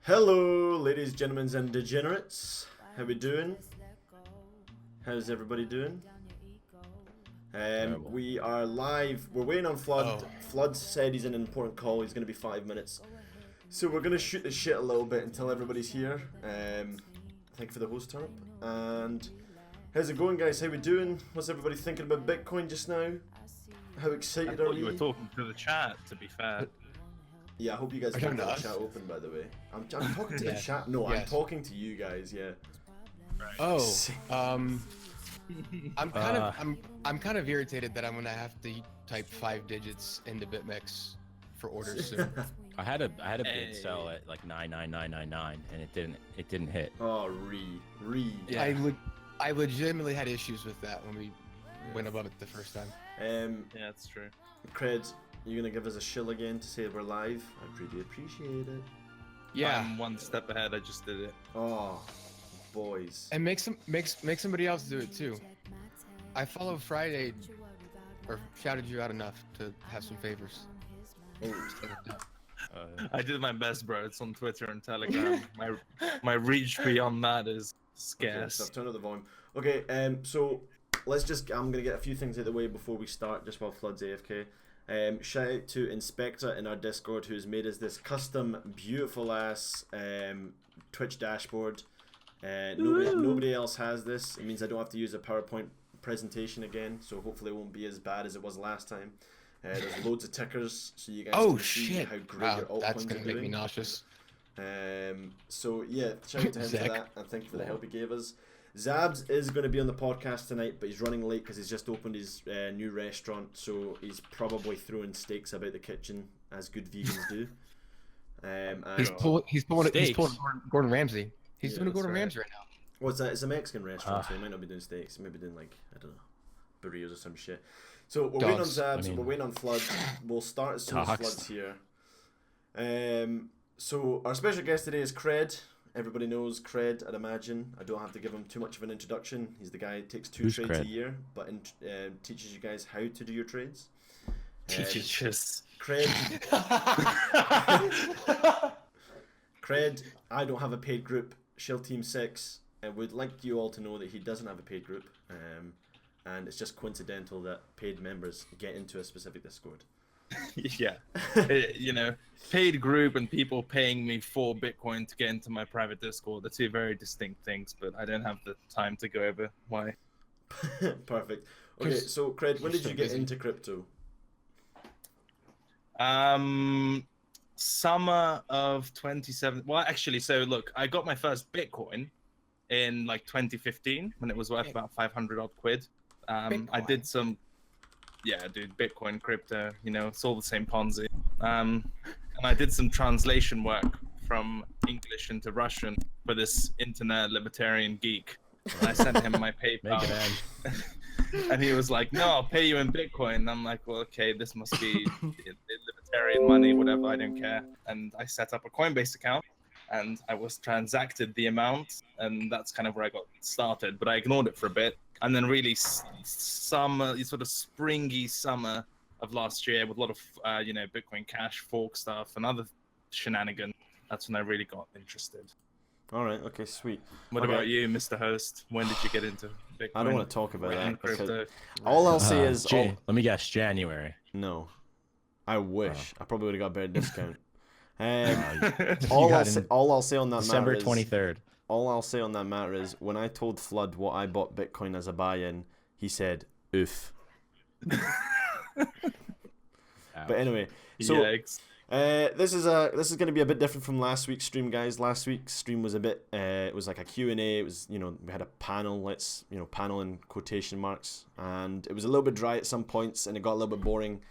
Hello, ladies, gentlemen, and degenerates. How we doing? How's everybody doing? Terrible. We are live. We're waiting on Flood. Oh. Flood said he's an important call. He's going to be 5 minutes. So we're going to shoot the shit a little bit until everybody's here. Thank you for the host turnip. And how's it going, guys? How we doing? What's everybody thinking about Bitcoin just now? How I excited are thought we? you were talking to the chat, to be fair. Yeah, I hope you guys Are have you got not? the chat open, by the way. I'm talking to the Yes. chat. No, I'm Yes. talking to you guys, yeah. Oh, I'm kind of irritated that I'm gonna have to type 5 digits into BitMEX for orders soon. I had a bid Hey. sell at like 99999 and it didn't hit. Oh, re. Yeah. I legitimately had issues with that when we went above it the first time. Um, Yeah, that's true. Cred, you gonna give us a shill again to say we're live? I'd really appreciate it. Yeah, I'm one step ahead, I just did it. Oh, boys. and make somebody else do it too. I followed Friday, or shouted you out enough to have some favors. I did my best, bro. It's on Twitter and Telegram. my reach beyond that is Okay, scarce. so I've turned up the volume. Okay, so let's just. I'm gonna get a few things out of the way before we start, just while Flood's AFK. Shout out to Inspector in our Discord who's made us this custom, beautiful ass Twitch dashboard. Nobody else has this. It means I don't have to use a PowerPoint presentation again, so hopefully it won't be as bad as it was last time. There's loads of tickers, so you guys Oh can see shit! how great Wow, your altcoins that's are gonna make me doing. nauseous. So yeah, shout out to him for Zach. that, and thank you for the help he gave us. Zabs is going to be on the podcast tonight, but he's running late because he's just opened his new restaurant, so he's probably throwing steaks about the kitchen, as good vegans do. And He's pulling Steaks. Gordon Ramsay. He's Yeah, doing a that's Gordon right. Ramsay right now. what's that? It's a Mexican restaurant, Ah. so he might not be doing steaks. He might be doing like, I don't know, burritos or some shit. So we're waiting on Dogs. Zabs, I mean- we're waiting on Flood. We'll start as soon as Dogs. Flood's here. So our special guest today is Cred. Everybody knows Cred, I'd imagine. I don't have to give him too much of an introduction. He's the guy who takes 2 Who's trades a Cred? year, but teaches you guys how to do your trades. Just Cred, Cred, I don't have a paid group. Shill Team 6 would like you all to know that he doesn't have a paid group. And it's just coincidental that paid members get into a specific Discord. yeah. Paid group and people paying me for Bitcoin to get into my private Discord. They're two very distinct things, but I don't have the time to go over why. Perfect. Okay, 'Cause so Cred, when you're did so you get busy. into crypto? Summer of 27. Well, actually, so look, I got my first Bitcoin in like 2015 when it was worth about 500 odd quid. I did Bitcoin? some, yeah, dude, Bitcoin, crypto, it's all the same Ponzi. And I did some translation work from English into Russian for this internet libertarian geek. And I sent him my Make PayPal. it end. And he was like, "No, I'll pay you in Bitcoin." And I'm like, "Well, okay, this must be libertarian money, whatever. I don't care." And I set up a Coinbase account, and I was transacted the amount, and that's kind of where I got started. But I ignored it for a bit, and then really summer, sort of springy summer of last year, with a lot of Bitcoin Cash fork stuff and other shenanigans. That's when I really got interested. Alright, okay, sweet. What Okay. about you, Mr. Host? When did you get into Bitcoin? I don't want to talk about and that. Because crypto? all I'll say is... Let me guess, January. No. I wish. I probably would have got a better discount. You all, got I'll say, in all I'll say on that December matter is... 23rd. All I'll say on that matter is, when I told Flood what I bought Bitcoin as a buy-in, he said, oof. But anyway, so... Yikes. This is going to be a bit different from last week's stream, guys. Last week's stream was a bit, it was like a Q&A. It was, we had a panel, panel in quotation marks, and it was a little bit dry at some points, and it got a little bit boring.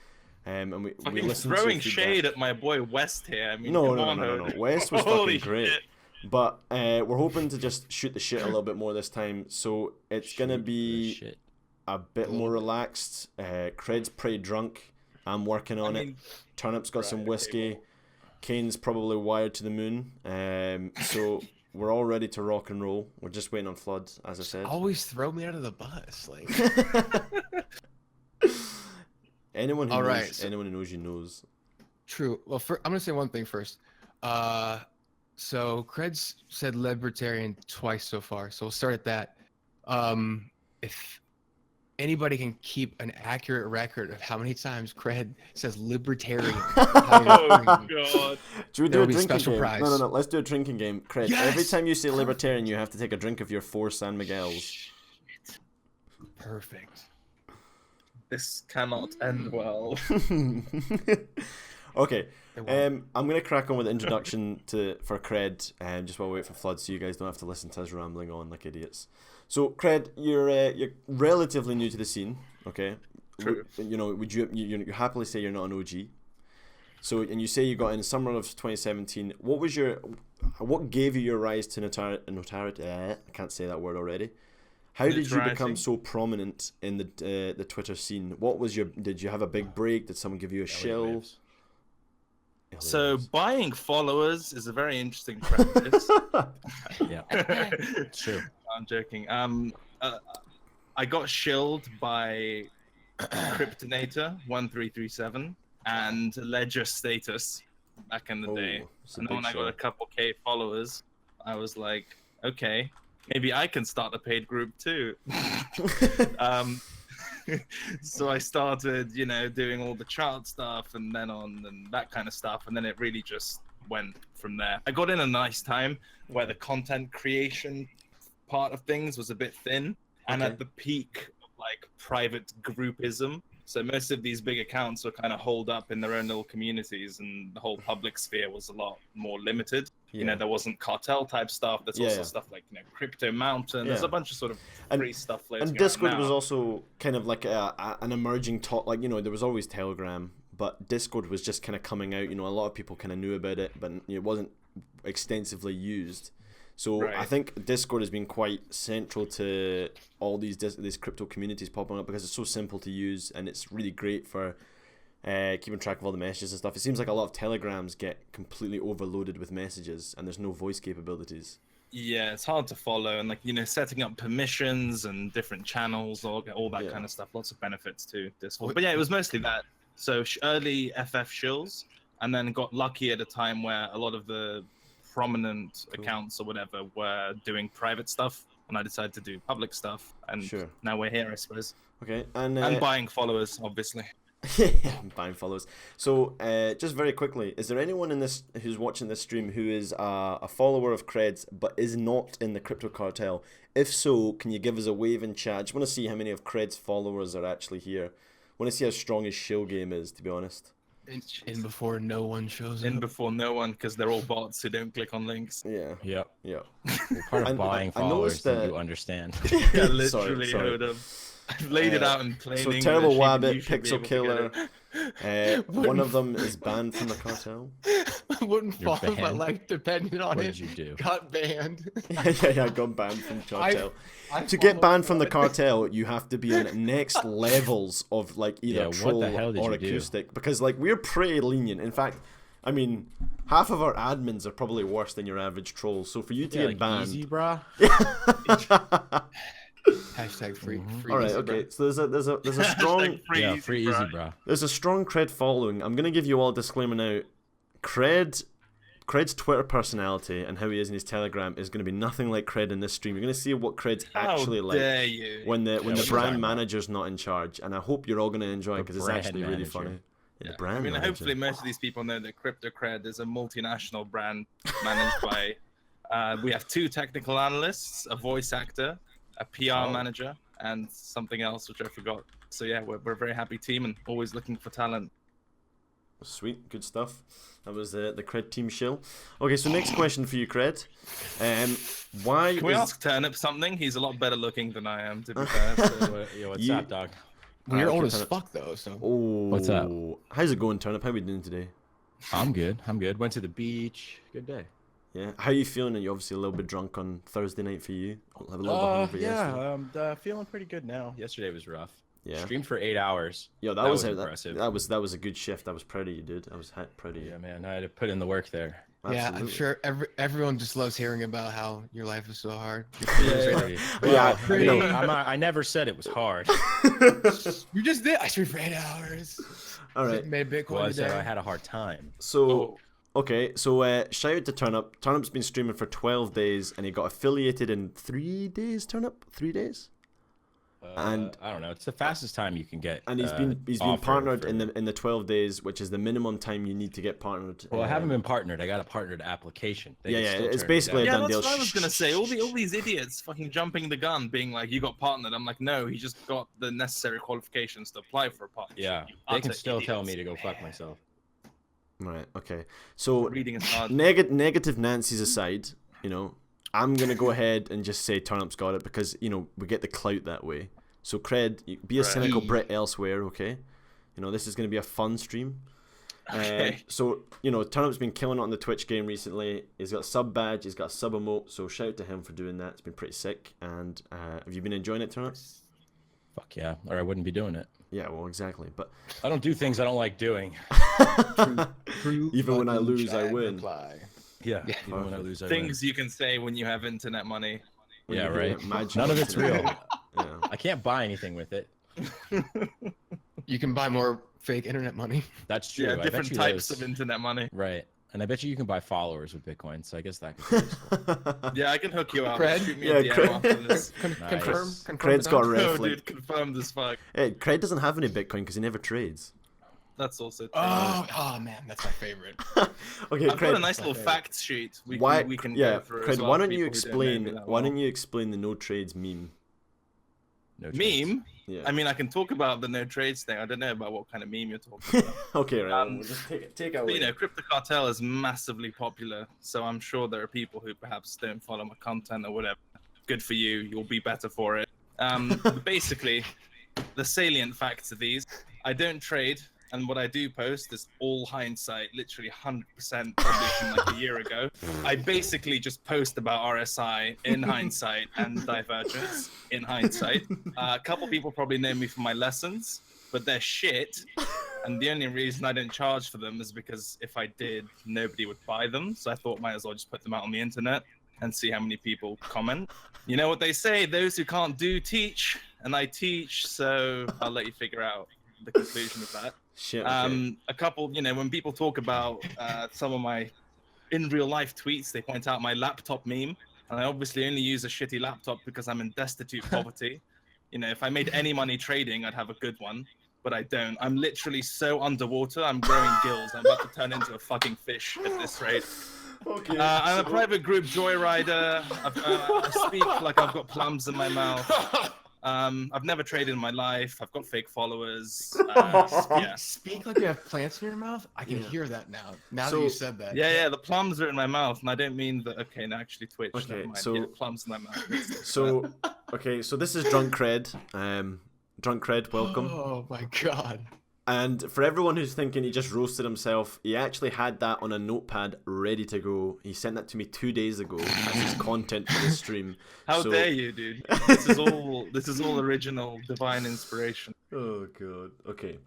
And we Fucking listened throwing to feedback. shade at my boy West here. I mean, No, come no, on, no, no, no. Hoda. West was Holy fucking great. shit. But we're hoping to just shoot the shit a little bit more this time, so it's going to be Shit. a bit more relaxed. Cred's pretty drunk. I'm working on it. mean, Turnip's got some right, okay, whiskey. well. Kane's probably wired to the moon. So we're all ready to rock and roll. We're just waiting on Flood, as I said. Always throw me out of the bus, like. Anyone who All knows, right, so- anyone who knows you knows. True. Well, I'm gonna say one thing first. So Cred's said libertarian twice so far, so we'll start at that. If anybody can keep an accurate record of how many times Cred says libertarian, Oh god. Should we There do will a be a drinking special game? prize. No. Let's do a drinking game. Craig, every Yes! time you say libertarian, you have to take a drink of your 4 San Miguel's. Perfect. This cannot end well. Okay. It won't. I'm gonna crack on with the introduction for Cred, just while we wait for Flood, so you guys don't have to listen to us rambling on like idiots. So, Cred, you're relatively new to the scene, okay? True. You know, would you happily say you're not an OG? So, and you say you got in summer of 2017. What gave you your rise to notoriety? I can't say that word already. How did you become so prominent in the Twitter scene? Did you have a big break? Did someone give you a shill? So buying followers is a very interesting practice. Yeah, it's true. I'm joking. I got shilled by Kryptonator 1337 and Ledger Status back in the day. And then when I got a couple K followers, I was like, okay, maybe I can start a paid group too. So I started, doing all the chart stuff and that kind of stuff, and then it really just went from there. I got in a nice time where the content creation part of things was a bit thin, and at the peak of like private groupism. So most of these big accounts were kind of holed up in their own little communities, and the whole public sphere was a lot more limited. Yeah. There wasn't cartel type stuff. There's also stuff like Crypto Mountain. There's a bunch of sort of free stuff floating And Discord around was now. also kind of like an emerging top. Like, there was always Telegram, but Discord was just kind of coming out. A lot of people kind of knew about it, but it wasn't extensively used. So I think Discord has been quite central to all these crypto communities popping up because it's so simple to use, and it's really great for keeping track of all the messages and stuff. It seems like a lot of Telegrams get completely overloaded with messages, and there's no voice capabilities. Yeah, it's hard to follow, and setting up permissions and different channels, all that kind of stuff. Lots of benefits to Discord. But yeah, it was mostly that. So early FF shills, and then got lucky at a time where a lot of the prominent accounts or whatever were doing private stuff, and I decided to do public stuff, and now we're here, I suppose. Okay, and buying followers, obviously. Buying followers. So, just very quickly, is there anyone in this who's watching this stream who is a follower of Creds but is not in the Crypto Cartel? If so, can you give us a wave in chat? I just want to see how many of Cred's followers are actually here. I want to see how strong his shill game is, to be honest. In before no one shows up. In before no one, because they're all bots who don't click on links. Yeah. Yep. Yeah. Well, part of buying followers that you understand. Yeah, literally. Sorry. I've laid it out in plain So English. Terrible Wabbit, You should be Pixel able to Killer. get One of them is banned from the cartel. Wouldn't You're follow my banned? life depended on What it. did you do? Got banned. yeah, got banned from the cartel. I To get followed banned from the one. cartel, you have to be on next levels of like either what troll the hell did or you do? acoustic, because like we're pretty lenient. In fact, I mean, half of our admins are probably worse than your average troll. So for you to get banned, easy, brah. Hashtag free. all right, okay. So there's a strong Yeah, free easy, brah. there's a strong Cred following. I'm gonna give you all a disclaimer now. Cred's Twitter personality and how he is in his Telegram is going to be nothing like Cred in this stream. You're going to see what Cred's actually How like dare you? when the what brand you manager's not in charge. And I hope you're all going to enjoy it because it's brand actually really manager. funny. Yeah, the I brand mean, manager. hopefully most of these people know that CryptoCred is a multinational brand managed by. We have 2 technical analysts, a voice actor, a PR manager, and something else which I forgot. So yeah, we're a very happy team and always looking for talent. Sweet, good stuff. That was the Cred team shill. Okay, so next question for you, Cred. Why Can we is ask Turnip something? He's a lot better looking than I am, to be fair. So, Yo, what's You- up, dog? We're okay, old as Turnip. fuck though, so. Oh, What's up? How's it going, Turnip? How are we doing today? I'm good. Went to the beach. Good day. Yeah. How are you feeling? Are you obviously a little bit drunk on Thursday night for you? A little bit hungover yesterday. I'm feeling pretty good now. Yesterday was rough. Yeah. Streamed for 8 hours. Yo, That was that impressive. that was a good shift. I was proud of you, dude. I was proud of you. Yeah, man. I had to put in the work there. Yeah, I'm Absolutely. sure everyone just loves hearing about how your life is so hard. Yeah, Pretty- you know, I never said it was hard. You just did. I streamed for 8 hours. all right. Made Bitcoin Well, I said today. I had a hard time. So okay, so shout out to Turnip. Turnip's been streaming for 12 days, and he got affiliated in 3 days. Turnip, 3 days. And I don't know. It's the fastest time you can get. And he's been offer partnered for- in the 12 days, which is the minimum time you need to get partnered. Well, I haven't been partnered. I got a partnered application. They Yeah, can yeah, still it's turn it basically down. a Yeah, done that's deal. what I was gonna say. All these idiots fucking jumping the gun, being like, "You got partnered." I'm like, no, he just got the necessary qualifications to apply for a partnership. Yeah, You they can utter still tell idiots. me to go fuck myself. Right. Okay. So Reading is hard. negative Nancy's aside, you know, I'm gonna go ahead and just say Turnip's got it because you know we get the clout that way. So Cred, be a Right. cynical Brit elsewhere, okay? You know, this is gonna be a fun stream. Okay. So you know, Turnip's been killing it on the Twitch game recently. He's got a sub badge, he's got a sub emote. So shout out to him for doing that. It's been pretty sick. And have you been enjoying it, Turnip? Fuck yeah, or I wouldn't be doing it. Yeah, well, exactly. But I don't do things I don't like doing. even when I fucking lose, I chat win. reply. Yeah, even when I lose, I Things you can say when you have internet money. When Yeah, you right. get magic None of it's into it. real. Yeah. I can't buy anything with it. You can buy more fake internet money. That's true. Yeah, I bet different you types those- of internet money. Right, and I bet you can buy followers with Bitcoin. So I guess that could be useful. Yeah, I can hook you up. Cred? Shoot me Yeah, a DM Cred. after this. Nice. Confirm. Cred's got a the ref No, link. dude, confirmed as fuck. Hey, Cred doesn't have any Bitcoin because he never trades. That's also true. Oh man, that's my favorite. Okay, I've got a Cred. nice little Okay. fact sheet we can yeah, go through. Cred, as well why for don't you people who don't know me explain? that Why well. don't you explain the no trades meme? No chance. Meme? Yeah. I mean, I can talk about the no trades thing. I don't know about what kind of meme you're talking about. Okay, right. Um, we'll just take it But, away. you know, Crypto Cartel is massively popular, so I'm sure there are people who perhaps don't follow my content or whatever. Good for you. You'll be better for it. But basically, the salient facts of these: I don't trade, and what I do post is all hindsight, literally 100% published from like a year ago. I basically just post about RSI in hindsight and divergence in hindsight. A couple people probably know me for my lessons, but they're shit. And the only reason I don't charge for them is because if I did, nobody would buy them. So I thought might as well just put them out on the internet and see how many people comment. You know what they say, those who can't do teach, and I teach, so I'll let you figure out the conclusion of that. Shit. Okay. A couple, you know, when people talk about some of my in real life tweets, they point out my laptop meme, and I obviously only use a shitty laptop because I'm in destitute poverty. You know, if I made any money trading, I'd have a good one, but I don't. I'm literally so underwater. I'm growing gills. I'm about to turn into a fucking fish at this rate. Okay. I'm a private group joyrider. I speak like I've got plums in my mouth. I've never traded in my life. I've got fake followers. Yeah. Speak like you have plants in your mouth. I can Yeah. hear that now. Now So- that you said that. Yeah, the plums are in my mouth, and I don't mean that. Okay, no, actually, Twitch. Okay, Never mind. so- Yeah, plums in my mouth. So, okay, so this is Drunkcred. Drunkcred, welcome. Oh my god. And for everyone who's thinking he just roasted himself, he actually had that on a notepad ready to go. He sent that to me 2 days ago as his content for the stream. How So- dare you, dude? This is all original, divine inspiration. Oh god. Okay.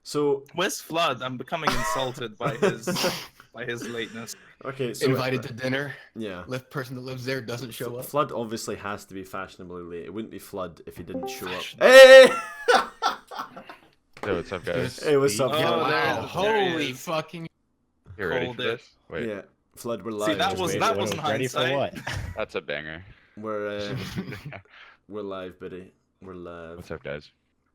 So Where's Flood? I'm becoming insulted by his lateness. okay. So Invited to dinner. yeah. The person that lives there doesn't show up. Flood obviously has to be fashionably late. It wouldn't be Flood if he didn't show up. Fashionable. Hey! Hey, what's up, guys? Hey, what's up, Oh, Flood? there Wow. it is. There he Holy is. fucking. You ready Hold for it. this? Wait, Yeah. Flood, we're live. See, that was- Wait, that wait, wasn't ready for hindsight. what? that's a banger. We're live, Biddy. We're live. What's up, guys?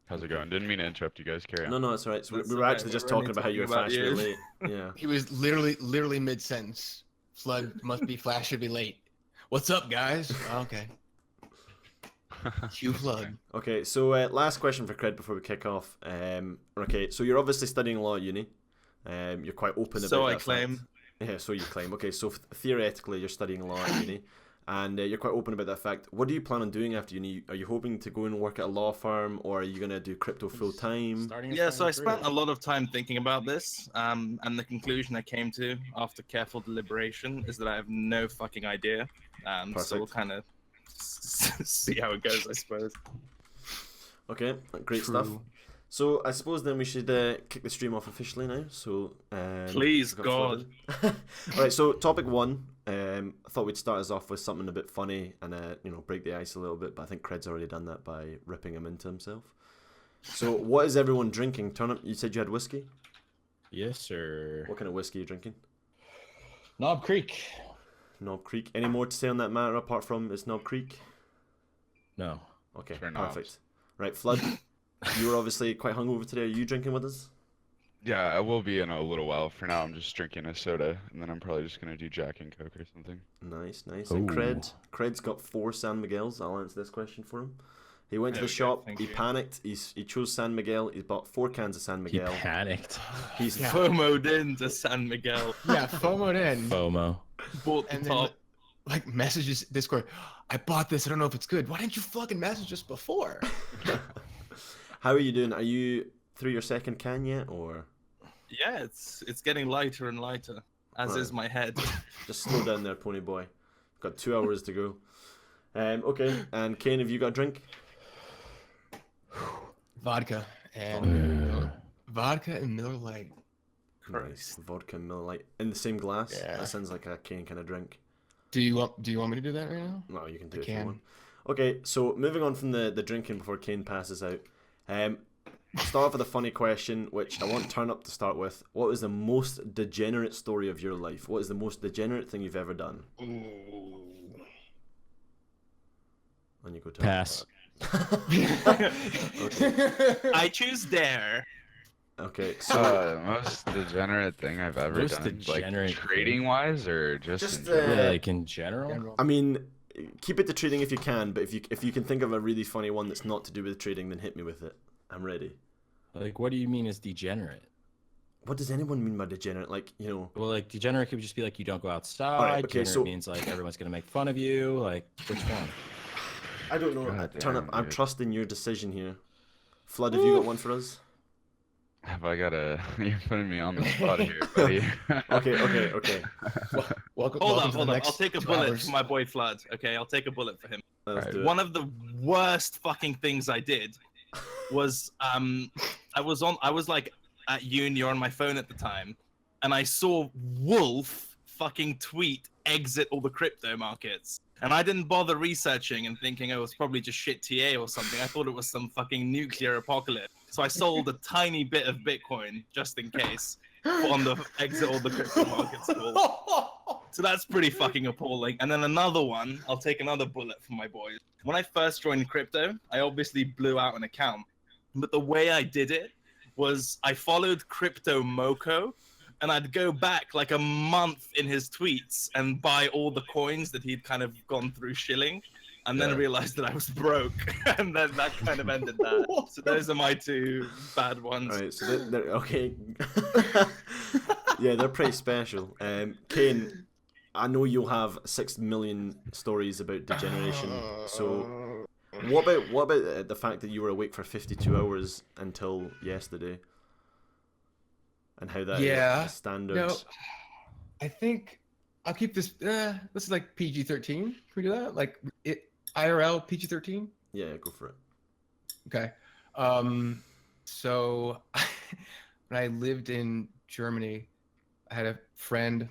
How's it going? Didn't mean to interrupt you guys. Carry on. No, it's alright. So That's we were okay. actually We're just only talking about how you were talking about fashionably you. late. Yeah. He was literally mid sentence. Flood must be Flash should be late. What's up, guys? Okay. Cue Flood. Okay, so last question for Cred before we kick off. Okay, so you're obviously studying law at uni. You're quite open about So I that claim. fact. Yeah, so you claim. Okay, so theoretically you're studying law at uni, and you're quite open about that fact. What do you plan on doing after uni? Are you hoping to go and work at a law firm, or are you gonna do crypto full time? Starting at Yeah, so I 23. spent a lot of time thinking about this, and the conclusion I came to after careful deliberation is that I have no fucking idea. So we'll Perfect. kind of see how it goes, I suppose. Okay, great stuff. True. So I suppose then we should kick the stream off officially now. So Please, we've got God. flooded. All right, so topic one. I thought we'd start us off with something a bit funny and break the ice a little bit. But I think Cred's already done that by ripping him into himself. So what is everyone drinking? Turnip, you said you had whiskey. Yes, sir. What kind of whiskey are you drinking? Knob Creek. Knob Creek. Any more to say on that matter apart from it's Knob Creek? No. Okay, For knobs. perfect. Right, Flood, you were obviously quite hungover today. Are you drinking with us? Yeah, I will be in a little while. For now, I'm just drinking a soda, and then I'm probably just gonna do Jack and Coke or something. Nice, nice. And Ooh. Cred's got 4 San Miguels. I'll answer this question for him. He went to There the we go, shop, thank he you. panicked, he chose San Miguel, he's bought 4 cans of San He Miguel. panicked. He's Yeah. FOMO'd into San Miguel. Yeah, FOMO'd in. FOMO. Bought the And top. then, like, messages Discord. I bought this. I don't know if it's good. Why didn't you fucking message us before? How are you doing? Are you through your second can yet, or Yeah, it's getting lighter and lighter, as Right. is my head. just slow down there, pony boy? Got 2 hours to go. Okay, and Kane, have you got a drink? Vodka and Miller Lite. Nice. Vodka and Miller Lite in the same glass. Yeah. That sounds like a Kane kind of drink. Do you want me to do that right now? No, you can do I it if you can. want. Okay, so moving on from the drinking before Kane passes out. Start off with a funny question, which I want Turn Up to start with. What is the most degenerate story of your life? What is the most degenerate thing you've ever done? On you go, Turn. Pass. Okay. I choose Dare. Okay, so Most degenerate thing I've ever Most done, degenerate like trading wise, or just Just, in general? Yeah, like in general. I mean, keep it to trading if you can, but if you can think of a really funny one that's not to do with trading, then hit me with it. I'm ready. Like, what do you mean is degenerate? What does anyone mean by degenerate? Like, you know, Well, like degenerate could just be like you don't go outside. Alright, okay, Degenerate so- means like everyone's gonna make fun of you. Like, which one? I don't know. God Turn Up. damn, I'm dude. trusting your decision here. Flood, have you got one for us? Have I gotta? You're putting me on the spot here, buddy. Okay. Welcome, Hold welcome up, to hold the up. next I'll take a 2 bullet hours. for my boy Flood. Okay, I'll take a bullet for him. Let's Alright. do it. One of the worst fucking things I did was I was like at uni or on my phone at the time, and I saw Wolf fucking tweet exit all the crypto markets. And I didn't bother researching and thinking, oh, it's probably just shit TA or something. I thought it was some fucking nuclear apocalypse. So I sold a tiny bit of Bitcoin just in case on the exit all the crypto markets call. So that's pretty fucking appalling. And then another one, I'll take another bullet for my boys. When I first joined crypto, I obviously blew out an account. But the way I did it was I followed Crypto Moko, and I'd go back like a month in his tweets and buy all the coins that he'd kind of gone through shilling, and then Yeah. realized that I was broke. And then that kind of ended that. So those are my 2 bad ones. All right, so they're okay. Yeah, they're pretty special. Kane, I know you'll have 6 million stories about degeneration. So, what about the fact that you were awake for 52 hours until yesterday, and how that Yeah, is standard? No, I think I'll keep this. This is like PG-13. Can we do that? Like IRL PG-13. Yeah, go for it. Okay. So when I lived in Germany, I had a friend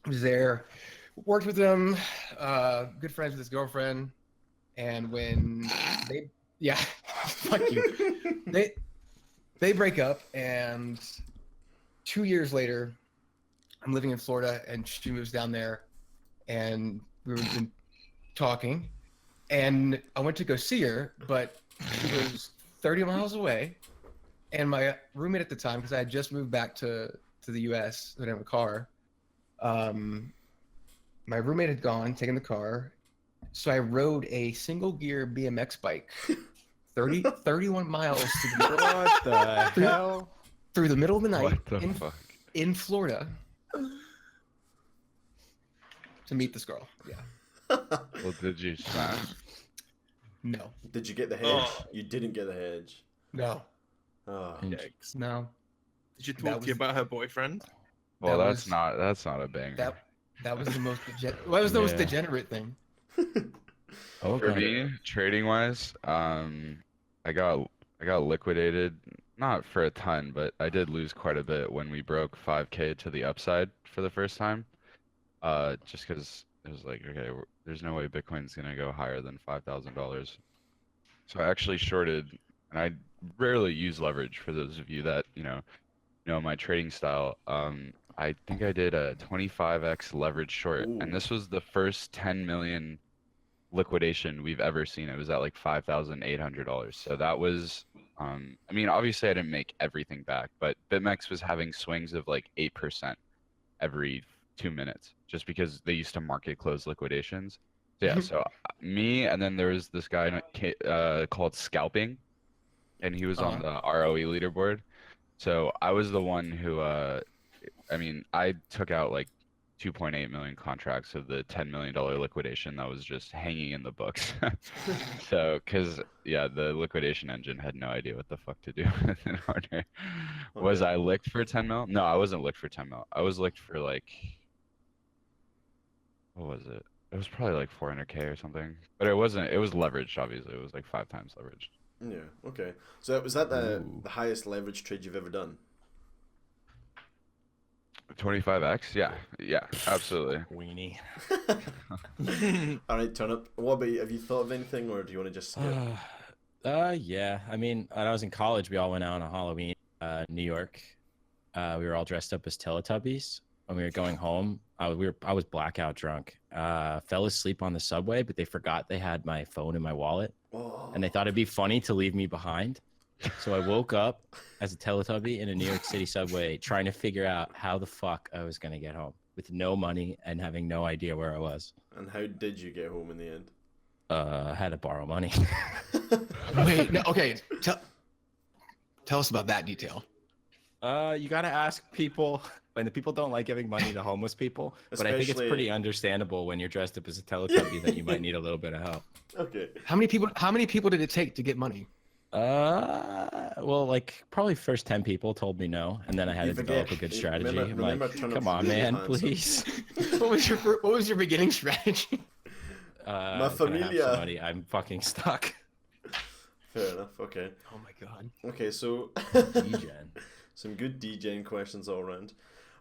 who was there, worked with him, good friends with his girlfriend, and when they fuck you. They break up, and 2 years later, I'm living in Florida, and she moves down there, and we were been talking, and I went to go see her, but she was 30 miles away, and my roommate at the time, because I had just moved back to the U.S., I didn't have a car. My roommate had gone, taken the car, so I rode a single gear BMX bike, 31 miles to the middle, What the hell? through the middle of the night What the in, fuck? in Florida to meet this girl. Yeah. Well, did you smash? No. Did you get the hedge? Oh. You didn't get the hedge. No. Oh. Yikes. No. Did you That talk to you was- about her boyfriend? Well, That that's was- not a banger. That was the most that was the most Yeah. degenerate thing. Oh, For okay. me, trading wise, I got liquidated, not for a ton, but I did lose quite a bit when we broke 5K to the upside for the first time. Just because it was like, okay, there's no way Bitcoin's gonna go higher than $5,000. So I actually shorted, and I rarely use leverage. For those of you that know my trading style, I think I did a 25x leverage short, Ooh. and this was the first 10 million liquidation we've ever seen. It was at like $5,800. So that was, I mean, obviously I didn't make everything back, but BitMEX was having swings of like 8% every 2 minutes, just because they used to market close liquidations. So yeah, so me, and then there was this guy called Scalping, and he was on the ROE leaderboard. So I was the one who, I mean, I took out like 2.8 million contracts of the $10 million liquidation that was just hanging in the books. So, because yeah, the liquidation engine had no idea what the fuck to do in order. Was Okay. I licked for 10 mil? No, I wasn't licked for 10 mil. I was licked for like, what was it? It was probably like 400K or something. But it wasn't. It was leveraged. Obviously, it was like 5 times leveraged. Yeah. Okay. So was that the Ooh. highest leverage trade you've ever done? 25x? Yeah, yeah, absolutely. Weenie. All right, Turnip. What about you? Have you thought of anything, or do you want to just skip? Yeah. I mean, when I was in college, we all went out on a Halloween, New York. We were all dressed up as Teletubbies. When we were going home, I was blackout drunk. Fell asleep on the subway, but they forgot they had my phone in my wallet, Oh. and they thought it'd be funny to leave me behind. So I woke up as a Teletubby in a New York City subway, trying to figure out how the fuck I was gonna get home with no money and having no idea where I was. And how did you get home in the end? I had to borrow money. Wait, no, okay. Tell us about that detail. You gotta ask people, and the people don't like giving money to homeless people. But I think it's Especially- pretty understandable when you're dressed up as a Teletubby that you might need a little bit of help. Okay. How many people did it take to get money? Well, like probably first 10 people told me no, and then I had You to develop a forget- good you strategy. remember I'm like, Turnip's come on, really man, handsome. please. What was your beginning strategy? My Can I have familia. some money? I'm fucking stuck. Fair enough. Okay. Oh my god. Okay. So Degen. some good degen questions all around.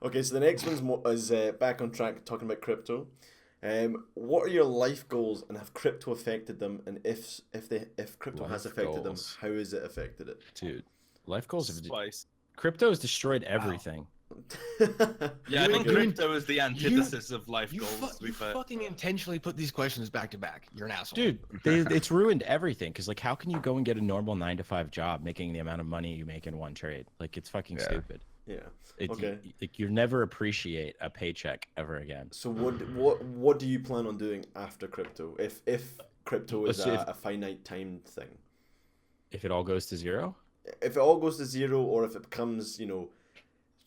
Okay, so the next one's is back on track talking about crypto. What are your life goals, and have crypto affected them? And if crypto has Life affected goals. them, how has it affected it? Dude, life goals have Spice. crypto has destroyed everything. Yeah, I think You- crypto is the antithesis of life You, goals. To be you fair. fucking intentionally put these questions back to back. You're an asshole. Dude, it's ruined everything. Because like, how can you go and get a normal 9-to-5 job making the amount of money you make in one trade? Like, it's fucking Yeah. stupid. Yeah. It, Okay. like, you never appreciate a paycheck ever again. So what do you plan on doing after crypto? If crypto is Let's see if- a finite timed thing. If it all goes to zero, If it all goes to zero, or if it becomes,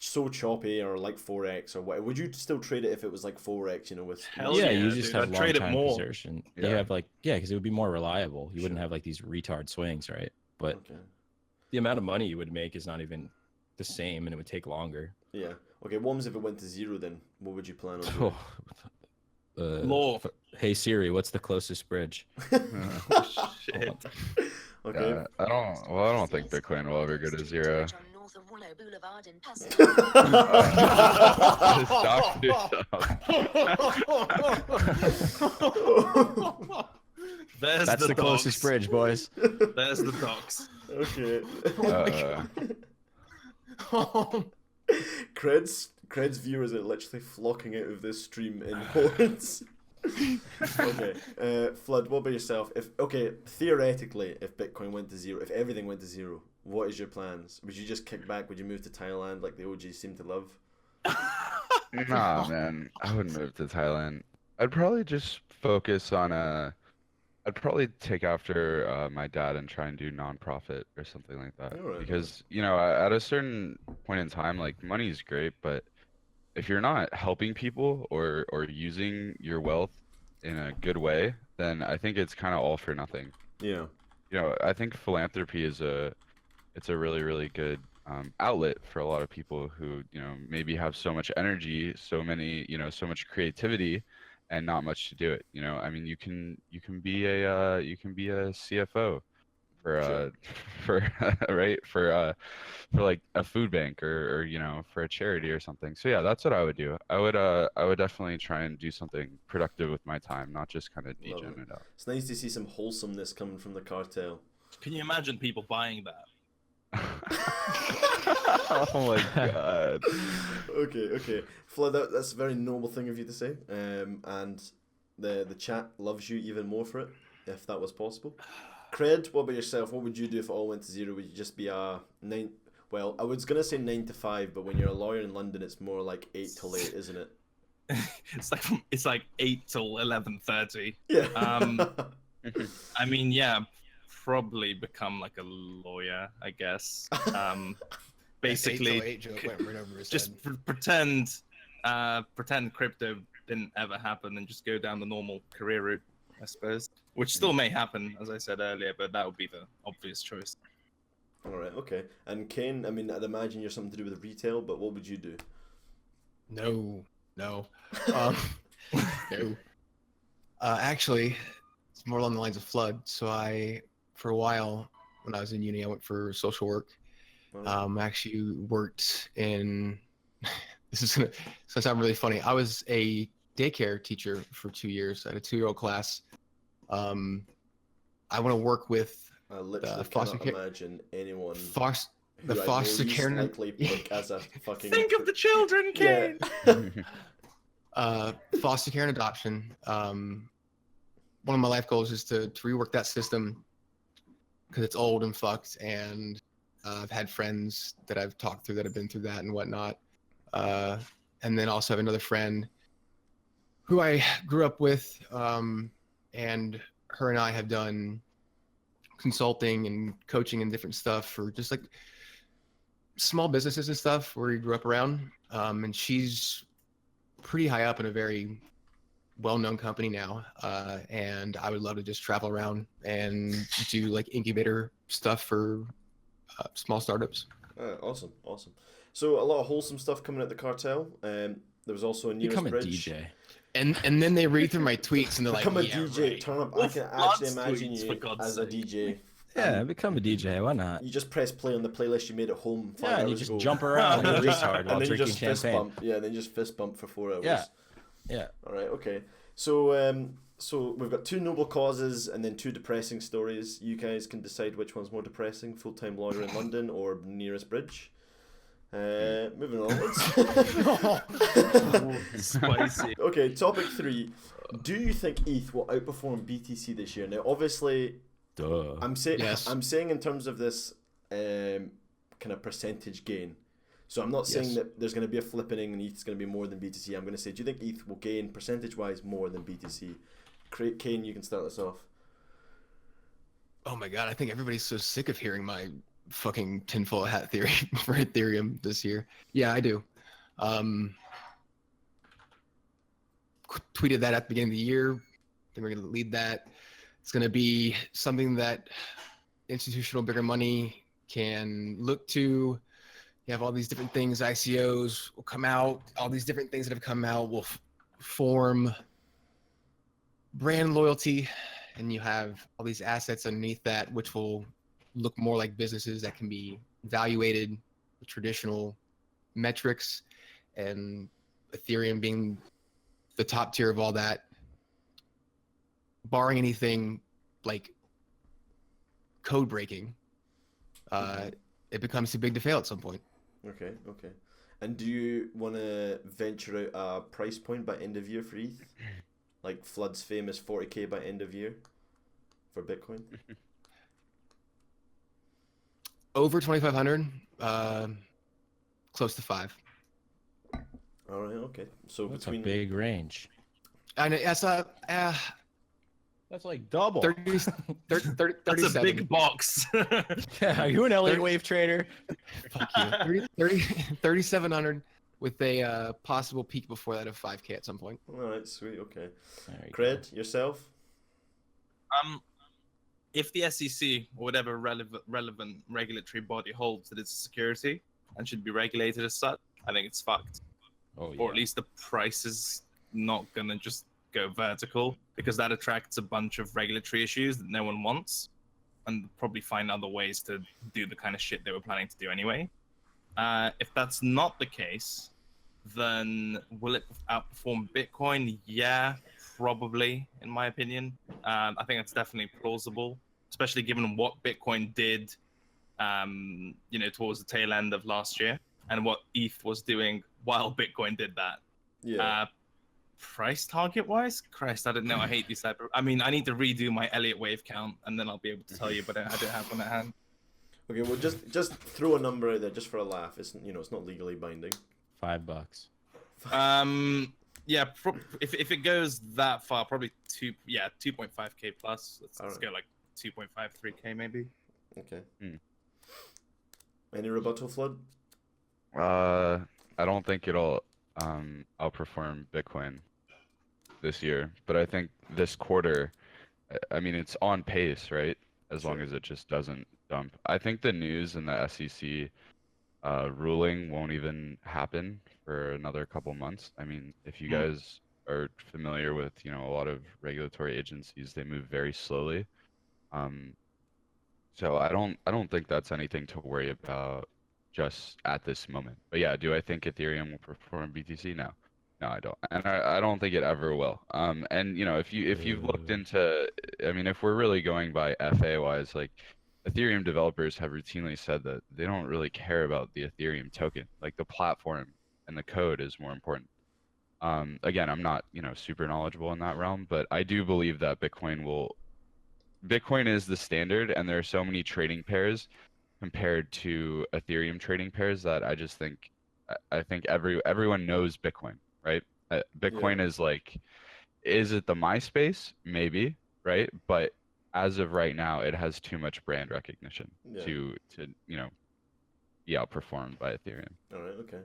so choppy, or like 4x or what, would you still trade it if it was like 4x, with Hell yeah, yeah, you just dude, have I'd trade it long time more. position. Yeah. You have like, yeah, because it would be more reliable. You wouldn't Sure. have like these retard swings, right? But Okay. the amount of money you would make is not even the same, and it would take longer. Yeah. Okay, what was if it went to zero then? What would you plan on doing? Law. Hey Siri, what's the closest bridge? Shit. Okay. I don't think Bitcoin will ever go to zero. Stop yourself. There's That's the closest dogs. bridge, boys. There's the dogs. Okay. Uh, Cred's viewers are literally flocking out of this stream in hordes. Okay. Flood, what about yourself? Theoretically, if Bitcoin went to zero, if everything went to zero, what is your plans? Would you just kick back? Would you move to Thailand like the OGs seem to love? Nah, man, I wouldn't move to Thailand. I'd probably just focus on I'd probably take after my dad and try and do nonprofit or something like that. Alright. Because, at a certain point in time, like money's great, but if you're not helping people or using your wealth in a good way, then I think it's kind of all for nothing. Yeah. I think philanthropy is it's a really, really good outlet for a lot of people who, maybe have so much energy, so much creativity, and not much to do it. I mean, you can be a CFO for Sure. for like a food bank or for a charity or something. So yeah, that's what I would do. I would definitely try and do something productive with my time, not just kind of Love degen it. it out. It's nice to see some wholesomeness coming from the cartel. Can you imagine people buying that? Oh my god. Okay. Flood, that's a very noble thing of you to say. And the chat loves you even more for it, if that was possible. Cred, what about yourself? What would you do if it all went to zero? Would you just be a 9? Well, I was gonna say 9 to 5, but when you're a lawyer in London, it's more like 8 till 8, isn't it? It's like 8 till 11:30. Yeah. I mean, yeah, probably become like a lawyer, I guess. Basically, 8 joke went right over his just head. pretend crypto didn't ever happen and just go down the normal career route, I suppose. Which still may happen, as I said earlier, but that would be the obvious choice. All right, okay. And Kane, I mean, I'd imagine you're something to do with retail, but what would you do? No. No. Actually, it's more along the lines of flood. So for a while, when I was in uni, I went for social work. I actually worked in. This is gonna sound really funny. I was a daycare teacher for 2 years at a 2-year-old class. I want to work with I literally foster cannot care. imagine anyone The who I foster know least care. likely pick as a fucking. Think of the children, Yeah. Kane! Foster care and adoption. One of my life goals is to rework that system because it's old and fucked, and I've had friends that I've talked to that have been through that and whatnot. And then also have another friend who I grew up with, and her and I have done consulting and coaching and different stuff for just like small businesses and stuff where we grew up around. And she's pretty high up in a very well-known company now, and I would love to just travel around and do like incubator stuff for small startups. Awesome. So a lot of wholesome stuff coming at the cartel. There was also a nearest Become a bridge. DJ. And then they read through my tweets and they're like, Become a yeah, DJ. right. Turn up. Well, I can Flood's actually imagine tweets, you for God's as a sake. DJ. Yeah, become a DJ. Why not? You just press play on the playlist you made at home 5 Yeah, and you hours just ago. jump around And and then just- retard while and then you drinking just fist champagne. bump. Yeah, and then you just fist bump for 4 hours. Yeah. All right. Okay. So so we've got 2 noble causes and then 2 depressing stories. You guys can decide which one's more depressing: full-time lawyer in London or nearest bridge. Moving onwards. Spicy. Okay, topic 3. Do you think ETH will outperform BTC this year? Now, obviously, Duh. I'm saying Yes. I'm saying in terms of this kind of percentage gain. So I'm not saying Yes. that there's going to be a flippening and ETH's going to be more than BTC. I'm going to say, do you think ETH will gain percentage-wise more than BTC? Kane, you can start this off. Oh my god, I think everybody's so sick of hearing my fucking tinfoil hat theory for Ethereum this year. Yeah, I do. Tweeted that at the beginning of the year. Then we're gonna lead that. It's gonna be something that institutional bigger money can look to. You have all these different things, ICOs will come out, all these different things that have come out will form brand loyalty, and you have all these assets underneath that which will look more like businesses that can be evaluated with traditional metrics, and Ethereum being the top tier of all that, barring anything like code breaking, it becomes too big to fail at some point. Okay. And do you want to venture out a price point by end of year for ETH? Like Flood's famous 40k by end of year for Bitcoin? Over 2,500, close to 5. All right, okay. So That's between a big range. And that's That's like double. 30, 30, 30, That's a 37. big box. Yeah, are you an Elliott 30 Wave trader? Fuck you. 3,700 with a possible peak before that of 5K at some point. all right, sweet, okay. There you go. Cred, yourself? If the SEC or whatever relevant regulatory body holds that it's a security and should be regulated as such, I think it's fucked. Oh, yeah. Or at least the price is not gonna just go vertical, because that attracts a bunch of regulatory issues that no one wants, and probably find other ways to do the kind of shit they were planning to do anyway. If that's not the case, then will it outperform Bitcoin? Yeah, probably, in my opinion. I think that's definitely plausible, especially given what Bitcoin did towards the tail end of last year, and what ETH was doing while Bitcoin did that. Yeah. Price target wise, Christ, I don't know. I hate these type of. I mean, I need to redo my Elliott wave count, and then I'll be able to tell you, but I don't have one at hand. Okay, well, just throw a number out there just for a laugh. It's it's not legally binding. $5. Yeah, if it goes that far, probably 2.5k plus. Let's go like 2.53k maybe. Okay. Any rebuttal, Flood? I don't think it'll outperform Bitcoin this year, but I think this quarter, I mean, it's on pace, right? As long as it just doesn't dump. I think the news and the SEC ruling won't even happen for another couple months. I mean, if you guys are familiar with, a lot of regulatory agencies, they move very slowly. So I don't think that's anything to worry about just at this moment. But yeah, do I think Ethereum will perform BTC? No. No, I don't. And I don't think it ever will. And if you've looked into, I mean, if we're really going by FA wise, like Ethereum developers have routinely said that they don't really care about the Ethereum token. Like the platform and the code is more important. Again, I'm not, super knowledgeable in that realm, but I do believe that Bitcoin is the standard, and there are so many trading pairs compared to Ethereum trading pairs that I think everyone knows Bitcoin, right? Bitcoin is like, is it the MySpace? Maybe, right? But as of right now, it has too much brand recognition to be outperformed by Ethereum. All right, okay.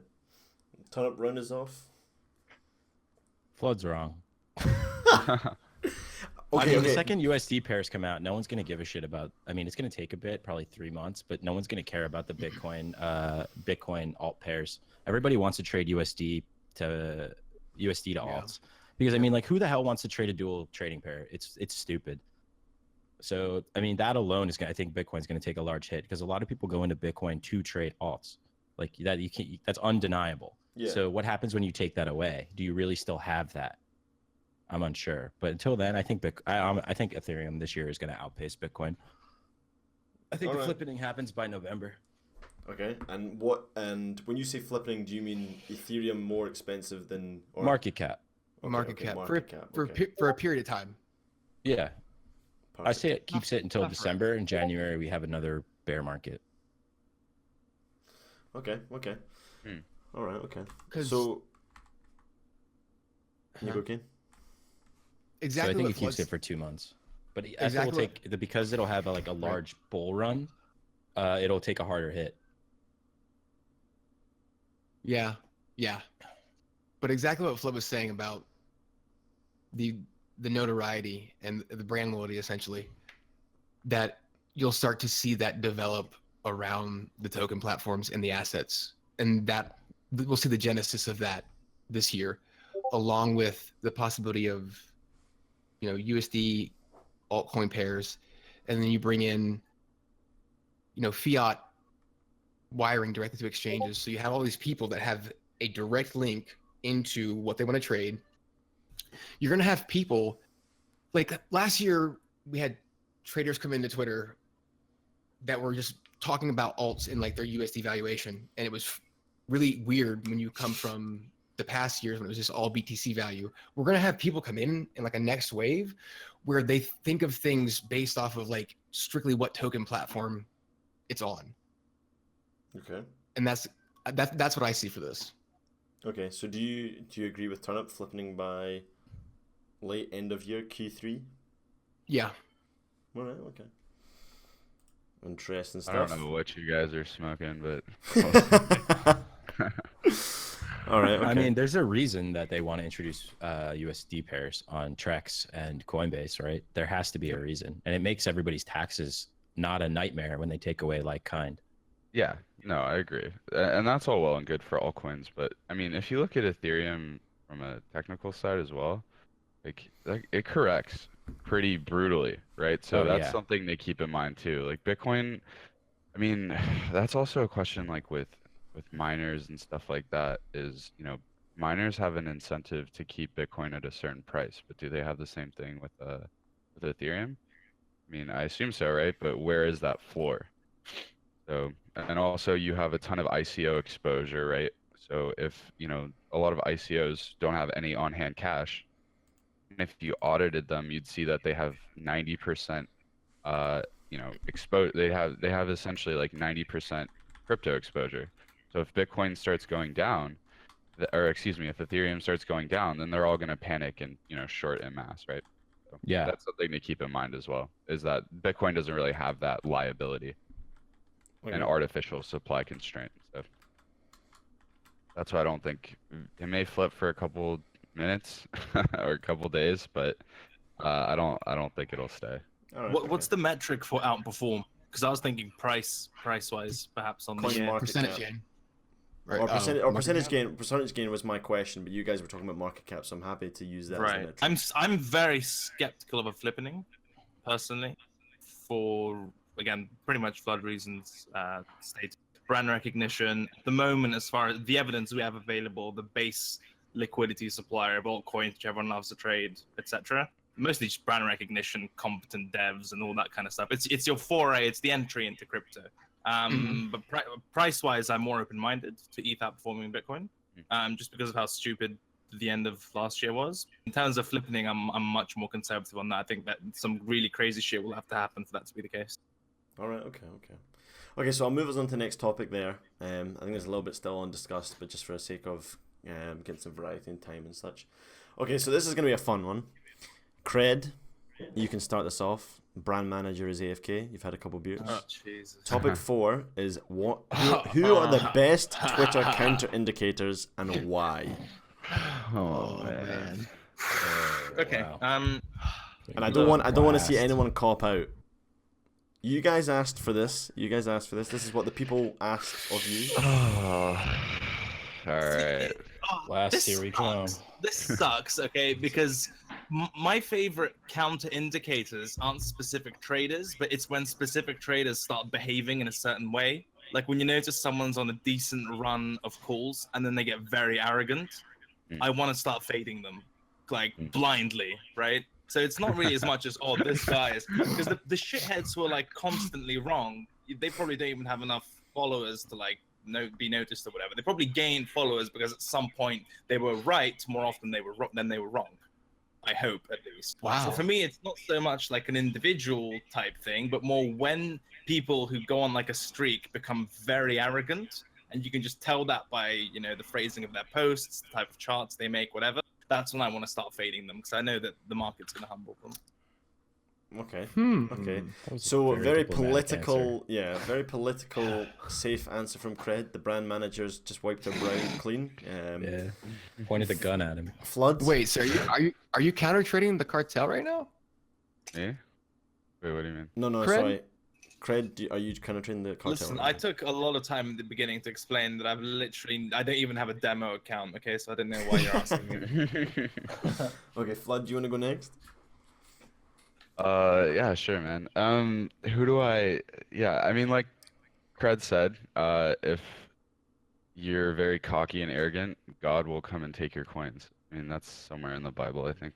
Turn up round is off. Flood's wrong. Okay, The second USD pairs come out, no one's gonna give a shit about. I mean, it's gonna take a bit, probably 3 months, but no one's gonna care about the Bitcoin alt pairs. Everybody wants to trade USD to alts because I mean, like, who the hell wants to trade a dual trading pair? It's stupid. So I mean, that alone is I think Bitcoin's gonna take a large hit because a lot of people go into Bitcoin to trade alts, like that. You can't. That's undeniable. Yeah. So what happens when you take that away? Do you really still have that? I'm unsure, but until then, I think I think Ethereum this year is going to outpace Bitcoin. I think the flipping happens by November. Okay, and when you say flipping, do you mean Ethereum more expensive than market cap? Okay, market cap for a period of time. Yeah, I say it keeps it until December. In January, we have another bear market. Okay. All right. Okay. So, you go, Kane? Exactly. So I think it keeps it for 2 months, but because it'll have a large bull run, it'll take a harder hit. Yeah. But exactly what Flip was saying about the notoriety and the brand loyalty, essentially, that you'll start to see that develop around the token platforms and the assets, and that we'll see the genesis of that this year, along with the possibility of USD altcoin pairs, and then you bring in fiat wiring directly to exchanges, so you have all these people that have a direct link into what they want to trade. You're going to have people like last year we had traders come into Twitter that were just talking about alts and like their USD valuation, and it was really weird when you come from the past years when it was just all BTC value. We're going to have people come in like a next wave where they think of things based off of like strictly what token platform it's on. Okay. And that's what I see for this. Okay, so do you agree with Turnip flipping by late end of year Q3? Yeah. All right. Okay. Interesting stuff. I don't know what you guys are smoking, but all right. Okay. I mean, there's a reason that they want to introduce USD pairs on Trex and Coinbase, right? There has to be a reason, and it makes everybody's taxes not a nightmare when they take away like kind. Yeah, no, I agree, and that's all well and good for altcoins, but I mean, if you look at Ethereum from a technical side as well, like it corrects pretty brutally, right? So that's something to keep in mind too. Like Bitcoin, I mean, that's also a question like with miners and stuff like that is, miners have an incentive to keep Bitcoin at a certain price, but do they have the same thing with Ethereum? I mean, I assume so, right? But where is that floor? So, and also you have a ton of ICO exposure, right? So if, a lot of ICOs don't have any on-hand cash, and if you audited them, you'd see that they have 90%, they have essentially like 90% crypto exposure. So if Bitcoin starts going down, or excuse me, if Ethereum starts going down, then they're all going to panic and, short en masse, right? So Yeah. that's something to keep in mind as well, is that Bitcoin doesn't really have that liability and artificial supply constraint. So that's why I don't think it may flip for a couple minutes or a couple days, but I don't think it'll stay. All right, What's the metric for outperform? Because I was thinking price wise, perhaps on Coin the market Percentage cap. gain. Right. Or percentage, or market percentage cap? gain. Percentage gain was my question, but you guys were talking about market cap, so I'm happy to use that as a right. metric. I'm very skeptical of a flippening, personally, for again pretty much flood reasons. State brand recognition. At the moment, as far as the evidence we have available, the base liquidity supplier of altcoins, which everyone loves to trade, etc. Mostly just brand recognition, competent devs, and all that kind of stuff. It's your foray, it's the entry into crypto. But price-wise, I'm more open-minded to ETH outperforming Bitcoin, just because of how stupid the end of last year was. In terms of flipping, I'm much more conservative on that. I think that some really crazy shit will have to happen for that to be the case. All right, okay, so I'll move us on to the next topic there. I think there's a little bit still undiscussed, but just for the sake of getting some variety and time and such. Okay, so this is going to be a fun one. Cred, you can start this off. Brand manager is AFK. You've had a couple beers. Oh, Jesus. Topic 4 is who are the best Twitter counter indicators and why? Oh man. Okay. Wow. And I don't want to see anyone cop out. You guys asked for this. This is what the people asked of you. All right. Last year we come. This sucks, okay, because my favorite counter indicators aren't specific traders, but it's when specific traders start behaving in a certain way. Like when you notice someone's on a decent run of calls and then they get very arrogant, I want to start fading them, like blindly, right? So it's not really as much as, oh, this guy is, because the shitheads who are like constantly wrong, they probably don't even have enough followers to like be noticed or whatever. They probably gained followers because at some point they were right more often than they were wrong. I hope, at least. Wow. So for me, it's not so much like an individual type thing, but more when people who go on like a streak become very arrogant, and you can just tell that by, the phrasing of their posts, the type of charts they make, whatever. That's when I want to start fading them, because I know that the market's going to humble them. Okay. That was a So very diplomatic political, very political, safe answer from Cred. The brand managers just wiped their brow clean. Yeah. Pointed the gun at him. Floods. Wait, so are you counter trading the cartel right now? Me? Wait, what do you mean? No, Cred? sorry. Cred, are you penetrating the cartel? Listen, right I now? took a lot of time at the beginning to explain that I don't even have a demo account, okay? So I don't know why you're asking me. Okay, Flood, do you want to go next? Yeah, sure, man. I mean, like Cred said, if you're very cocky and arrogant, God will come and take your coins. I mean, that's somewhere in the Bible, I think.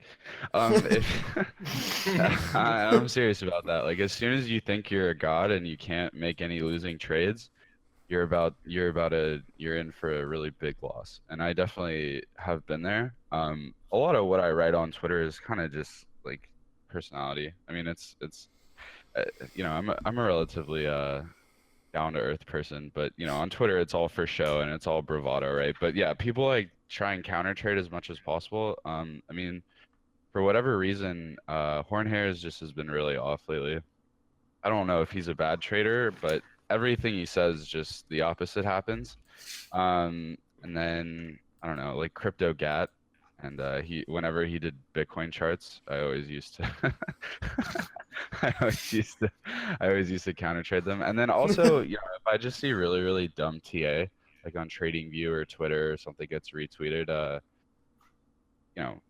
I'm serious about that. Like, as soon as you think you're a god and you can't make any losing trades, you're in for a really big loss. And I definitely have been there. A lot of what I write on Twitter is kind of just like personality. I mean, I'm a relatively down to earth person, but on Twitter it's all for show and it's all bravado, right? But yeah, people like try and counter trade as much as possible. I mean, for whatever reason, Hornhairs just has been really off lately. I don't know if he's a bad trader, but everything he says, just the opposite happens. And then I don't know, like CryptoGat, and whenever he did Bitcoin charts, I always used to I always used to counter trade them. And then also, if I just see really, really dumb TA, like on TradingView or Twitter or something gets retweeted,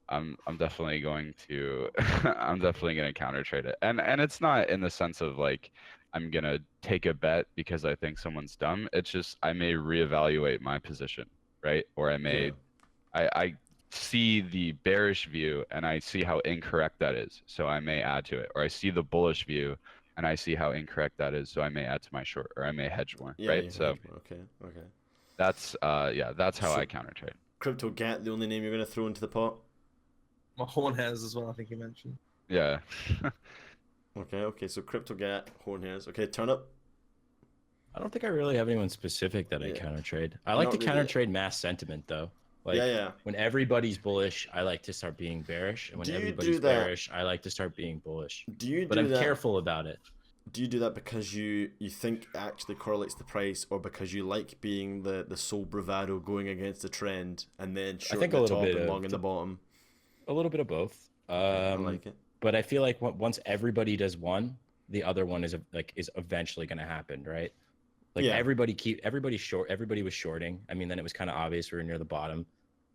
I'm definitely going to I'm definitely gonna counter trade it. And it's not in the sense of like I'm gonna take a bet because I think someone's dumb. It's just I may reevaluate my position, right? Or I may I see the bearish view and I see how incorrect that is, so I may add to it. Or I see the bullish view and I see how incorrect that is, so I may add to my short, or I may hedge more, Yeah, right? yeah, So okay. that's that's how So- I counter trade. CryptoGat, the only name you're going to throw into the pot? My horn hairs as well, I think you mentioned. Yeah. Okay, so CryptoGat, horn hairs. Okay, turn up. I don't think I really have anyone specific that I Yeah. counter trade. I like Not to really. counter trade mass sentiment though. Like Yeah. when everybody's bullish, I like to start being bearish, and when Do you do everybody's that? bearish, I like to start being bullish. Do you But do I'm that? careful about it. Do you do that because you think it actually correlates the price, or because you like being the sole bravado going against the trend and then short think the a little top bit and of long in the bottom? A little bit of both. I like it. But I feel like once everybody does one, the other one is eventually going to happen, right? Like Yeah. everybody was shorting. I mean, then it was kind of obvious we were near the bottom.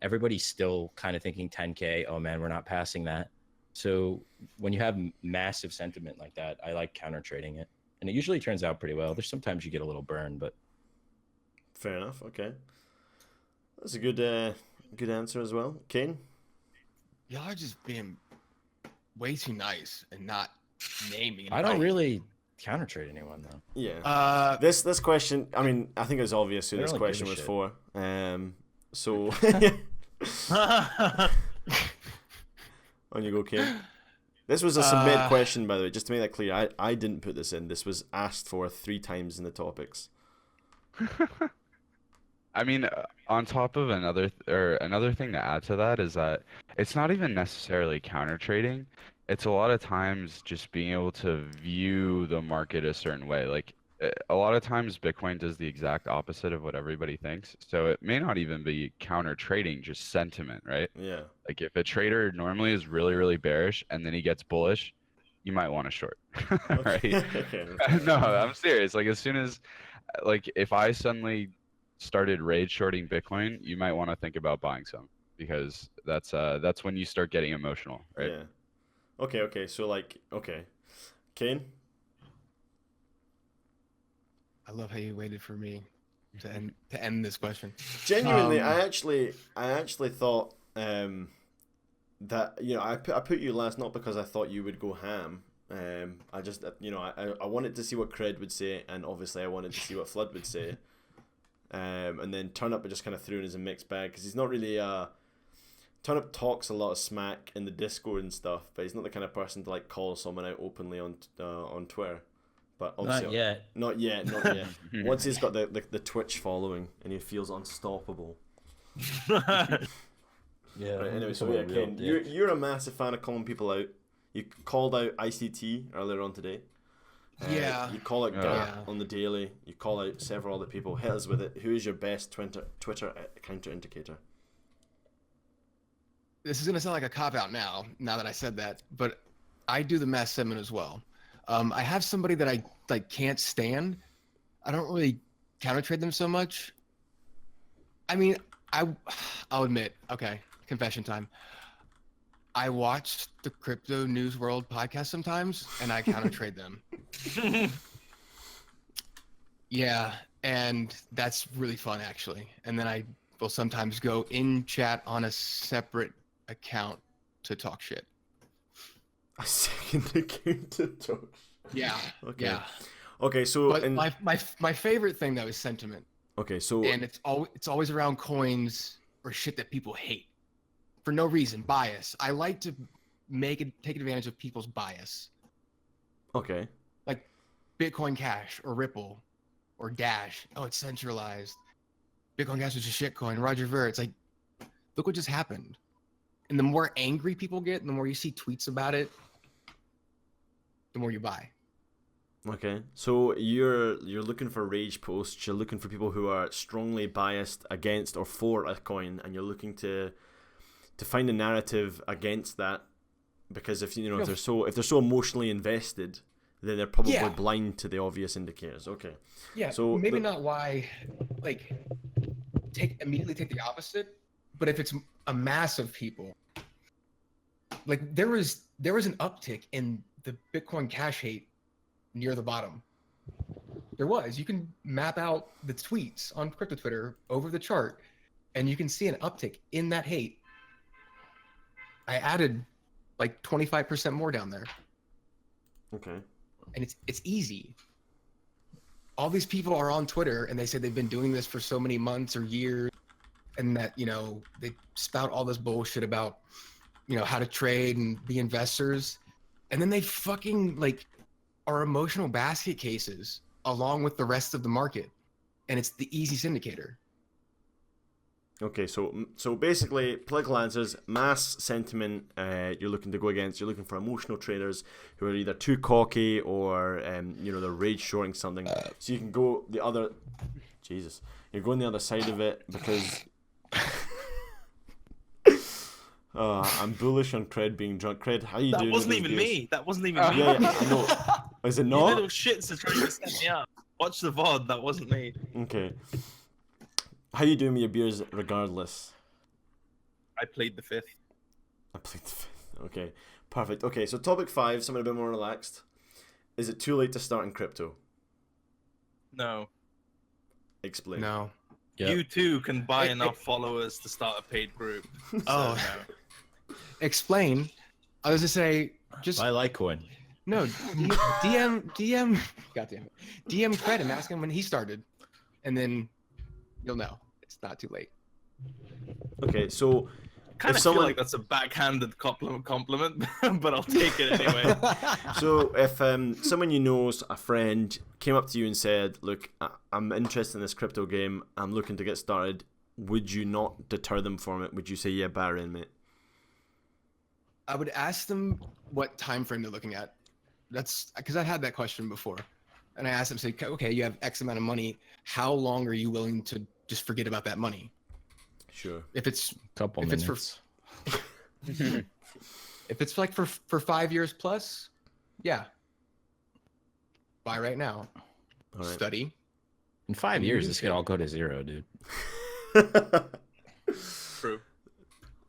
Everybody's still kind of thinking 10K. Oh man, we're not passing that. So when you have massive sentiment like that, I like counter trading it, and it usually turns out pretty well. There's sometimes you get a little burn, but Fair enough. Okay, that's a good answer as well. Kane. Y'all are just being way too nice and not naming. I don't anybody. really counter trade anyone though. Yeah. This question, I mean, I think it was obvious who I this don't give a question was shit. for. So on you go, Kane. This was a submit question, by the way, just to make that clear. I didn't put this in. This was asked for 3 times in the topics. I mean, on top of another thing to add to that is that it's not even necessarily counter trading. It's a lot of times just being able to view the market a certain way. Like a lot of times Bitcoin does the exact opposite of what everybody thinks. So it may not even be counter trading, just sentiment, right? Yeah. Like if a trader normally is really, really bearish and then he gets bullish, you might want to short, right? Okay. No, I'm serious. Like as soon as, like if I suddenly started rage shorting Bitcoin, you might want to think about buying some, because that's when you start getting emotional, right? Yeah. Okay. So Kane. I love how you waited for me to end this question. Genuinely, I actually thought that I put you last not because I thought you would go ham. I just I wanted to see what Cred would say, and obviously I wanted to see what Flood would say. And then Turnup just kind of threw in as a mixed bag because he's not really Turnup talks a lot of smack in the Discord and stuff, but he's not the kind of person to like call someone out openly on Twitter. But obviously, Not yet. Not yet. Once he's got the Twitch following and he feels unstoppable. Yeah. Right, anyway, so yeah, Ken, you're a massive fan of calling people out. You called out ICT earlier on today. Yeah. You call out Gap Yeah. on the daily. You call out several other people. Hit us with it. Who is your best Twitter counter indicator? This is gonna sound like a cop out now that I said that, but I do the mass sentiment as well. I have somebody that I can't stand. I don't really counter trade them so much. I mean, I'll admit, okay, confession time. I watch the Crypto News World podcast sometimes, and I counter trade them. Yeah, and that's really fun actually. And then I will sometimes go in chat on a separate account to talk shit. A second account to talk. Yeah. Okay. Yeah. Okay, so But my favorite thing though is sentiment, okay, so and it's always around coins or shit that people hate for no reason. Bias. I like to take advantage of people's bias, okay. like Bitcoin Cash or Ripple or Dash. Oh, it's centralized. Bitcoin Cash is a shit coin. Roger Ver. It's like, look what just happened. And the more angry people get, the more you see tweets about it, the more you buy. Okay, so you're looking for rage posts. You're looking for people who are strongly biased against or for a coin, and you're looking to find a narrative against that, because if if they're so emotionally invested, then they're probably blind to the obvious indicators. Okay. Yeah. So maybe not why, immediately take the opposite, but if it's a mass of people, like there was an uptick in the Bitcoin Cash hate near the bottom. There was. You can map out the tweets on crypto Twitter over the chart, and you can see an uptick in that hate. I added like 25% more down there. Okay. and it's easy. All these people are on Twitter and they say they've been doing this for so many months or years, and that, you know, they spout all this bullshit about, you know, how to trade and be investors, and then they fucking like are emotional basket cases along with the rest of the market, and it's the easy syndicator. Okay, so basically, political answers, mass sentiment. You're looking to go against. You're looking for emotional traders who are either too cocky or, you know, they're rage shorting something. So you can go the other. Jesus, you're going the other side of it because. I'm bullish on Cred being drunk. Cred, how you doing? That wasn't even me. That wasn't even me. Yeah, I know. Is it You not? little shits are trying to set me up. Watch the VOD. That wasn't me. Okay. How you doing with your beers regardless? I played the fifth. I played the fifth. Okay, perfect. Okay, so topic 5, something a bit more relaxed. Is it too late to start in crypto? No. Explain. No. Yep. You too can buy enough followers to start a paid group. So, Oh. no. Explain. I was to say, just I like Litecoin. no. DM. Goddamn it. DM Cred and ask him when he started, and then you'll know. It's not too late. Okay, so Kind if of someone, feel like that's a backhanded compliment, but I'll take it anyway. so if someone you know's a friend came up to you and said, "Look, I'm interested in this crypto game. I'm looking to get started," would you not deter them from it? Would you say, "Yeah, bar in, mate"? I would ask them what time frame they're looking at. That's because I had that question before, and I asked them, say, okay, you have X amount of money. How long are you willing to just forget about that money? Sure. If it's Couple If minutes. it's if it's like for 5 years plus, yeah, buy right now. All right. Study. In 5 years, this could all go to zero, dude. True.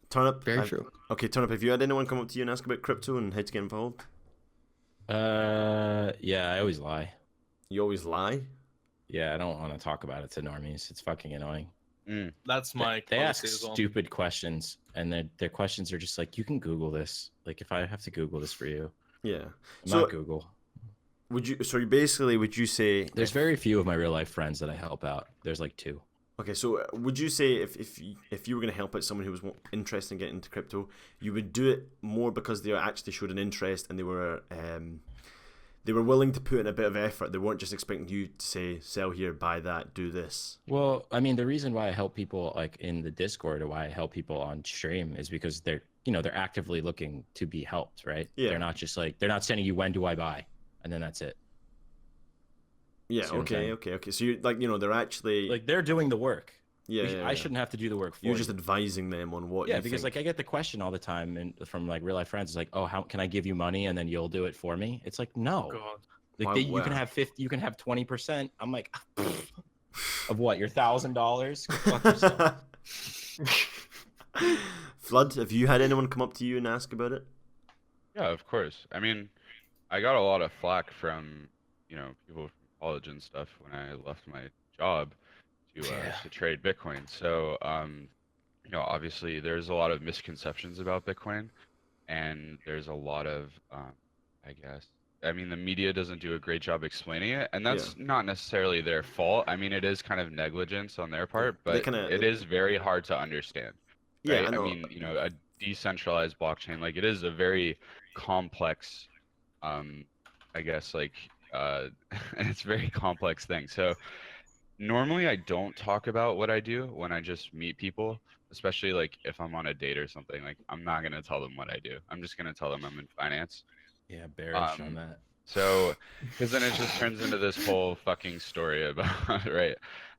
Turnip. Very true. Okay, Turnip. Have you had anyone come up to you and ask about crypto and how to get involved? Yeah, I always lie. You always lie. Yeah, I don't want to talk about it to normies. It's fucking annoying. That's my They ask policy as well. stupid questions, and their questions are just like, you can Google this. Like, if I have to Google this for you, Yeah. I'm So not Google. would you? So basically, would you say? There's very few of my real life friends that I help out. There's like 2. Okay, so would you say if you were going to help out someone who was interested in getting into crypto, you would do it more because they actually showed an interest and they were willing to put in a bit of effort. They weren't just expecting you to say, "Sell here, buy that, do this." Well, I mean, the reason why I help people like in the Discord or why I help people on stream is because they're actively looking to be helped, right? Yeah. They're not just like, they're not sending you, when do I buy? And then that's it. Yeah. See what I'm saying? Okay. So you they're actually Like, they're doing the work. yeah. I shouldn't have to do the work for You're you. just advising them on what. Yeah, you because think. like I get the question all the time and from like real life friends. It's like, oh, how can I give you money and then you'll do it for me? It's like, no. God. Like Why- you can wow. have 50, you can have 20%. I'm like, of what? Your $1,000? Fuck yourself. Flood, have you had anyone come up to you and ask about it? Yeah, of course. I mean, I got a lot of flack from, people from college and stuff when I left my job to trade Bitcoin. So, obviously there's a lot of misconceptions about Bitcoin, and there's a lot of, I mean, the media doesn't do a great job explaining it, and that's not necessarily their fault. I mean, it is kind of negligence on their part, but it is very hard to understand. Yeah, Right? I know. I mean, a decentralized blockchain, like, it is a very complex, and it's a very complex thing. So normally I don't talk about what I do when I just meet people, especially like if I'm on a date or something. Like, I'm not going to tell them what I do. I'm just going to tell them I'm in finance. Yeah, bearish on that. So, because then it just turns into this whole fucking story about, right?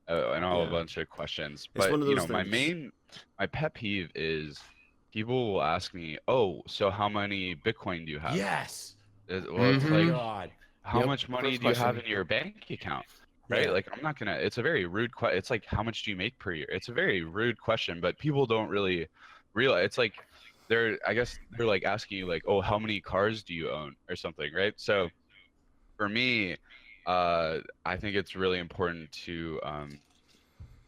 And all a bunch of questions. It's But, one of those things. my pet peeve is people will ask me, oh, so how many Bitcoin do you have? Yes. Well, it's Mhm. like, God. how Yep, much money first do you have question. in your bank account? Right? Yeah. Like, I'm not gonna, it's a very rude question. It's like, how much do you make per year? It's a very rude question, but people don't really realize. It's like, I guess they're like asking you like, oh, how many cars do you own or something, right? So for me, I think it's really important to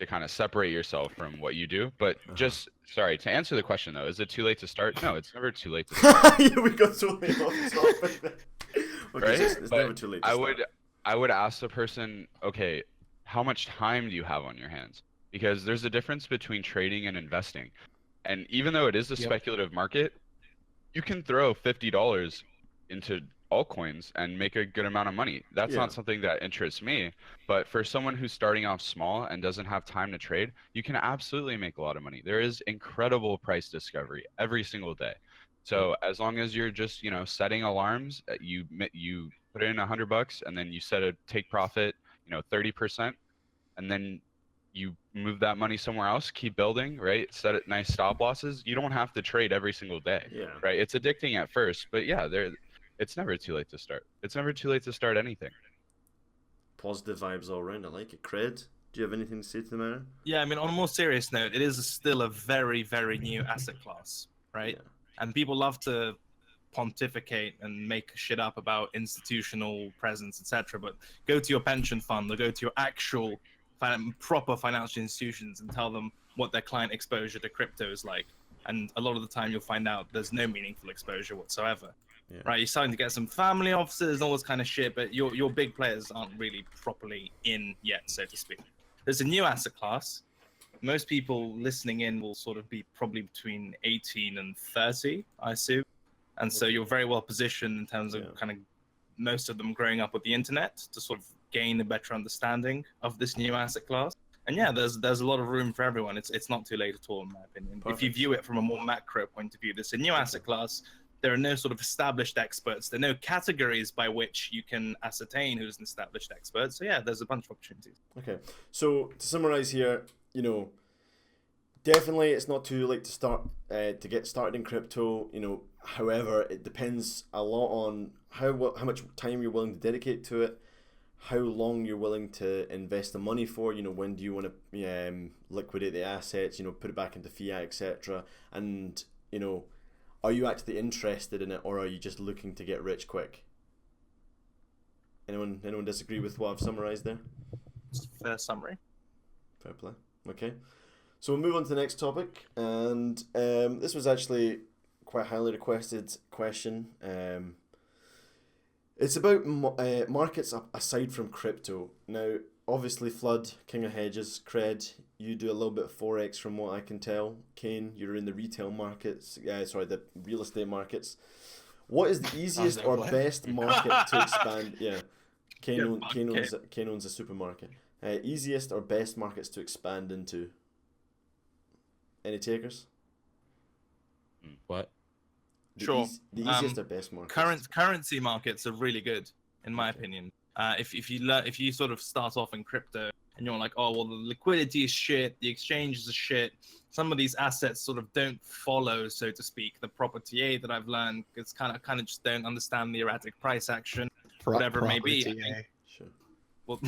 kind of separate yourself from what you do. But just, sorry, to answer the question though, is it too late to start? No, it's never too late to start. Yeah, we got totally off topic. Okay, right? it's But never too late to start. I would ask the person, okay, how much time do you have on your hands? Because there's a difference between trading and investing. And even though it is a Yep. speculative market, you can throw $50 into altcoins and make a good amount of money. That's Yeah. not something that interests me. But for someone who's starting off small and doesn't have time to trade, you can absolutely make a lot of money. There is incredible price discovery every single day. So as long as you're just, setting alarms, you put in $100 and then you set a take profit, 30%, and then you move that money somewhere else, keep building, right? Set it nice stop losses. You don't have to trade every single day, Yeah. right? It's addicting at first, but yeah, it's never too late to start. It's never too late to start anything. Positive vibes all around. I like it. Cred, do you have anything to say to the matter? Yeah, I mean, on a more serious note, it is still a very, very new asset class, right? Yeah. And people love to pontificate and make shit up about institutional presence, etc. But go to your pension fund or go to your actual proper financial institutions and tell them what their client exposure to crypto is like. And a lot of the time, you'll find out there's no meaningful exposure whatsoever. Yeah. Right? You're starting to get some family offices and all this kind of shit, but your big players aren't really properly in yet, so to speak. There's a new asset class. Most people listening in will sort of be probably between 18 and 30, I assume. And so you're very well positioned in terms of kind of most of them growing up with the internet to sort of gain a better understanding of this new asset class. And yeah, there's a lot of room for everyone. It's not too late at all, in my opinion. Perfect. If you view it from a more macro point of view, this is a new asset class. There are no sort of established experts. There are no categories by which you can ascertain who's an established expert. So yeah, there's a bunch of opportunities. Okay, so to summarize here, definitely it's not too late to start to get started in crypto. However, it depends a lot on how much time you're willing to dedicate to it, how long you're willing to invest the money for. When do you want to liquidate the assets? Put it back into fiat, etc. And are you actually interested in it, or are you just looking to get rich quick? Anyone disagree with what I've summarized there? It's a fair summary. Fair play. Okay. So we'll move on to the next topic, and this was actually quite a highly requested question. It's about markets aside from crypto. Now, obviously, Flood, King of Hedges, Cred, you do a little bit of Forex from what I can tell. Kane, you're in the retail markets, the real estate markets. What is the easiest or best market to expand? Yeah, Kane owns a supermarket. Easiest or best markets to expand into? Any takers? What? Sure. The easiest or best markets? Currency markets are really good, in my opinion. If you sort of start off in crypto and you're like, oh well, the liquidity is shit, the exchanges are shit. Some of these assets sort of don't follow, so to speak, the proper TA that I've learned. It's kind of just don't understand the erratic price action, whatever it may be. Sure. Well,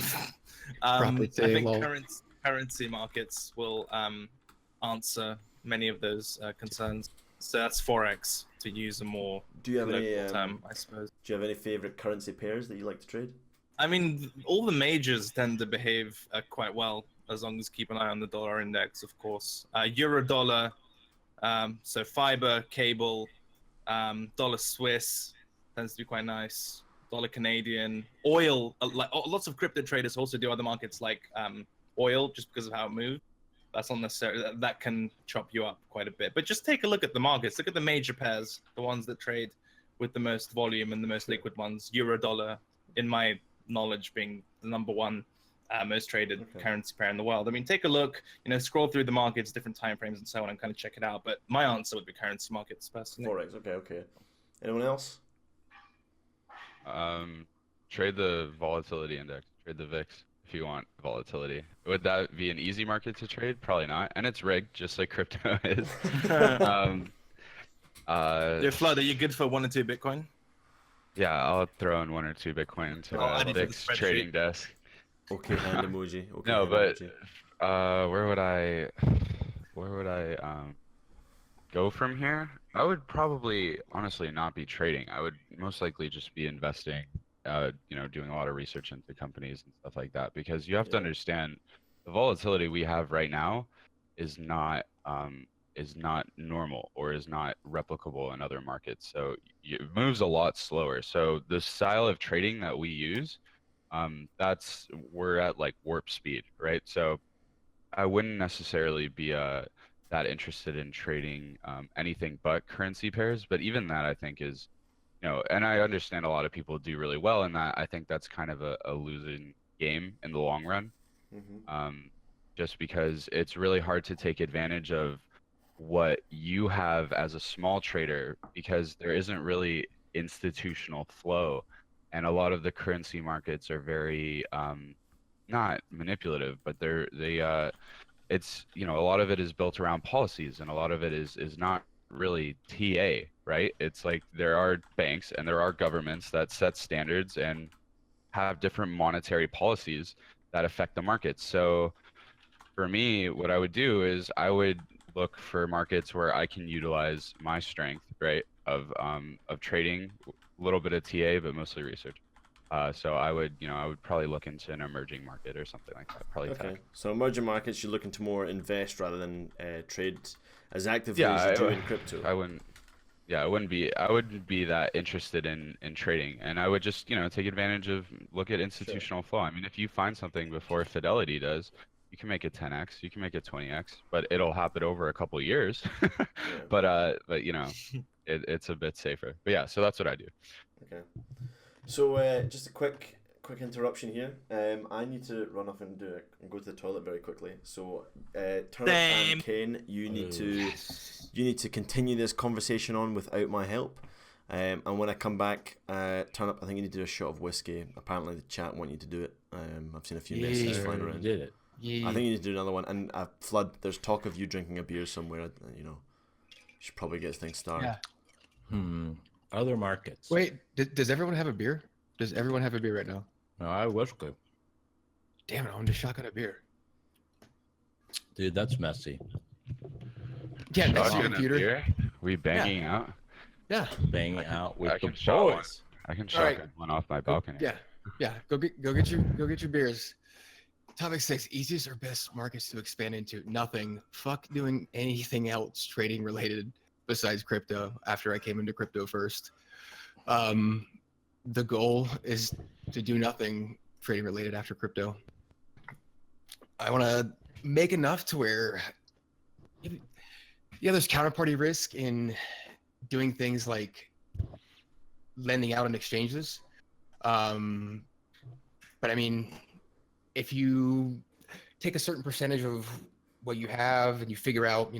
I think low. currency markets will answer many of those concerns. So that's Forex, to use a more Do you have any term, I suppose. Do you have any favorite currency pairs that you like to trade? I mean, all the majors tend to behave quite well, as long as you keep an eye on the dollar index, of course. Euro dollar, so fiber, cable, dollar Swiss tends to be quite nice. Dollar Canadian, oil. Lots of crypto traders also do other markets like oil, just because of how it moves. That's not necessarily, that can chop you up quite a bit. But just take a look at the markets. Look at the major pairs, the ones that trade with the most volume and the most liquid ones. Euro dollar, in my knowledge, being the number one most traded currency pair in the world. I mean, take a look, scroll through the markets, different time frames and so on, and kind of check it out. But my answer would be currency markets personally. Forex, okay. Anyone else? Trade the volatility index. Trade the VIX if you want volatility. Would that be an easy market to trade? Probably not. And it's rigged, just like crypto is. Flood, are you good for 1 or 2 Bitcoin? Yeah, I'll throw in 1 or 2 Bitcoin into a VIX trading desk. Okay, hand emoji. Okay, No, but emoji. where would I go from here? I would probably honestly not be trading. I would most likely just be investing, doing a lot of research into companies and stuff like that, because you have to understand the volatility we have right now is not is not normal or is not replicable in other markets. So it moves a lot slower. So the style of trading that we use, we're at like warp speed, right? So I wouldn't necessarily be that interested in trading anything but currency pairs. But even that, I think, is, and I understand a lot of people do really well in that. I think that's kind of a losing game in the long run, just because it's really hard to take advantage of what you have as a small trader, because there isn't really institutional flow, and a lot of the currency markets are very not manipulative, but it's, a lot of it is built around policies, and a lot of it is not really TA, right? It's like there are banks and there are governments that set standards and have different monetary policies that affect the market. So for me, what I would do is I would look for markets where I can utilize my strength, right, of trading, a little bit of TA, but mostly research. So I would probably look into an emerging market or something like that. Probably Okay. tech. So emerging markets, you're looking to more invest rather than trade as actively Yeah, as you do in crypto. I wouldn't. Yeah, I wouldn't be that interested in trading, and I would just take advantage of, look at institutional flow. I mean, if you find something before Fidelity does, you can make it 10x, you can make it 20x, but it'll happen over a couple years. But it's a bit safer. But yeah, so that's what I do. Okay. So just a quick interruption here. I need to run off and go to the toilet very quickly. So Turnip and Kane, you need to continue this conversation on without my help. And when I come back, Turnip, I think you need to do a shot of whiskey. Apparently the chat want you to do it. I've seen a few messages flying around. You did it. I think you need to do another one. And Flood, there's talk of you drinking a beer somewhere. You should probably get things started. Yeah. Other markets. Wait, does everyone have a beer? Does everyone have a beer right now? No, I whiskey. Damn it, I wanted to shotgun a beer. Dude, that's messy. Yeah, next to Shotgun your a computer. beer? We banging out? Yeah. Banging out with I the can shot one. boys. I can All right. shotgun one off my balcony. Yeah. Go get your beers. Topic 6: easiest or best markets to expand into. Nothing. Fuck doing anything else trading related besides crypto. After I came into crypto first, the goal is to do nothing trading related after crypto. I want to make enough to where there's counterparty risk in doing things like lending out in exchanges. But I mean, if you take a certain percentage of what you have and you figure out,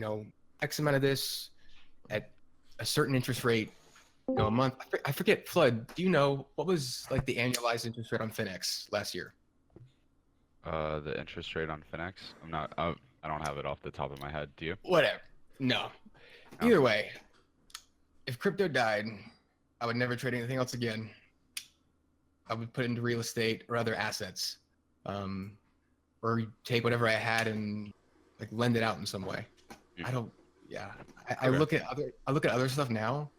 X amount of this at a certain interest rate, a month. I forget, Flood, do you know what was like the annualized interest rate on Finex last year? The interest rate on Finex? I don't have it off the top of my head. Do you? Whatever. No. Either way, if crypto died, I would never trade anything else again. I would put it into real estate or other assets, or take whatever I had and like lend it out in some way. I don't. Yeah, I look at other stuff now.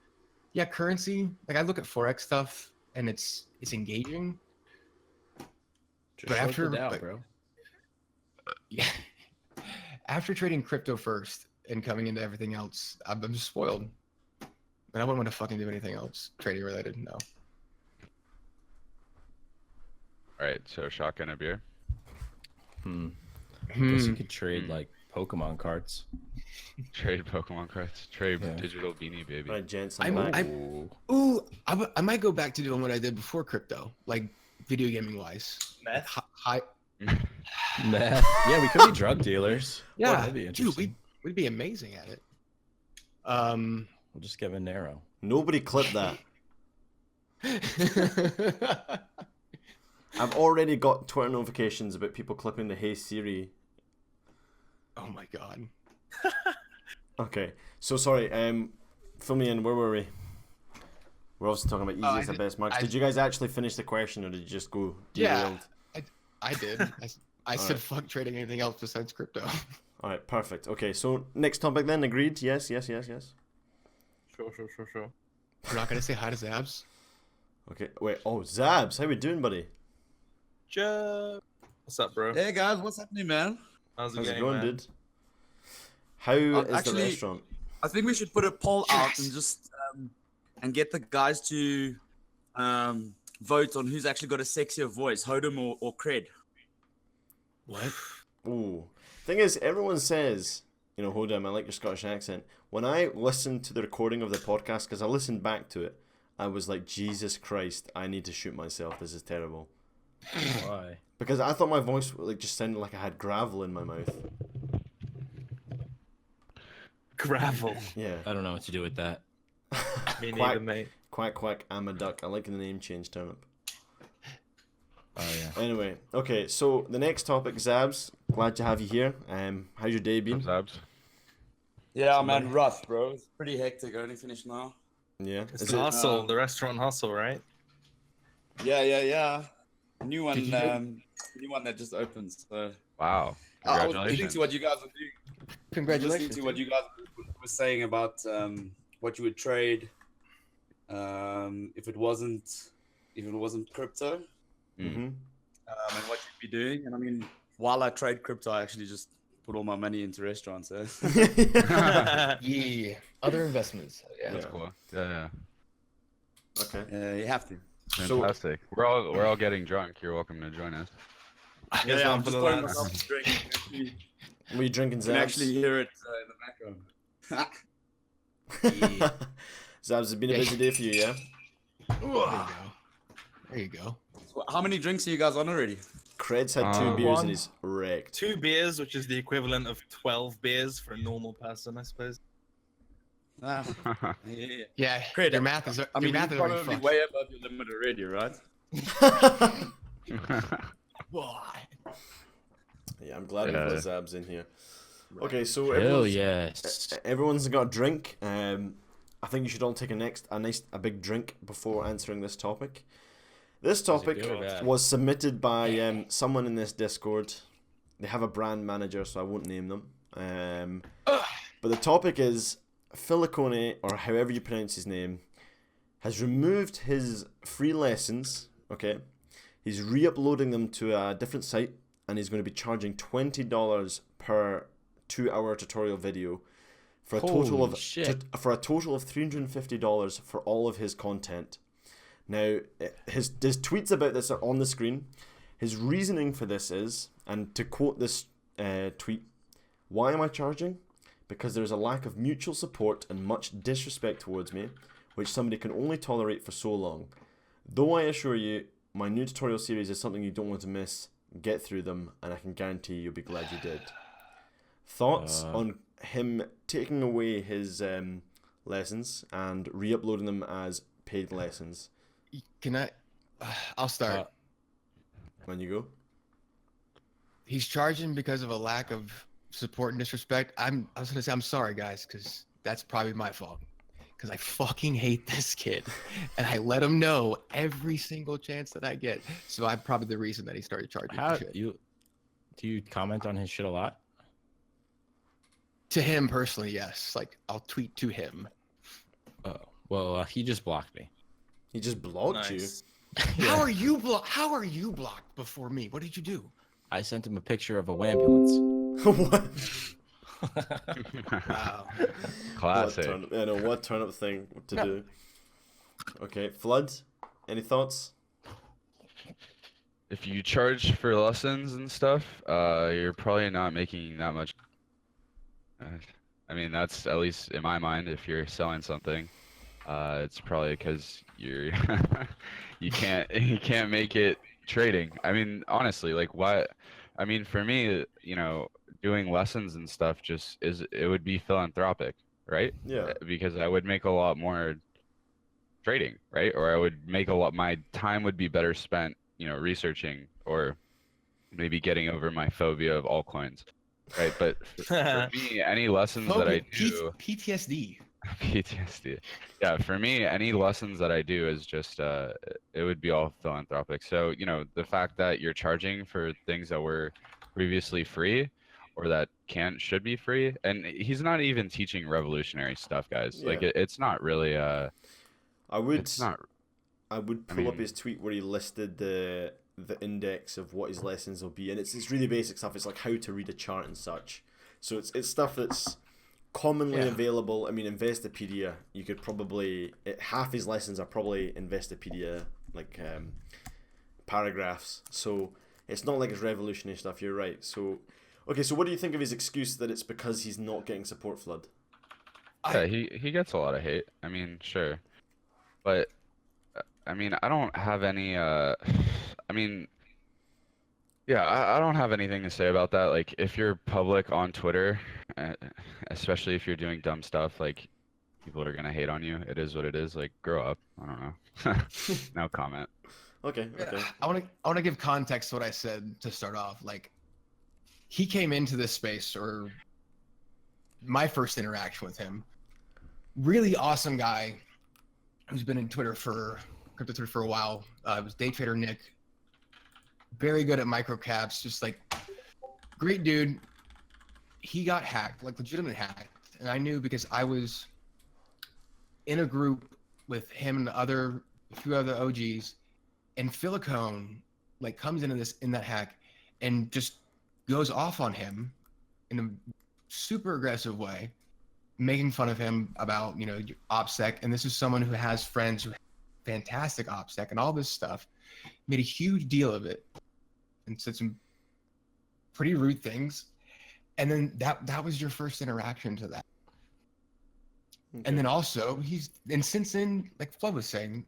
Yeah, currency. Like I look at forex stuff and it's engaging. Just But shut after it out, bro. Yeah, after trading crypto first and coming into everything else, I'm just spoiled. But I wouldn't want to fucking do anything else trading related. No. All right, so shotgun a beer. Guess you could trade like Pokemon cards. Trade Pokemon cards. Trade digital beanie baby. Right, gents, I might go back to doing what I did before crypto, like video gaming wise. Meth? Meth. Yeah, we could be drug dealers. Yeah, That'd be dude, interesting. we'd be amazing at it. We'll just give a narrow. Nobody clip that. I've already got Twitter notifications about people clipping the Hey Siri. Oh my god. Okay, so sorry. Fill me in. Where were we? We're also talking about easiest and best markets. Did you guys actually finish the question, or did you just go derailed? I did. I said fuck trading anything else besides crypto. All right, perfect. Okay, so next topic then. Agreed? Yes. Sure. We're not gonna say hi to Zabs. Okay, wait. Oh, Zabs, how we doing, buddy? What's up, bro? Hey guys, what's happening, man? How's it How's it going, going, man? dude? How is actually, the restaurant? I think we should put a poll out and just and get the guys to vote on who's actually got a sexier voice, Hodem or Cred. What? Ooh. Thing is, everyone says, you know, Hodem, I like your Scottish accent. When I listened to the recording of the podcast, because I listened back to it, I was like, Jesus Christ, I need to shoot myself. This is terrible. Why? Because I thought my voice like just sounded like I had gravel in my mouth. Gravel. Yeah. I don't know what to do with that. Me Quack, neither, mate. quack, quack, I'm a duck. I like the name change, Turnip. Oh yeah. Anyway, okay, so the next topic, Zabs, glad to have you here. How's your day been? Zabs. Yeah, man, rough, bro. It's pretty hectic. I only finished now. Yeah. It's Is the it, hustle, the restaurant hustle, right? Yeah. New one, Did you new one that just opened. So Wow. I was listening Congratulations. to what you guys were doing. Listening Congratulations. to what you guys were saying about what you would trade if it wasn't crypto, mm-hmm. and what you'd be doing. And I mean, while I trade crypto, I actually just put all my money into restaurants. Yeah. Other investments. Yeah. That's cool. Yeah. Okay. You have to. So- Fantastic. We're all getting drunk. You're welcome to join us. Yeah, I'm for just the pouring lads. myself a drink. You Were you drinking can Zabs? actually hear it in the background. Yeah. Zabs, it's been a busy day for you, yeah? There you go. There you go. So how many drinks are you guys on already? Cred's had 2 beers One. and he's wrecked. 2 beers, which is the equivalent of 12 beers for a normal person, I suppose. Yeah. Yeah. Yeah. Great. Your math is. I your mean, math you're is already probably fucked. way above your limit already, right? Why? Yeah, I'm glad we've Yeah. got Zabs in here. Okay, so Hell everyone's, yes. everyone's got a drink. I think you should all take a big drink before answering this topic. This topic good or bad? was submitted by someone in this Discord. They have a brand manager, so I won't name them. But the topic is Filicone, or however you pronounce his name, has removed his free lessons. Okay, he's re-uploading them to a different site, and he's going to be charging $20 per 2-hour tutorial video for a total Holy of shit. for a total of $350 for all of his content. Now, his tweets about this are on the screen. His reasoning for this is, and to quote this tweet, "Why am I charging? Because there is a lack of mutual support and much disrespect towards me, which somebody can only tolerate for so long. Though I assure you, my new tutorial series is something you don't want to miss. Get through them, and I can guarantee you'll be glad you did." Thoughts on him taking away his lessons and re-uploading them as paid lessons? Can I? I'll start. When you go. He's charging because of a lack of support and disrespect. I was gonna say I'm sorry, guys, because that's probably my fault. Because I fucking hate this kid, and I let him know every single chance that I get. So I'm probably the reason that he started charging. How for shit. do you comment on his shit a lot? To him personally, yes. Like I'll tweet to him. Oh, well, he just blocked me. He just blocked Nice. How are you blocked before me? What did you do? I sent him a picture of a ambulance. you. What? Wow. Classic. What turnip thing to do. Okay, Flood, any thoughts? If you charge for lessons and stuff, you're probably not making that much. I mean, that's at least in my mind. If you're selling something, it's probably because you're you can't make it trading. I mean, honestly, like what? I mean, for me, doing lessons and stuff it would be philanthropic, right? Yeah. Because I would make a lot more trading, right? Or I would make my time would be better spent, researching or maybe getting over my phobia of altcoins, right? But for me, any lessons that I do, PTSD. PTSD. Yeah, for me, any lessons that I do is just it would be all philanthropic. So, the fact that you're charging for things that were previously free or that should be free, and he's not even teaching revolutionary stuff, guys. Like Yeah. it's not really I would it's not pull up his tweet where he listed the index of what his lessons will be, and it's really basic stuff. It's like how to read a chart and such. So it's stuff that's commonly Yeah. available. I mean, Investopedia, you could probably half his lessons are probably Investopedia like paragraphs. So it's not like it's revolutionary stuff. You're right. So okay, so what do you think of his excuse that it's because he's not getting support flood? Yeah, he gets a lot of hate. I mean, sure, but I mean, I don't have any. I mean, yeah, I don't have anything to say about that. Like, if you're public on Twitter, uh, especially if you're doing dumb stuff, like people are gonna hate on you. It is what it is. Like, grow up. I don't know. No comment. Okay. I want to give context to what I said to start off. Like, he came into this space, or my first interaction with him, really awesome guy who's been in crypto Twitter for a while. It was day trader Nick, very good at micro caps, just like great dude. He got hacked, like legitimate hacked, and I knew because I was in a group with him and a few other OGs, and Filicone like comes in that hack and just goes off on him in a super aggressive way, making fun of him about, OPSEC. And this is someone who has friends who have fantastic OPSEC and all this stuff, made a huge deal of it and said some pretty rude things. And then that was your first interaction to that. Okay. And then also since then, like Flood was saying,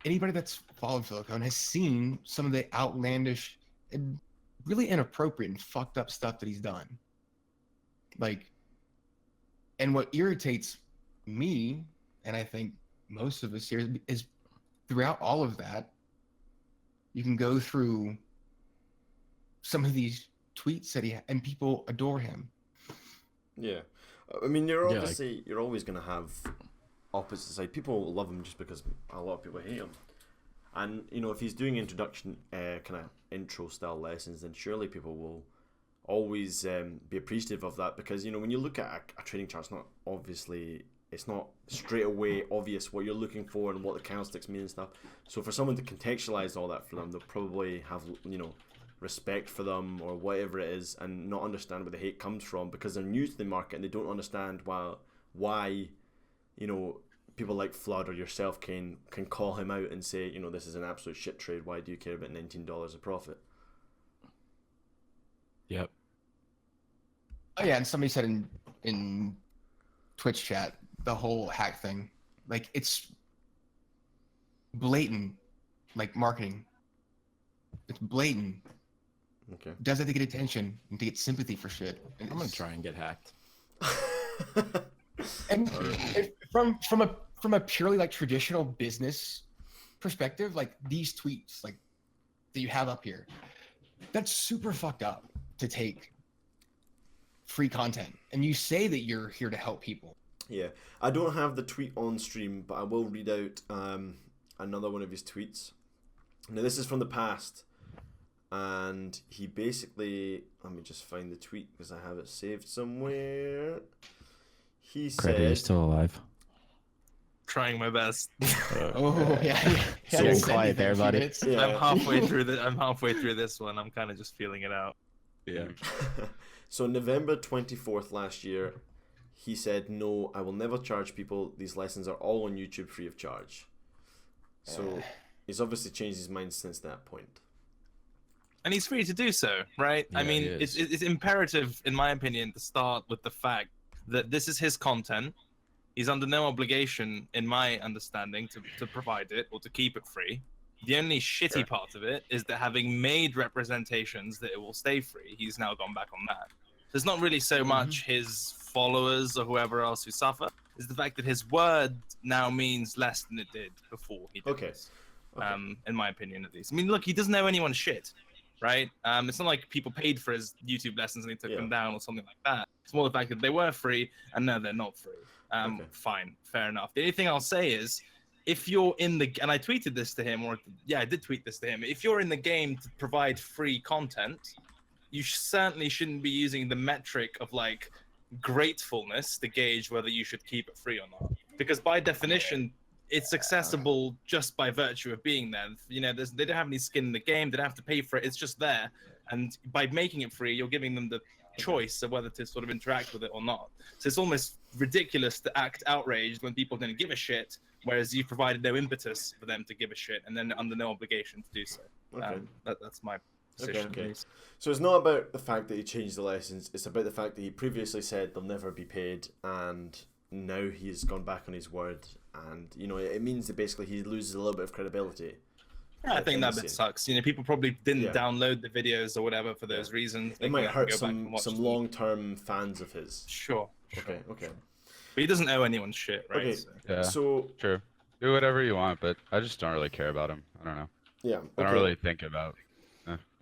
anybody that's followed Filicone has seen some of the outlandish and really inappropriate and fucked up stuff that he's done. Like, and what irritates me, and I think most of us here, is throughout all of that, you can go through some of these tweets that and people adore him. Yeah, I mean, you're always gonna have opposite side. People love him just because a lot of people hate him. And if he's doing introduction kind of intro style lessons, then surely people will always be appreciative of that, because when you look at a trading chart, it's not straight away obvious what you're looking for and what the candlesticks mean and stuff. So for someone to contextualize all that for them, they'll probably have respect for them or whatever it is, and not understand where the hate comes from, because they're new to the market and they don't understand why people like Flood or yourself can call him out and say, this is an absolute shit trade. Why do you care about $19 of profit? Yep. Oh yeah, and somebody said in Twitch chat, the whole hack thing, like, it's blatant, like marketing. It's blatant. Okay. Does it to get attention and to get sympathy for shit. I'm gonna try and get hacked. And from a purely like traditional business perspective, like these tweets like that you have up here, that's super fucked up to take free content and you say that you're here to help people. Yeah, I don't have the tweet on stream, but I will read out another one of his tweets. Now this is from the past, and he basically, let me just find the tweet because I have it saved somewhere. He Credit is said, still alive. Trying my best. Oh yeah. So Just quiet there, buddy. minutes. Yeah. I'm halfway through this one. I'm kind of just feeling it out. Yeah. So November 24th last year, he said, "No, I will never charge people. These lessons are all on YouTube free of charge." So he's obviously changed his mind since that point. And he's free to do so, right? I Yeah, mean, he it's is. imperative, in my opinion, to start with the fact that this is his content. He's under no obligation, in my understanding, to provide it or to keep it free. The only shitty part of it is that having made representations that it will stay free, he's now gone back on that. So it's not really so much his followers or whoever else who suffer. It's the fact that his word now means less than it did before he did this. In my opinion, at least. I mean, look, he doesn't owe anyone shit, right? It's not like people paid for his YouTube lessons and he took them down or something like that. It's more the fact that they were free and now they're not free. Fine, fair enough. The only thing I'll say is, if you're in the, and I tweeted this to him, I did tweet this to him. If you're in the game to provide free content, you certainly shouldn't be using the metric of like gratefulness to gauge whether you should keep it free or not. Because by definition, it's accessible just by virtue of being there. They don't have any skin in the game. They don't have to pay for it. It's just there. And by making it free, you're giving them the choice of whether to sort of interact with it or not. So it's almost ridiculous to act outraged when people don't give a shit, whereas you provided no impetus for them to give a shit, and then under no obligation to do so. Okay. That's my position. Okay. So it's not about the fact that he changed the lessons, it's about the fact that he previously said they'll never be paid, and now he's gone back on his word, and it means that basically he loses a little bit of credibility. Yeah, I think that bit sucks. People probably didn't download the videos or whatever for those reasons. It might hurt some long-term fans of his. Sure. Okay. But he doesn't owe anyone shit, right? Okay. So. Yeah. So true. Do whatever you want, but I just don't really care about him. I don't know. Yeah. I don't really think about.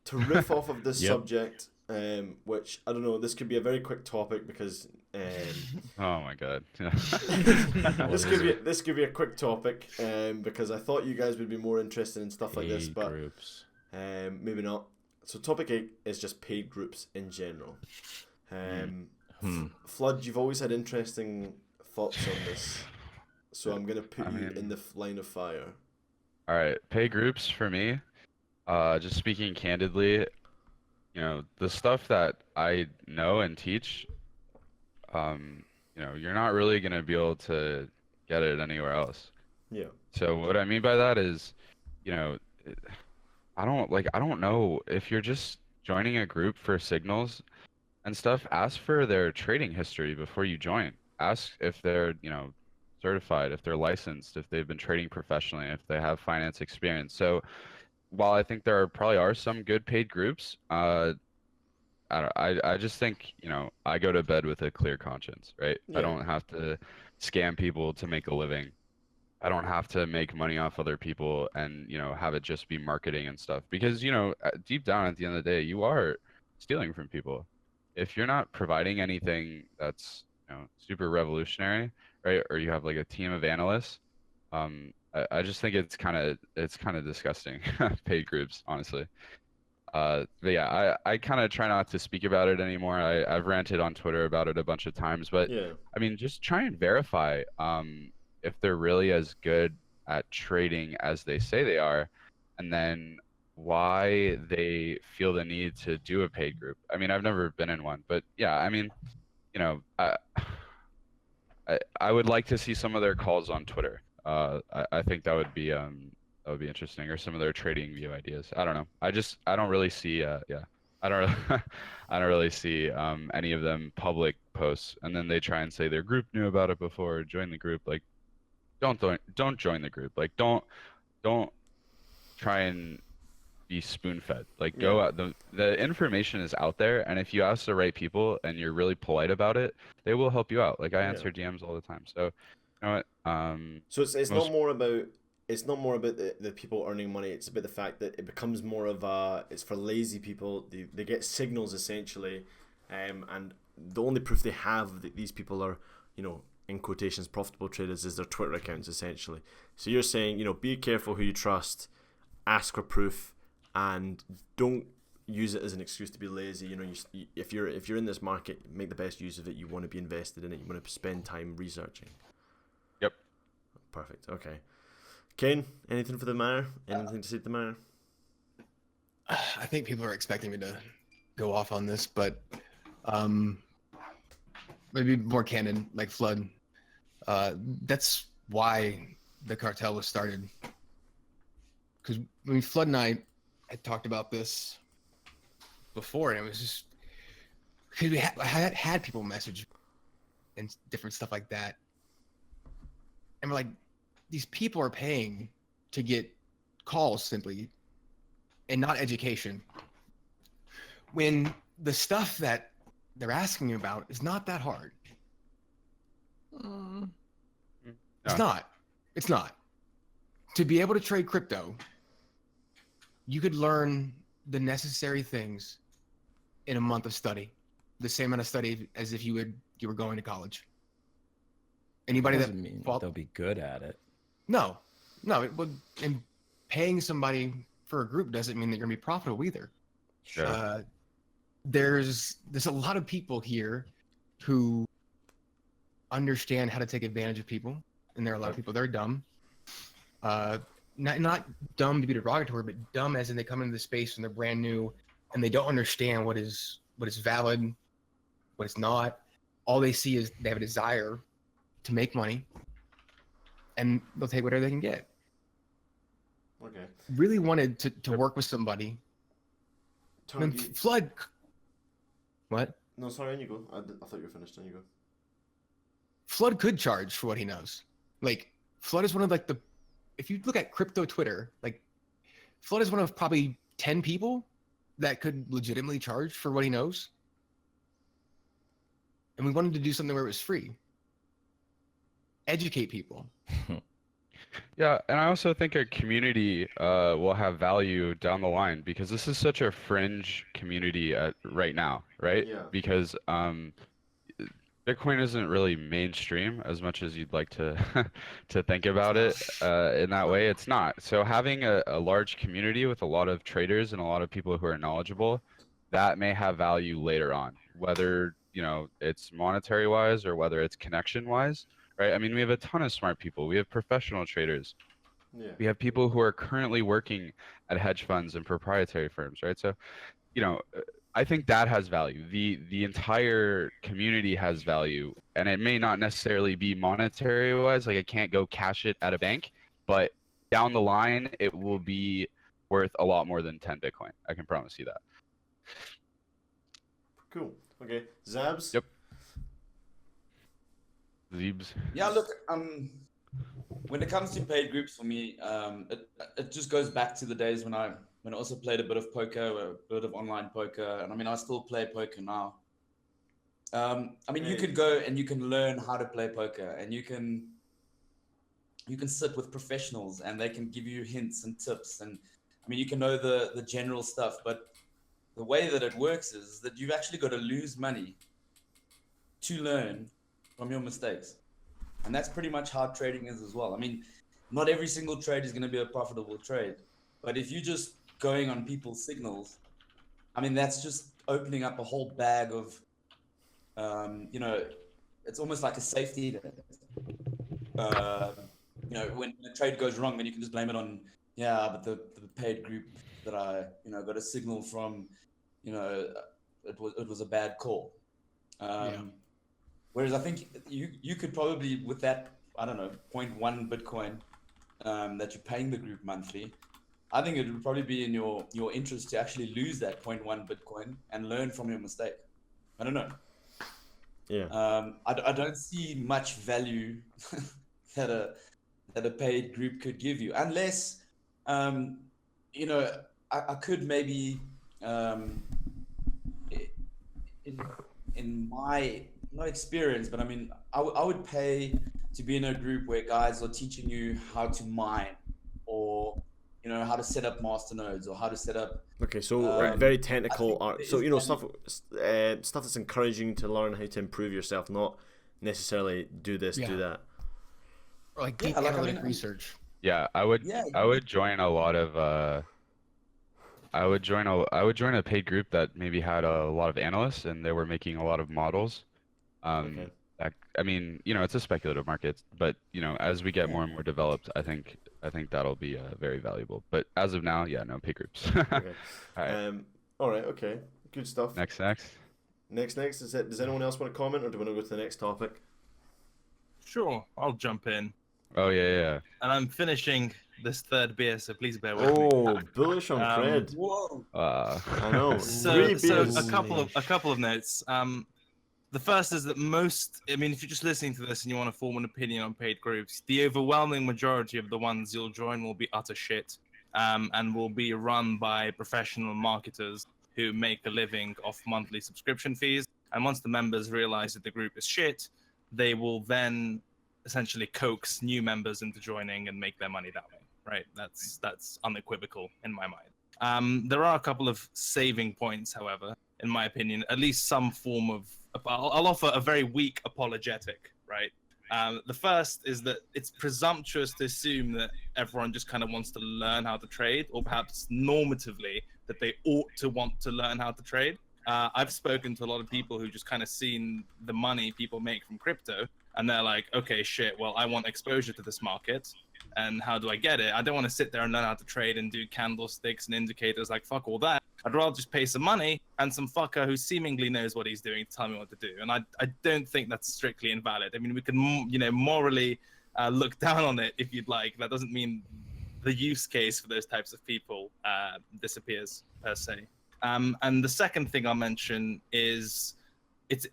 To riff off of this subject, which I don't know, this could be a very quick topic because. Oh my god. This could be a quick topic, because I thought you guys would be more interested in stuff like this, but maybe not. So topic 8 is just paid groups in general. Flood, you've always had interesting thoughts on this, so I'm gonna put you in the line of fire. All right, pay groups for me. Just speaking candidly, the stuff that I know and teach, you're not really gonna be able to get it anywhere else. Yeah. So what I mean by that is, I don't know if you're just joining a group for signals and stuff. Ask for their trading history before you join. Ask if they're, certified, if they're licensed, if they've been trading professionally, if they have finance experience. So while I think there probably are some good paid groups, I just think, I go to bed with a clear conscience, right? Yeah. I don't have to scam people to make a living. I don't have to make money off other people and, have it just be marketing and stuff. Because, deep down at the end of the day, you are stealing from people. If you're not providing anything that's, super revolutionary, right? Or you have like a team of analysts, I just think it's kind of disgusting, paid groups, honestly. But yeah, I kind of try not to speak about it anymore. I've ranted on Twitter about it a bunch of times, but Yeah. I mean, just try and verify if they're really as good at trading as they say they are, and then why they feel the need to do a paid group. I mean, I've never been in one, but yeah, I mean, I would like to see some of their calls on Twitter. I think that would be interesting, or some of their trading view ideas. I don't know. I don't really see I don't really see any of them public posts, and then they try and say their group knew about it before, join the group. Like, don't join the group. Like, don't try and be spoon-fed. Like, go out. The information is out there, and if you ask the right people and you're really polite about it, they will help you out. Like, I answer DMs all the time. So, you know what? So it's not more about the people earning money. It's about the fact that it becomes more of it's for lazy people. They get signals essentially, and the only proof they have that these people are, in quotations, profitable traders is their Twitter accounts essentially. So you're saying, be careful who you trust, ask for proof, and don't use it as an excuse to be lazy. If you're in this market, make the best use of it. You want to be invested in it. You want to spend time researching. Yep. Perfect. Okay. Kane, anything for the matter? Anything to say to the matter? I think people are expecting me to go off on this, but maybe more canon, like Flood. That's why the cartel was started. Because Flood and I had talked about this before, and it was just because I had people message and different stuff like that, and we're like, these people are paying to get calls simply, and not education. When the stuff that they're asking about is not that hard. It's not. It's not. To be able to trade crypto, you could learn the necessary things in a month of study, the same amount of study as if you were going to college. Anybody that doesn't mean they'll be good at it. No, and paying somebody for a group doesn't mean that you're gonna be profitable either. Sure. There's a lot of people here who understand how to take advantage of people, and there are a lot of people that are dumb. Not dumb to be derogatory, but dumb as in they come into the space and they're brand new and they don't understand what is valid what it's not. All they see is they have a desire to make money, and they'll take whatever they can get. Okay. Really wanted to work with somebody. And then Target. Flood. What? No, sorry, on you go. I thought you were finished. On you go. Flood could charge for what he knows. Like, Flood is one of like the, if you look at crypto Twitter, like, Flood is one of probably 10 people that could legitimately charge for what he knows. And we wanted to do something where it was free. Educate people. Yeah, and I also think a community will have value down the line because this is such a fringe community right now, right? Yeah. Because Bitcoin isn't really mainstream as much as you'd like to to think about it in that way. It's not. So having a large community with a lot of traders and a lot of people who are knowledgeable, that may have value later on, whether it's monetary wise or whether it's connection wise. Right? I mean, we have a ton of smart people. We have professional traders. Yeah. We have people who are currently working at hedge funds and proprietary firms, right? So, I think that has value. The entire community has value, and it may not necessarily be monetary wise. Like I can't go cash it at a bank, but down the line, it will be worth a lot more than 10 Bitcoin. I can promise you that. Cool. Okay. Zabs? Yep. Zeebs. Yeah, look, when it comes to paid groups for me, it just goes back to the days when I also played a bit of poker, a bit of online poker, and I mean I still play poker now. I mean you could go and you can learn how to play poker, and you can sit with professionals and they can give you hints and tips, and I mean you can know the general stuff, but the way that it works is that you've actually got to lose money to learn from your mistakes. And that's pretty much how trading is as well. I mean, not every single trade is going to be a profitable trade, but if you're just going on people's signals, I mean, that's just opening up a whole bag of, it's almost like a safety net. When a trade goes wrong, then you can just blame it on, but the paid group that I, got a signal from, it was a bad call. Whereas I think you could probably, with that, I don't know, 0.1 Bitcoin that you're paying the group monthly, I think it would probably be in your interest to actually lose that 0.1 Bitcoin and learn from your mistake. I don't know. Yeah. I don't see much value that a paid group could give you, unless, I could maybe, in my not experience, but I mean, I would pay to be in a group where guys are teaching you how to mine, or how to set up master nodes, or how to set up. Okay, so very technical I art. think So there is stuff that's encouraging you to learn how to improve yourself, not necessarily do this, do that. Or like deep analytic research. Yeah, I would join a lot of I would join a paid group that maybe had a lot of analysts and they were making a lot of models. Okay. I mean, it's a speculative market, but as we get more and more developed, I think that'll be very valuable. But as of now, no paid groups. Okay. All right. All right. Okay. Good stuff. Next. Next. Is it? Does anyone else want to comment, or do we want to go to the next topic? Sure, I'll jump in. Oh yeah. And I'm finishing this third beer, so please bear with me. Oh, bullish on cred. Whoa. I know. So 3 beers. a couple of notes. The first is that if you're just listening to this and you want to form an opinion on paid groups, the overwhelming majority of the ones you'll join will be utter shit, and will be run by professional marketers who make a living off monthly subscription fees. And once the members realize that the group is shit, they will then essentially coax new members into joining and make their money that way. Right? That's unequivocal in my mind. There are a couple of saving points, however, in my opinion. At least some form of I'll offer a very weak apologetic, right? The first is that it's presumptuous to assume that everyone just kind of wants to learn how to trade, or perhaps normatively that they ought to want to learn how to trade. I've spoken to a lot of people who just kind of seen the money people make from crypto, and they're like, okay, shit, well, I want exposure to this market, and how do I get it? I don't want to sit there and learn how to trade and do candlesticks and indicators. Like, fuck all that. I'd rather just pay some money and some fucker who seemingly knows what he's doing to tell me what to do. And I don't think that's strictly invalid. I mean, we can, morally look down on it if you'd like. That doesn't mean the use case for those types of people disappears per se. And the second thing I'll mention is it's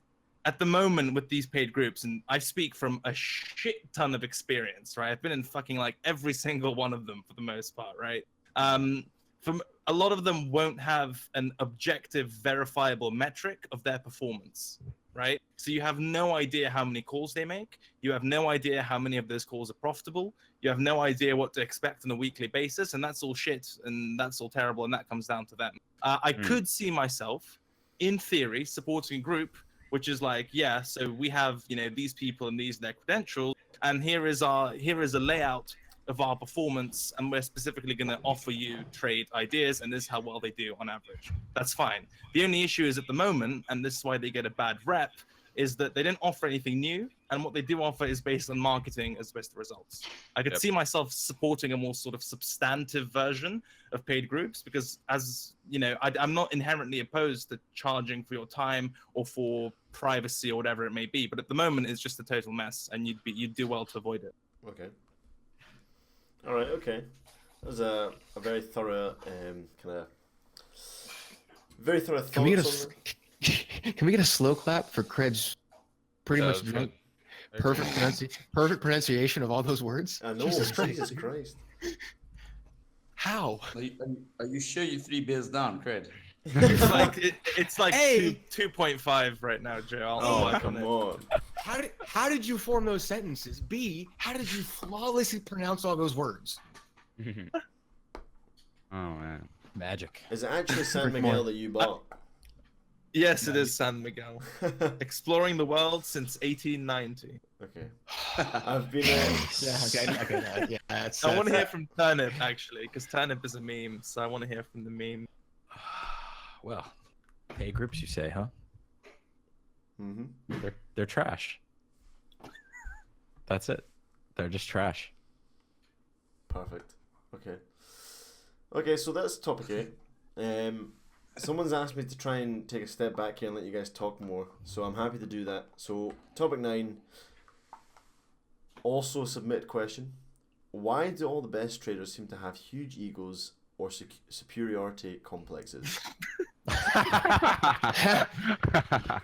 at the moment with these paid groups, and I speak from a shit ton of experience, right? I've been in fucking like every single one of them for the most part, right? From a lot of them won't have an objective, verifiable metric of their performance, right? So you have no idea how many calls they make. You have no idea how many of those calls are profitable. You have no idea what to expect on a weekly basis, and that's all shit, and that's all terrible, and that comes down to them. I could see myself, in theory, supporting a group which is like, yeah, so we have, these people and these are their credentials, and here is a layout of our performance, and we're specifically going to offer you trade ideas, and this is how well they do on average. That's fine. The only issue is at the moment, and this is why they get a bad rep, is that they don't offer anything new, and what they do offer is based on marketing as best results. I could see myself supporting a more sort of substantive version of paid groups, because as I'm not inherently opposed to charging for your time or for privacy or whatever it may be, but at the moment it's just a total mess, and you'd do well to avoid it. Okay. All right. Okay. That was a very thorough very thorough thoughts. Can we get a slow clap for Cred's pretty much drunk, perfect pronunciation of all those words? I know. Jesus Christ. How? Are you sure you're 3 beers down, Cred? It's like A. 2.5 right now, Joe. Oh, come on. How did you form those sentences? B, how did you flawlessly pronounce all those words? Oh man, Magic. Is it actually San Miguel that you bought? Yes, it is San Miguel. Exploring the world since 1890. Okay. I've been. Yeah, I want to hear from Turnip actually, because Turnip is a meme, so I want to hear from the meme. Well, paid groups, you say, huh? Mm-hmm. They're trash. That's it. They're just trash. Perfect. Okay, so that's topic A. Someone's asked me to try and take a step back here and let you guys talk more, so I'm happy to do that. So, topic 9. Also a submit question. Why do all the best traders seem to have huge egos or superiority complexes?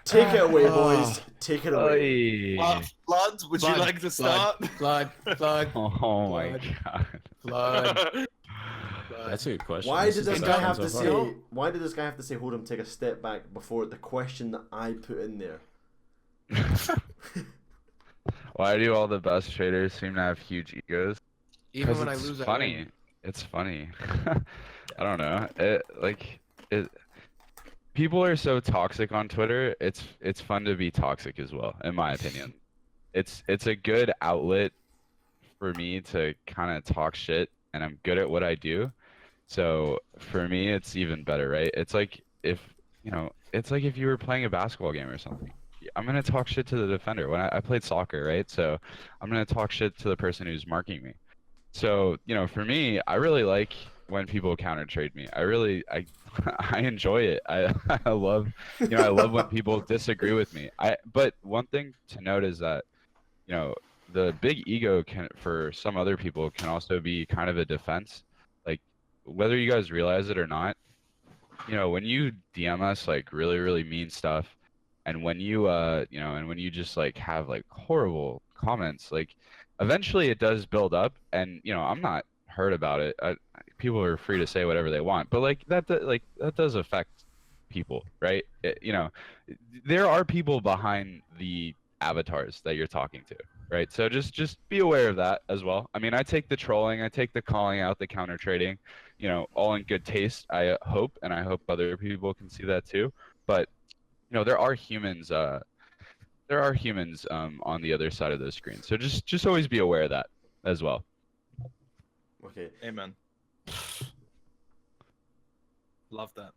Take it away, boys. Take it away. Flood, would you like to start? Flood. Oh my god. Flood. That's a good question. Why did this guy have to so say? far. Why did this guy have to say, "Hold on, take a step back" before the question that I put in there? Why do all the best traders seem to have huge egos? Even when I It's lose, I funny. win. It's funny. I don't know. People are so toxic on Twitter. It's fun to be toxic as well, in my opinion. It's a good outlet for me to kind of talk shit, and I'm good at what I do. So for me, it's even better, right? It's like if you were playing a basketball game or something. I'm gonna talk shit to the defender. When I played soccer, right? So I'm gonna talk shit to the person who's marking me. So, for me, I really like when people counter trade me. I enjoy it. I love when people disagree with me. But one thing to note is that, the big ego for some other people can also be kind of a defense. Like, whether you guys realize it or not, when you DM us like really, really mean stuff, and when you when you just like have like horrible comments, like eventually it does build up, and I'm not hurt about it. People are free to say whatever they want, but that does affect people, right? There are people behind the avatars that you're talking to, right? So just be aware of that as well. I mean, I take the trolling, I take the calling out, the counter trading, all in good taste. I hope, and I hope other people can see that too. But there are humans. There are humans on the other side of the screen. So just always be aware of that as well. Okay. Amen. Love that.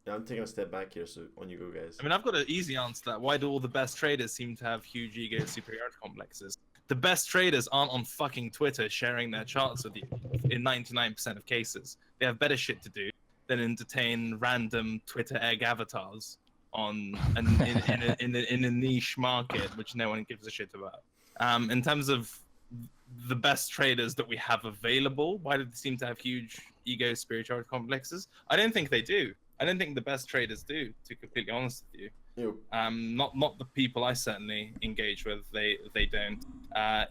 Yeah, I'm taking a step back here, so on you go, guys. I mean, I've got an easy answer to that. Why do all the best traders seem to have huge ego superiority complexes? The best traders aren't on fucking Twitter sharing their charts with you in 99% of cases. They have better shit to do. than entertain random Twitter egg avatars in a niche market which no one gives a shit about. In terms of the best traders that we have available, why do they seem to have huge ego spirituality complexes? I don't think they do. I don't think the best traders do, to be completely honest with you. Not the people I certainly engage with. They don't.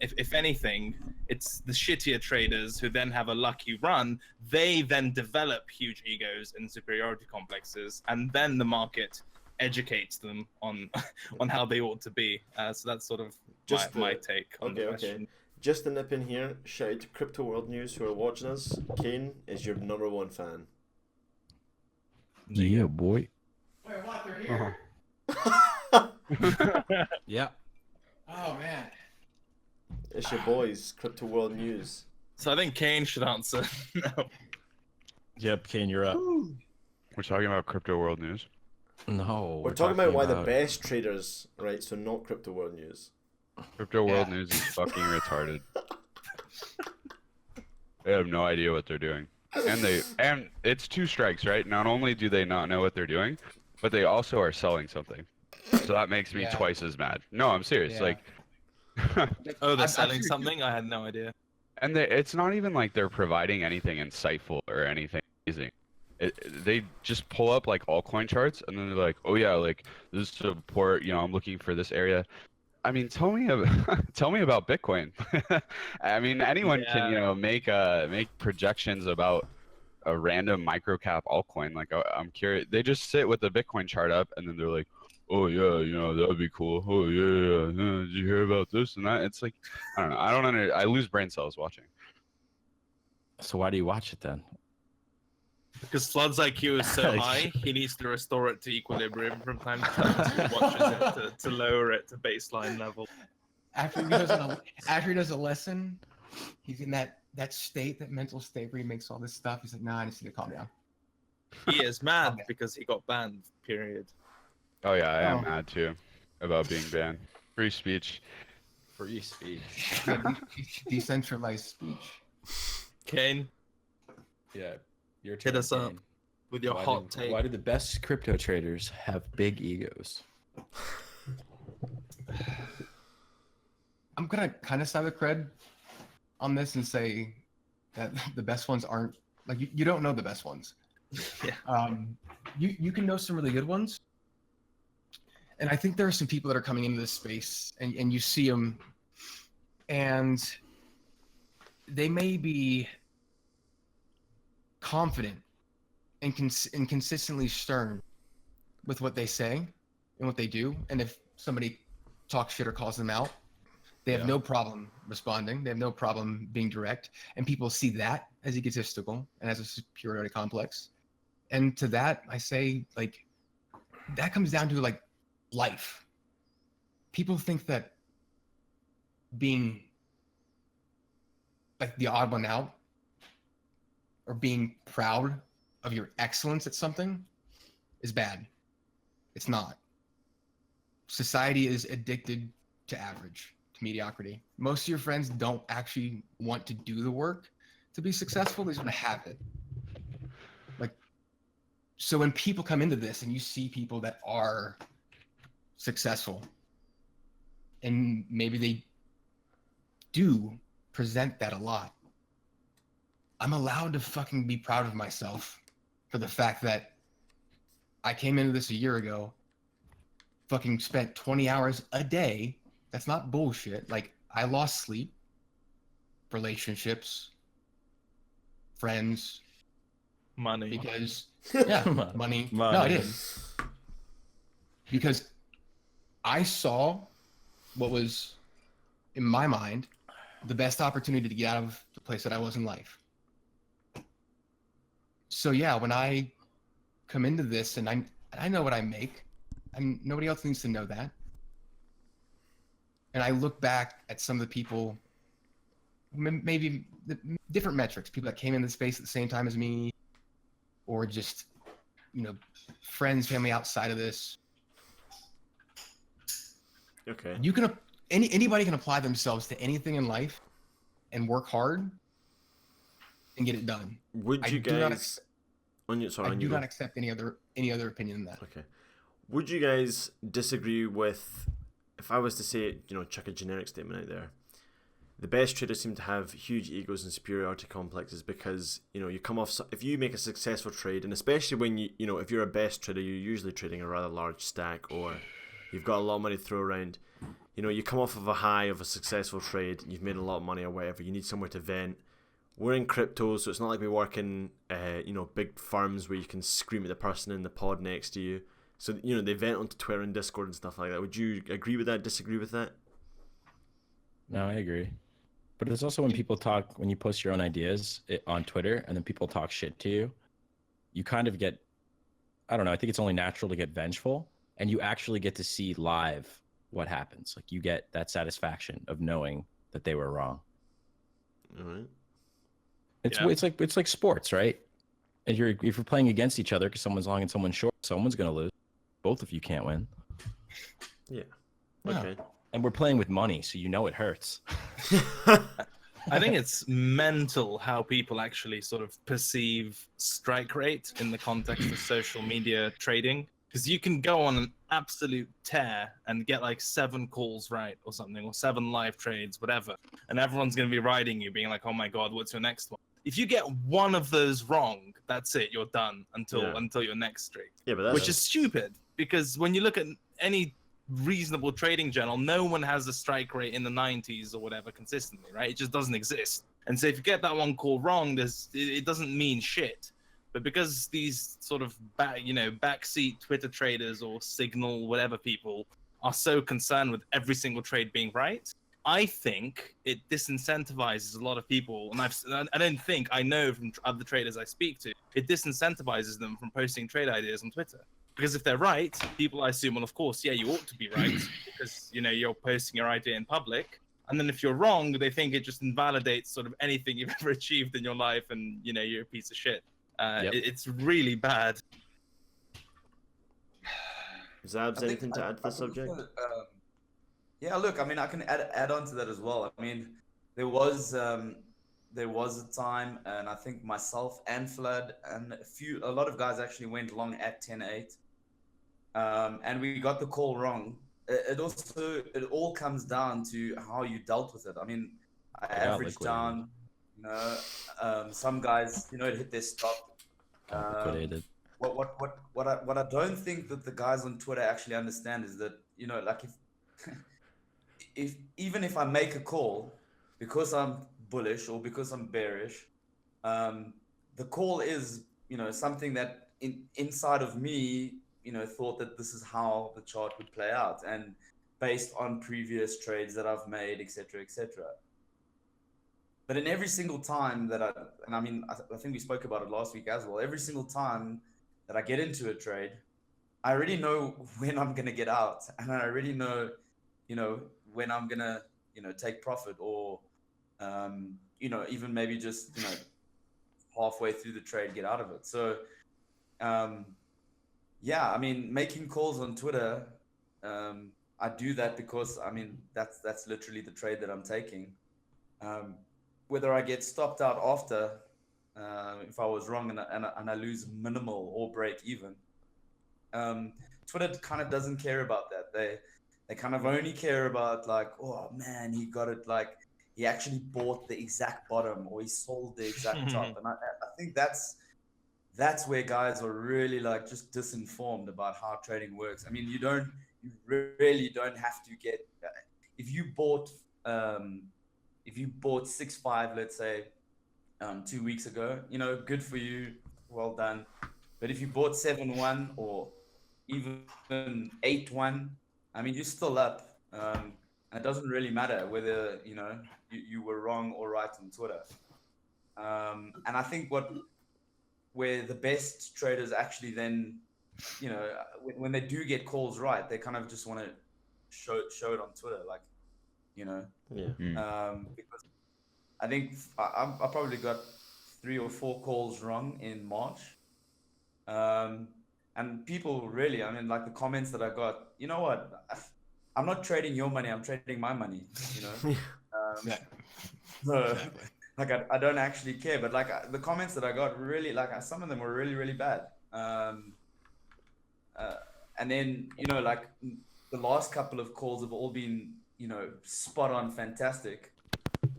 If anything, it's the shittier traders who then have a lucky run. They then develop huge egos and superiority complexes, and then the market educates them on how they ought to be. So that's sort of my take on the question. Okay. Just to nip in here, shout out to Crypto World News who are watching us. Kane is your #1 fan. Yeah, boy. Wait, what? They're here? Yeah. Oh, man. It's your boys, Crypto World News. So I think Kane should answer. No. Yep, Kane, you're up. We're talking about Crypto World News. No. We're talking about why the best traders, right? So not Crypto World News. Crypto World News is fucking retarded. They have no idea what they're doing. And it's two strikes, right? Not only do they not know what they're doing, but they also are selling something. So that makes me twice as mad. No, I'm serious. Yeah. Like Oh, they're selling something? I had no idea. And it's not even like they're providing anything insightful or anything amazing. They just pull up like altcoin charts and then they're like, oh yeah, like this support, I'm looking for this area. I mean, tell me about Bitcoin. I mean, anyone can, make projections about a random microcap altcoin. Like, I'm curious. They just sit with the Bitcoin chart up, and then they're like, "Oh yeah, that would be cool. Oh yeah, did you hear about this and that?" It's like, I don't know. I lose brain cells watching. So why do you watch it then? Because Flood's IQ is so high, he needs to restore it to equilibrium from time to time. So he watches it to lower it to baseline level. After he does a lesson, he's in that state, that mental state where he makes all this stuff. He's like, nah, I just need to calm down. He is mad because he got banned, period. Oh yeah, I am mad too about being banned. Free speech. Free speech. Decentralized speech. Kane, Yeah. Your hit us up with your hot take. Why do the best crypto traders have big egos? I'm gonna kind of side with Cred on this and say that the best ones aren't like you don't know the best ones. Yeah. You can know some really good ones, and I think there are some people that are coming into this space, and you see them, and they may be confident and consistently stern with what they say and what they do, and if somebody talks shit or calls them out, they have no problem responding. They have no problem being direct, and people see that as egotistical and as a superiority complex. And to that, I say, like, that comes down to like life. People think that being like the odd one out or being proud of your excellence at something is bad. It's not. Society is addicted to average, to mediocrity. Most of your friends don't actually want to do the work to be successful. They just want to have it. Like, so when people come into this and you see people that are successful and maybe they do present that a lot, I'm allowed to fucking be proud of myself for the fact that I came into this a year ago, fucking spent 20 hours a day. That's not bullshit. Like, I lost sleep, relationships, friends, Money. because money. No, I didn't. Because I saw what was, in my mind, the best opportunity to get out of the place that I was in life. So yeah, when I come into this and I know what I make, and nobody else needs to know that. And I look back at some of the people, maybe different metrics, people that came in the space at the same time as me, or just, friends, family outside of this. Okay. You can anybody can apply themselves to anything in life and work hard and get it done. Would you guys I do not accept any other opinion than that. Okay. Would you guys disagree with, if I was to say, chuck a generic statement out there, the best traders seem to have huge egos and superiority complexes because, you come off, if you make a successful trade, and especially when if you're a best trader, you're usually trading a rather large stack, or you've got a lot of money to throw around. You come off of a high of a successful trade, you've made a lot of money or whatever, you need somewhere to vent. We're in crypto, so it's not like we work in, big firms where you can scream at the person in the pod next to you. So, they vent onto Twitter and Discord and stuff like that. Would you agree with that, disagree with that? No, I agree. But it's also when you post your own ideas on Twitter and then people talk shit to you, you kind of get, I don't know, I think it's only natural to get vengeful, and you actually get to see live what happens. Like, you get that satisfaction of knowing that they were wrong. All right. It's like sports, right? And if you're playing against each other because someone's long and someone's short, someone's gonna lose. Both of you can't win. Yeah. Okay. And we're playing with money, so it hurts. I think it's mental how people actually sort of perceive strike rate in the context of social media trading. Because you can go on an absolute tear and get like 7 calls right or something, or 7 live trades, whatever. And everyone's going to be riding you, being like, oh my God, what's your next one? If you get one of those wrong, that's it. You're done until your next streak. Yeah, but which is stupid, because when you look at any reasonable trading journal, no one has a strike rate in the 90s or whatever consistently, right? It just doesn't exist. And so if you get that one call wrong, it doesn't mean shit. But because these sort of backseat Twitter traders or Signal whatever people are so concerned with every single trade being right, I think it disincentivizes a lot of people, and I know from other traders I speak to, it disincentivizes them from posting trade ideas on Twitter. Because if they're right, people, I assume, well, of course, yeah, you ought to be right because, you're posting your idea in public. And then if you're wrong, they think it just invalidates sort of anything you've ever achieved in your life, and, you're a piece of shit. It's really bad. Zabs, anything to add to the subject? Yeah, look, I mean, I can add on to that as well. I mean, there was a time, and I think myself and Flood and a lot of guys actually went long at 10-8, and we got the call wrong. It all comes down to how you dealt with it. I mean, I averaged down, some guys, it hit their stop. Liquidated. What I don't think that the guys on Twitter actually understand is that, like even if I make a call because I'm bullish or because I'm bearish, the call is, something that inside of me, thought that this is how the chart would play out, and based on previous trades that I've made, etc., etc. But in every single time that I think we spoke about it last week as well, every single time that I get into a trade, I already know when I'm going to get out, and I already know, when I'm going to, take profit, or, even maybe just, halfway through the trade, get out of it. So, yeah, I mean, making calls on Twitter, I do that because, I mean, that's literally the trade that I'm taking. Whether I get stopped out after, if I was wrong and I lose minimal or break even, Twitter kind of doesn't care about that. They kind of only care about, like, oh man, he got it, like he actually bought the exact bottom or he sold the exact top. And I think that's where guys are really, like, just disinformed about how trading works. I mean, you really don't have to get, if you bought 6.5, let's say, 2 weeks ago, good for you, well done. But if you bought 7.1 or even 8.1, I mean, you're still up. It doesn't really matter whether, you were wrong or right on Twitter. And I think where the best traders actually then, when they do get calls right, they kind of just want to show it on Twitter, like, Yeah. Because I think I probably got 3 or 4 calls wrong in March. And people really, I mean, like the comments that I got, you know what? I'm not trading your money, I'm trading my money, Yeah. So, like I don't actually care. But like the comments that I got really like some of them were really really bad. And then like the last couple of calls have all been spot on, fantastic,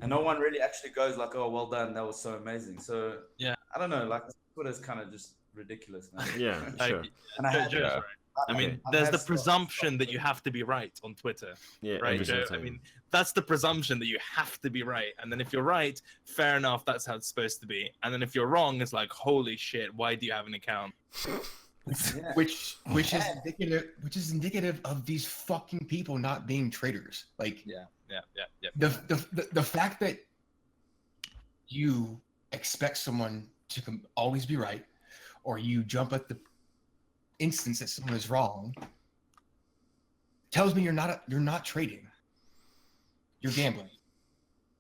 and no one really actually goes like, oh, well done, that was so amazing. So Yeah. I don't know, like Twitter's kind of just ridiculous, man. Yeah, sure. And I had, Joe's right. I mean, I've there's had the stuff- presumption that you have to be right on Twitter, Yeah, right, every Joe? single I time. mean, that's the presumption that you have to be right, and then if you're right, fair enough, that's how it's supposed to be. And then if you're wrong, it's like, holy shit, why do you have an account? Yeah. Which is indicative of these fucking people not being traders. Like Yeah. the fact that you expect someone to always be right, or you jump at the instance that someone is wrong, tells me you're not trading. You're gambling.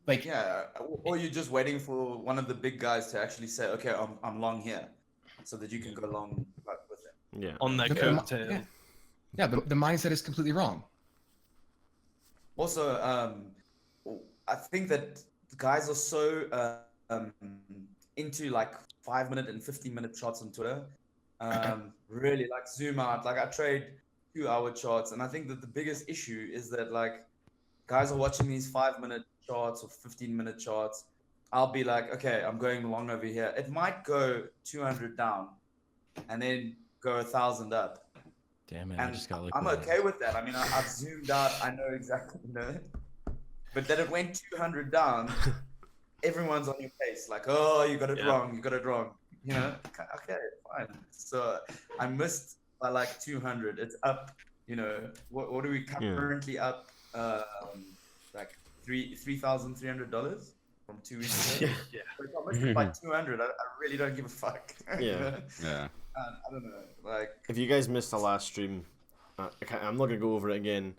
Like Yeah, or you're just waiting for one of the big guys to actually say, okay, I'm long here, so that you can go long like, with it. Yeah. On their the- coattail. yeah, the mindset is completely wrong. Also, I think that guys are so into like 5-minute and 15-minute charts on Twitter. Really like zoom out. Like I trade 2-hour charts, and I think that the biggest issue is that like guys are watching these 5-minute charts or 15-minute charts. I'll be like, okay, I'm going long over here. It might go 200 down, and then go 1,000 up. Damn it! I And just got I'm liquidated. okay with that. I mean, I've zoomed out. I know exactly, But then it went 200 down. Everyone's on your case, like, oh, you got it wrong. You got it wrong. Okay, fine. So I missed by like 200. It's up. What are we currently up? Like $3,300 from 2 weeks ago. Yeah. So if I missed it by 200, I really don't give a fuck. Yeah. Yeah. I don't know. Like, If you guys missed the last stream, I'm not gonna go over it again.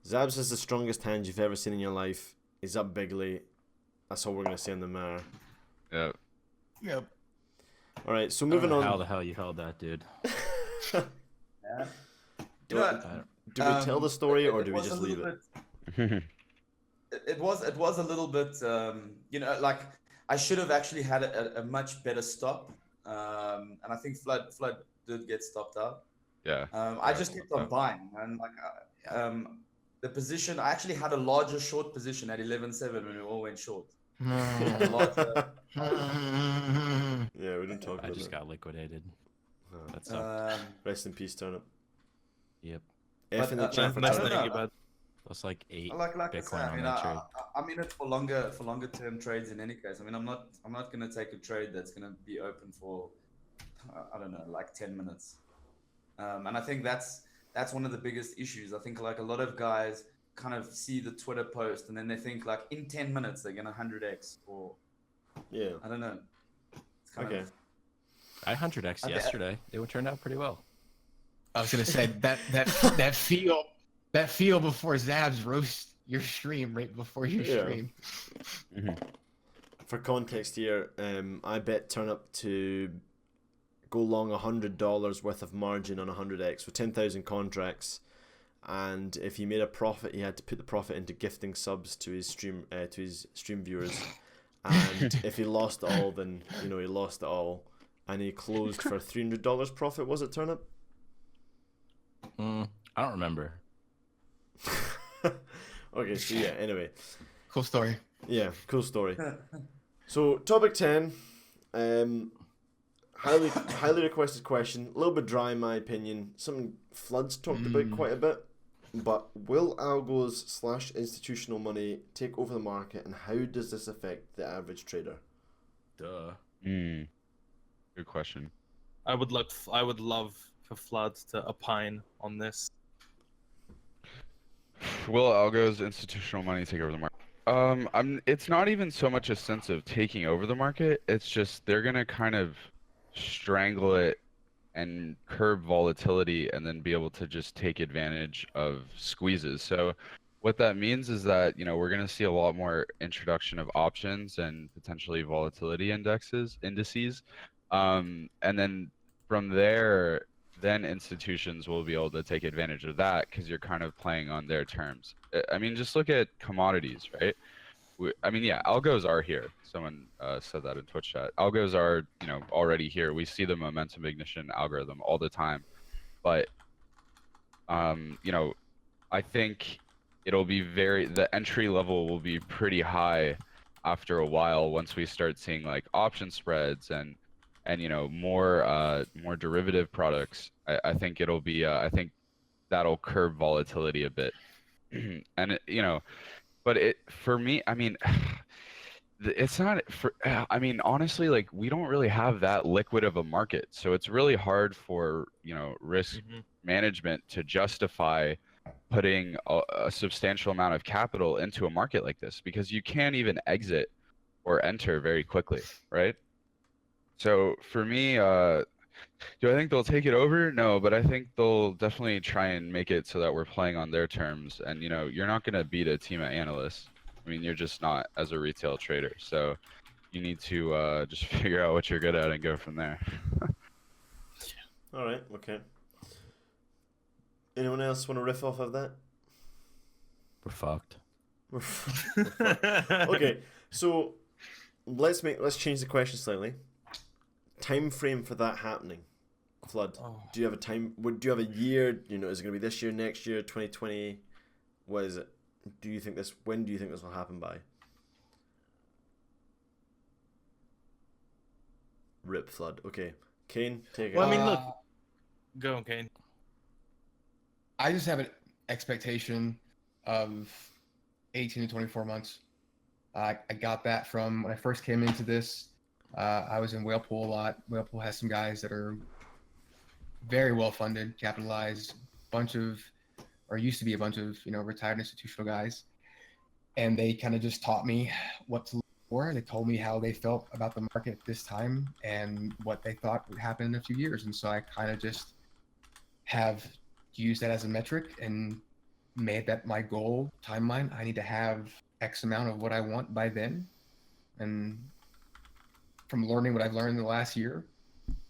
Zabs is the strongest hand you've ever seen in your life. He's up bigly. That's all we're gonna say on the matter. Yeah. Yep. All right, so moving on. How the hell you held that, dude? yeah. Do we tell the story or do we was a just leave little it? bit- It was a little bit, like I should have actually had a much better stop, and I think Flood did get stopped out. Yeah. I just kept on buying, and like the position, I actually had a larger short position at 11.7 when we all went short. A larger- Yeah, we didn't talk I about just it. got liquidated. Oh. That sucked. Rest in peace, Turnip. Yep. F in the But, chat for I Nice don't Turnip. know. thinking about. That's like 8 like I Bitcoin say, I on mean, that trade. I'm in it for longer term trades in any case. I mean, I'm not gonna take a trade that's gonna be open for I don't know, like 10 minutes. And I think that's one of the biggest issues. I think like a lot of guys kind of see the Twitter post and then they think like in 10 minutes they're gonna 100x or Yeah. I don't know. It's kind Okay. of, I 100x Okay. yesterday. It turned out pretty well. I was gonna say that feel before Zabs roast your stream right before your Yeah. stream. For context here, I bet Turnip to go long $100 worth of margin on 100x for 10,000 contracts, and if he made a profit, he had to put the profit into gifting subs to his stream viewers, and if he lost it all, then he lost it all, and he closed for $300 profit. Was it, Turnip? I don't remember. Okay, so yeah. Anyway, Cool story. yeah, cool story. So topic 10, highly requested question, a little bit dry in my opinion, something Flood's talked about quite a bit, but will algos / institutional money take over the market, and how does this affect the average trader? Duh. Good question. I would love for Flood to opine on this. Will algos, institutional money take over the market? It's not even so much a sense of taking over the market. It's just they're gonna kind of strangle it and curb volatility, and then be able to just take advantage of squeezes. So, what that means is that we're gonna see a lot more introduction of options and potentially volatility indices, and then from there, then institutions will be able to take advantage of that because you're kind of playing on their terms. I mean, just look at commodities, right? I mean, yeah, algos are here. Someone said that in Twitch chat. Algos are, already here. We see the momentum ignition algorithm all the time, but I think the entry level will be pretty high after a while once we start seeing like option spreads and more derivative products. I think it'll be I think that'll curb volatility a bit. And but for me, I mean, it's not for I mean, honestly, like we don't really have that liquid of a market, so it's really hard for risk management to justify putting a substantial amount of capital into a market like this, because you can't even exit or enter very quickly, right? So for me, do I think they'll take it over? No, but I think they'll definitely try and make it so that we're playing on their terms. And you're not going to beat a team of analysts. I mean, you're just not, as a retail trader. So you need to just figure out what you're good at and go from there. All right. Okay. Anyone else want to riff off of that? We're fucked. We're fucked. Okay, so let's change the question slightly. Time frame for that happening, Flood. Oh. Do you have a time? Do you have a year? Is it going to be this year, next year, 2020? What is it? Do you think this? When do you think this will happen by? Rip Flood. Okay, Kane, take it. Well, I mean, look. Go on, Kane. I just have an expectation of 18 to 24 months. I got that from when I first came into this. I was in Whale Pool a lot. Whale Pool has some guys that are very well funded, capitalized, used to be a bunch of retired institutional guys, and they kind of just taught me what to look for. They told me how they felt about the market this time and what they thought would happen in a few years, and so I kind of just have used that as a metric and made that my goal timeline. I need to have X amount of what I want by then, and from learning what I've learned in the last year,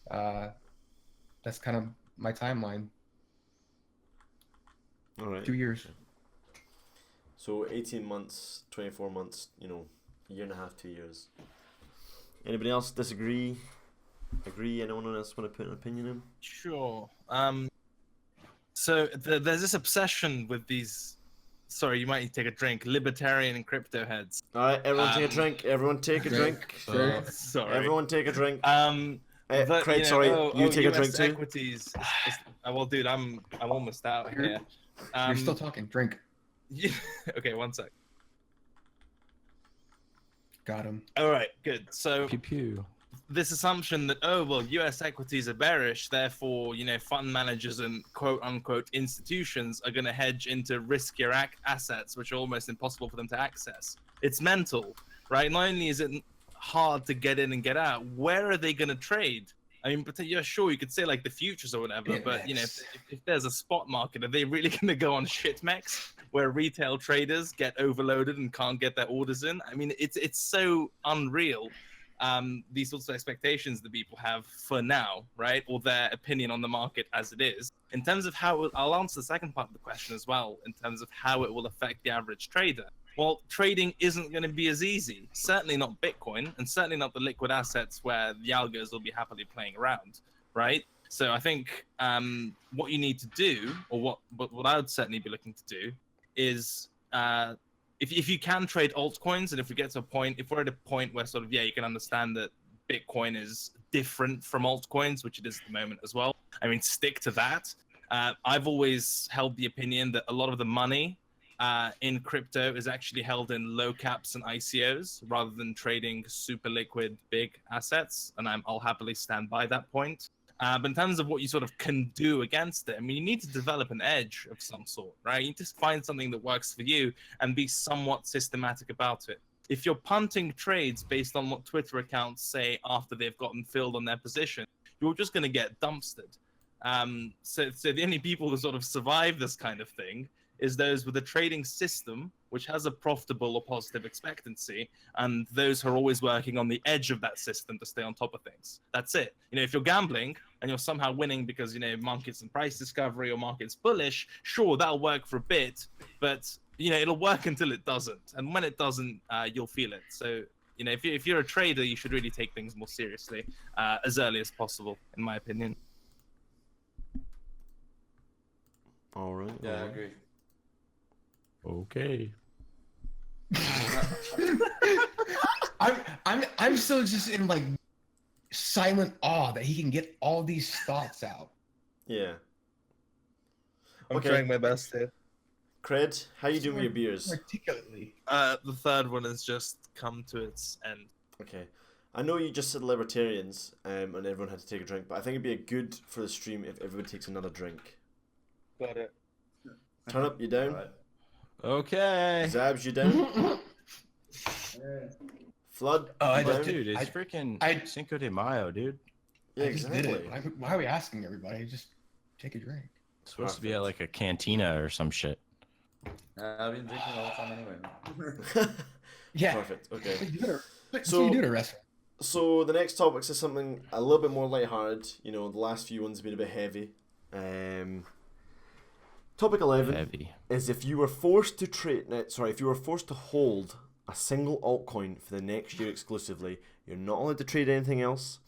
that's kind of my timeline. All right. 2 years. So 18 months, 24 months, a year and a half, 2 years. Anybody else disagree? Agree? Anyone else want to put an opinion in? Sure. So there's this obsession with these. Sorry, you might need to take a drink. Libertarian and crypto heads. All right, everyone take a drink. Everyone take a drink. Sorry. Everyone take a drink. But, Craig, sorry, you take a drink too. Equities. Well, dude, I'm almost out here. You're still talking. Drink. Yeah, okay, one sec. Got him. All right, good. So Pew pew. this assumption that U.S. equities are bearish, therefore fund managers and quote unquote institutions are going to hedge into riskier assets, which are almost impossible for them to access. It's mental, right? Not only is it hard to get in and get out, where are they going to trade? I mean, yeah, sure, you could say like the futures or whatever, but if there's a spot market, are they really going to go on shitmex where retail traders get overloaded and can't get their orders in? I mean, it's so unreal. These sorts of expectations that people have for now, right? Or their opinion on the market as it is. In terms of how I'll answer the second part of the question as well, in terms of how it will affect the average trader. Well, trading isn't going to be as easy. Certainly not Bitcoin, and certainly not the liquid assets where the algos will be happily playing around, right? So I think what you need to do, or what I would certainly be looking to do, is if you can trade altcoins, and if we're at a point where sort of, you can understand that Bitcoin is different from altcoins, which it is at the moment as well. I mean, stick to that. I've always held the opinion that a lot of the money in crypto is actually held in low caps and ICOs rather than trading super liquid big assets, and I'll happily stand by that point. But in terms of what you sort of can do against it, I mean, you need to develop an edge of some sort, right? You just find something that works for you and be somewhat systematic about it. If you're punting trades based on what Twitter accounts say after they've gotten filled on their position, you're just going to get dumpstered. So the only people who sort of survive this kind of thing is those with a trading system which has a profitable or positive expectancy, and those who are always working on the edge of that system to stay on top of things. That's it. If you're gambling and you're somehow winning because markets and price discovery or markets bullish, sure, that'll work for a bit, but it'll work until it doesn't, and when it doesn't, you'll feel it. So if you're a trader, you should really take things more seriously as early as possible, in my opinion. All right. Yeah, I all right. agree. Okay. I'm still just in like silent awe that he can get all these thoughts out. Yeah. I'm Okay. trying my best here. Cred, how you doing with your beers? Articulately. The third one has just come to its end. Okay. I know you just said libertarians, and everyone had to take a drink, but I think it'd be a good for the stream if everyone takes another drink. Got it. Turn up, you down? Alright. Okay. Zabs, you down? Flood, Oh, I you down? just- Dude, it's I- freaking Cinco de Mayo, dude. Yeah, I just did exactly. it. Why are we asking everybody? Just take a drink. It's supposed to be at like a cantina or some shit. I've been drinking all the time anyway. Yeah. Perfect. Okay. So So- you do at a restaurant. So the next topic is something a little bit more lighthearted. You know, the last few ones have been a bit heavy. Topic 11 Heavy. is if you were forced to if you were forced to hold a single altcoin for the next year exclusively, you're not allowed to trade anything else.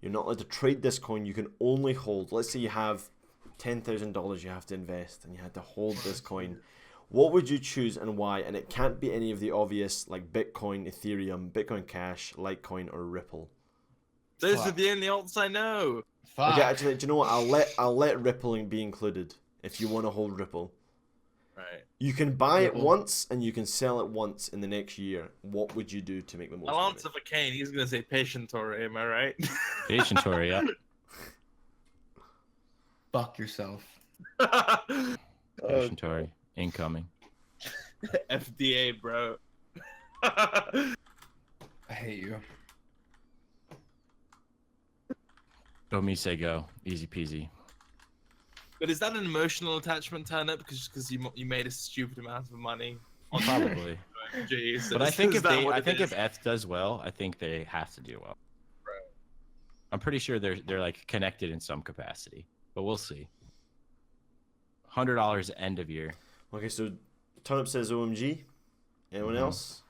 You're not allowed to trade this coin. You can only hold. Let's say you have $10,000 you have to invest, and you had to hold this coin. What would you choose and why? And it can't be any of the obvious like Bitcoin, Ethereum, Bitcoin Cash, Litecoin, or Ripple. Those Fuck. are the only alts I know. Fuck. Okay, actually, do you know what? I'll let Ripple be included if you want to hold Ripple. Right. You can buy it Ripple. once and you can sell it once in the next year. What would you do to make the most I'll money? answer for Kane. He's gonna say patient Tori, am I right? Patient Tory, yeah. Fuck yourself. Patient Tory. Incoming. FDA, bro. I hate you. Go me say go. Easy peasy. But is that an emotional attachment turn up because you made a stupid amount of money? On Probably. Jeez. But I think if F does well, I think they have to do well. Right. I'm pretty sure they're like connected in some capacity, but we'll see. $100 end of year. Okay, so Turnip says OMG. Anyone else?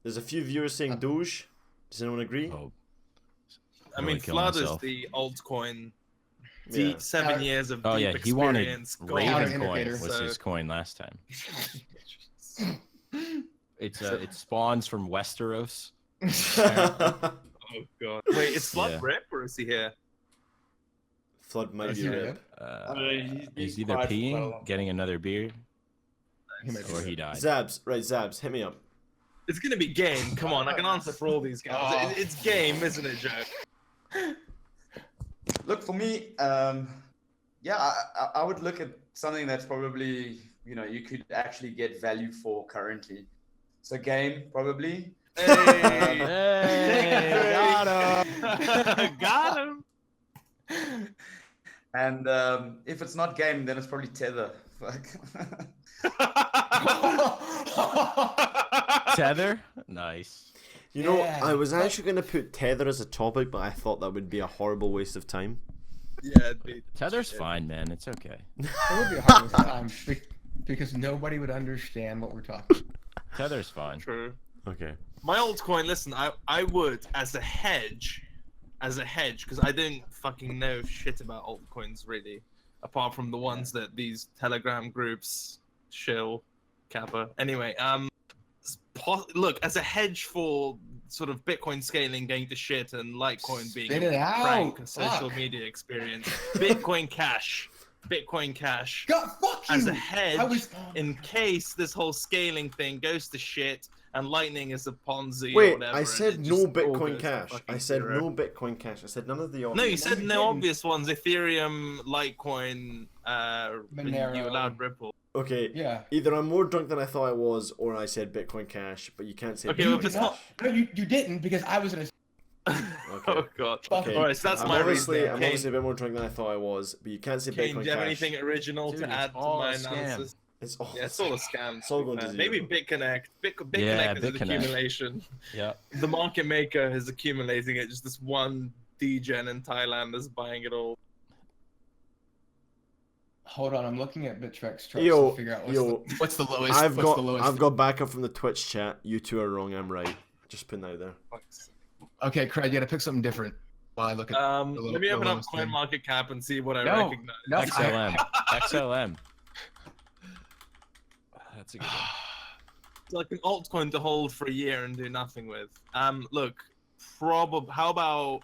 There's a few viewers saying Doge. Does anyone agree? Oh, I really mean, kill Flood is myself. the altcoin. Yeah. 7 years of Oh deep yeah, he wanted experience. Raven Coin coin indicator. was So- his coin last time. It spawns from Westeros. Oh god. Wait, is Flood Yeah. Rip or is he here? Flood might Is be he rip. rip? He's either peeing, getting another beer, He might be or rip. he died. Zabs, right, Zabs, hit me up. It's gonna be game. Come on, I can answer for all these guys. Oh. It's game, isn't it, Joe? Look, for me, yeah, I would look at something that's probably, you could actually get value for currently. So game, probably. Hey, Hey, got him. got him. And if it's not game, then it's probably Tether. Fuck. Tether, nice. You know, Yeah. I was actually going to put Tether as a topic, but I thought that would be a horrible waste of time. Yeah, dude. Tether's fine, man. It's okay. It would be a hard time because nobody would understand what we're talking. Tether's fine. True. Okay. My altcoin, listen, I would as a hedge, because I don't fucking know shit about altcoins really, apart from the ones that these Telegram groups shill, Kappa. Anyway, look, as a hedge for sort of Bitcoin scaling going to shit and Litecoin being Spit it a out, prank social fuck. media experience, Bitcoin Cash, God, fuck you! as a hedge I was- in case this whole scaling thing goes to shit and Lightning is a Ponzi or Wait, whatever. I and said it no just all Bitcoin goes to Cash. fucking I said zero. no Bitcoin Cash. I said none of the obvious. No, you said you no didn't. obvious ones. Ethereum, Litecoin, but you Monero. allowed Ripple. Okay, Yeah. either I'm more drunk than I thought I was, or I said Bitcoin Cash, but you can't say Okay, Bitcoin well, if it's Cash. not- No, you didn't because I was gonna. Oh god. Okay. Alright, so that's I'm my obviously, reason. I'm Kane, obviously a bit more drunk than I thought I was, but you can't say Kane, Bitcoin do you have Cash. anything original Dude, to it's add to all my a scam. analysis? It's all, Yeah, it's all a scam. It's all going to zero. Maybe BitConnect. BitConnect Yeah, is an BitConnect. accumulation. Yeah. The market maker is accumulating it. Just this one degen in Thailand is buying it all. Hold on, I'm looking at Bittrex charts Yo, to figure out yo, what's the lowest. I've what's got the lowest. I've got backup from the Twitch chat. You two are wrong. I'm right. Just putting that out there. Okay, Craig, you gotta pick something different while I look at. Let me open up lowest thing. CoinMarketCap and see what I No, recognize. no. XLM. XLM. That's a good one. It's like an altcoin to hold for a year and do nothing with. Look, how about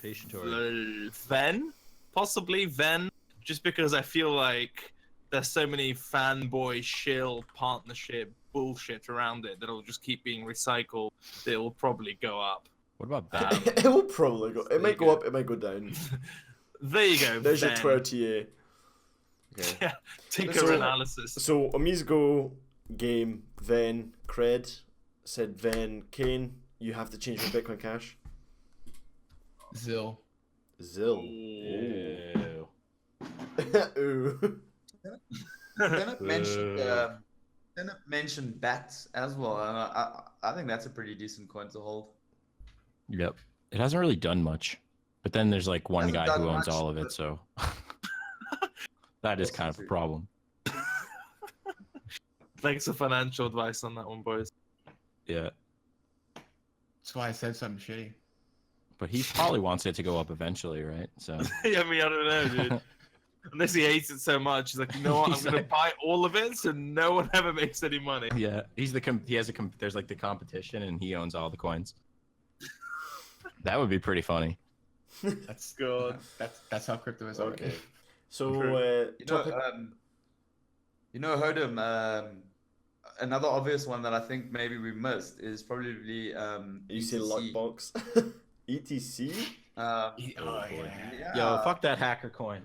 Patientory. Ven? Possibly Ven, just because I feel like there's so many fanboy shill partnership bullshit around it that'll just keep being recycled. It will probably go up. What about Bat? It will probably go. It might go up. It might go down. There you go. There's your Ven. Twitter TA. Okay. Yeah, tinker So- analysis. So Amizugo game Ven Cred said Ven Kane. You have to change your Bitcoin Cash. Zill. Zill. Ew. Ooh. Didn't mention bats as well, and I think that's a pretty decent coin to hold. Yep. It hasn't really done much. But then there's like one Hasn't guy done who owns much, all of it, but- so that is Also kind of a true. problem. Thanks for financial advice on that one, boys. Yeah. That's why I said something shitty. But he probably wants it to go up eventually, right? So Yeah, I mean, I don't know, dude. Unless he hates it so much, he's like, you know what? I'm He's gonna like- buy all of it, so no one ever makes any money. yeah, he's the there's like the competition and he owns all the coins. That would be pretty funny. That's God. That's how crypto is already. Okay. So You know, Hodem. Another obvious one that I think maybe we missed is probably you say ETC. Lockbox. ETC. Oh, boy. yeah. Yo, fuck that hacker coin.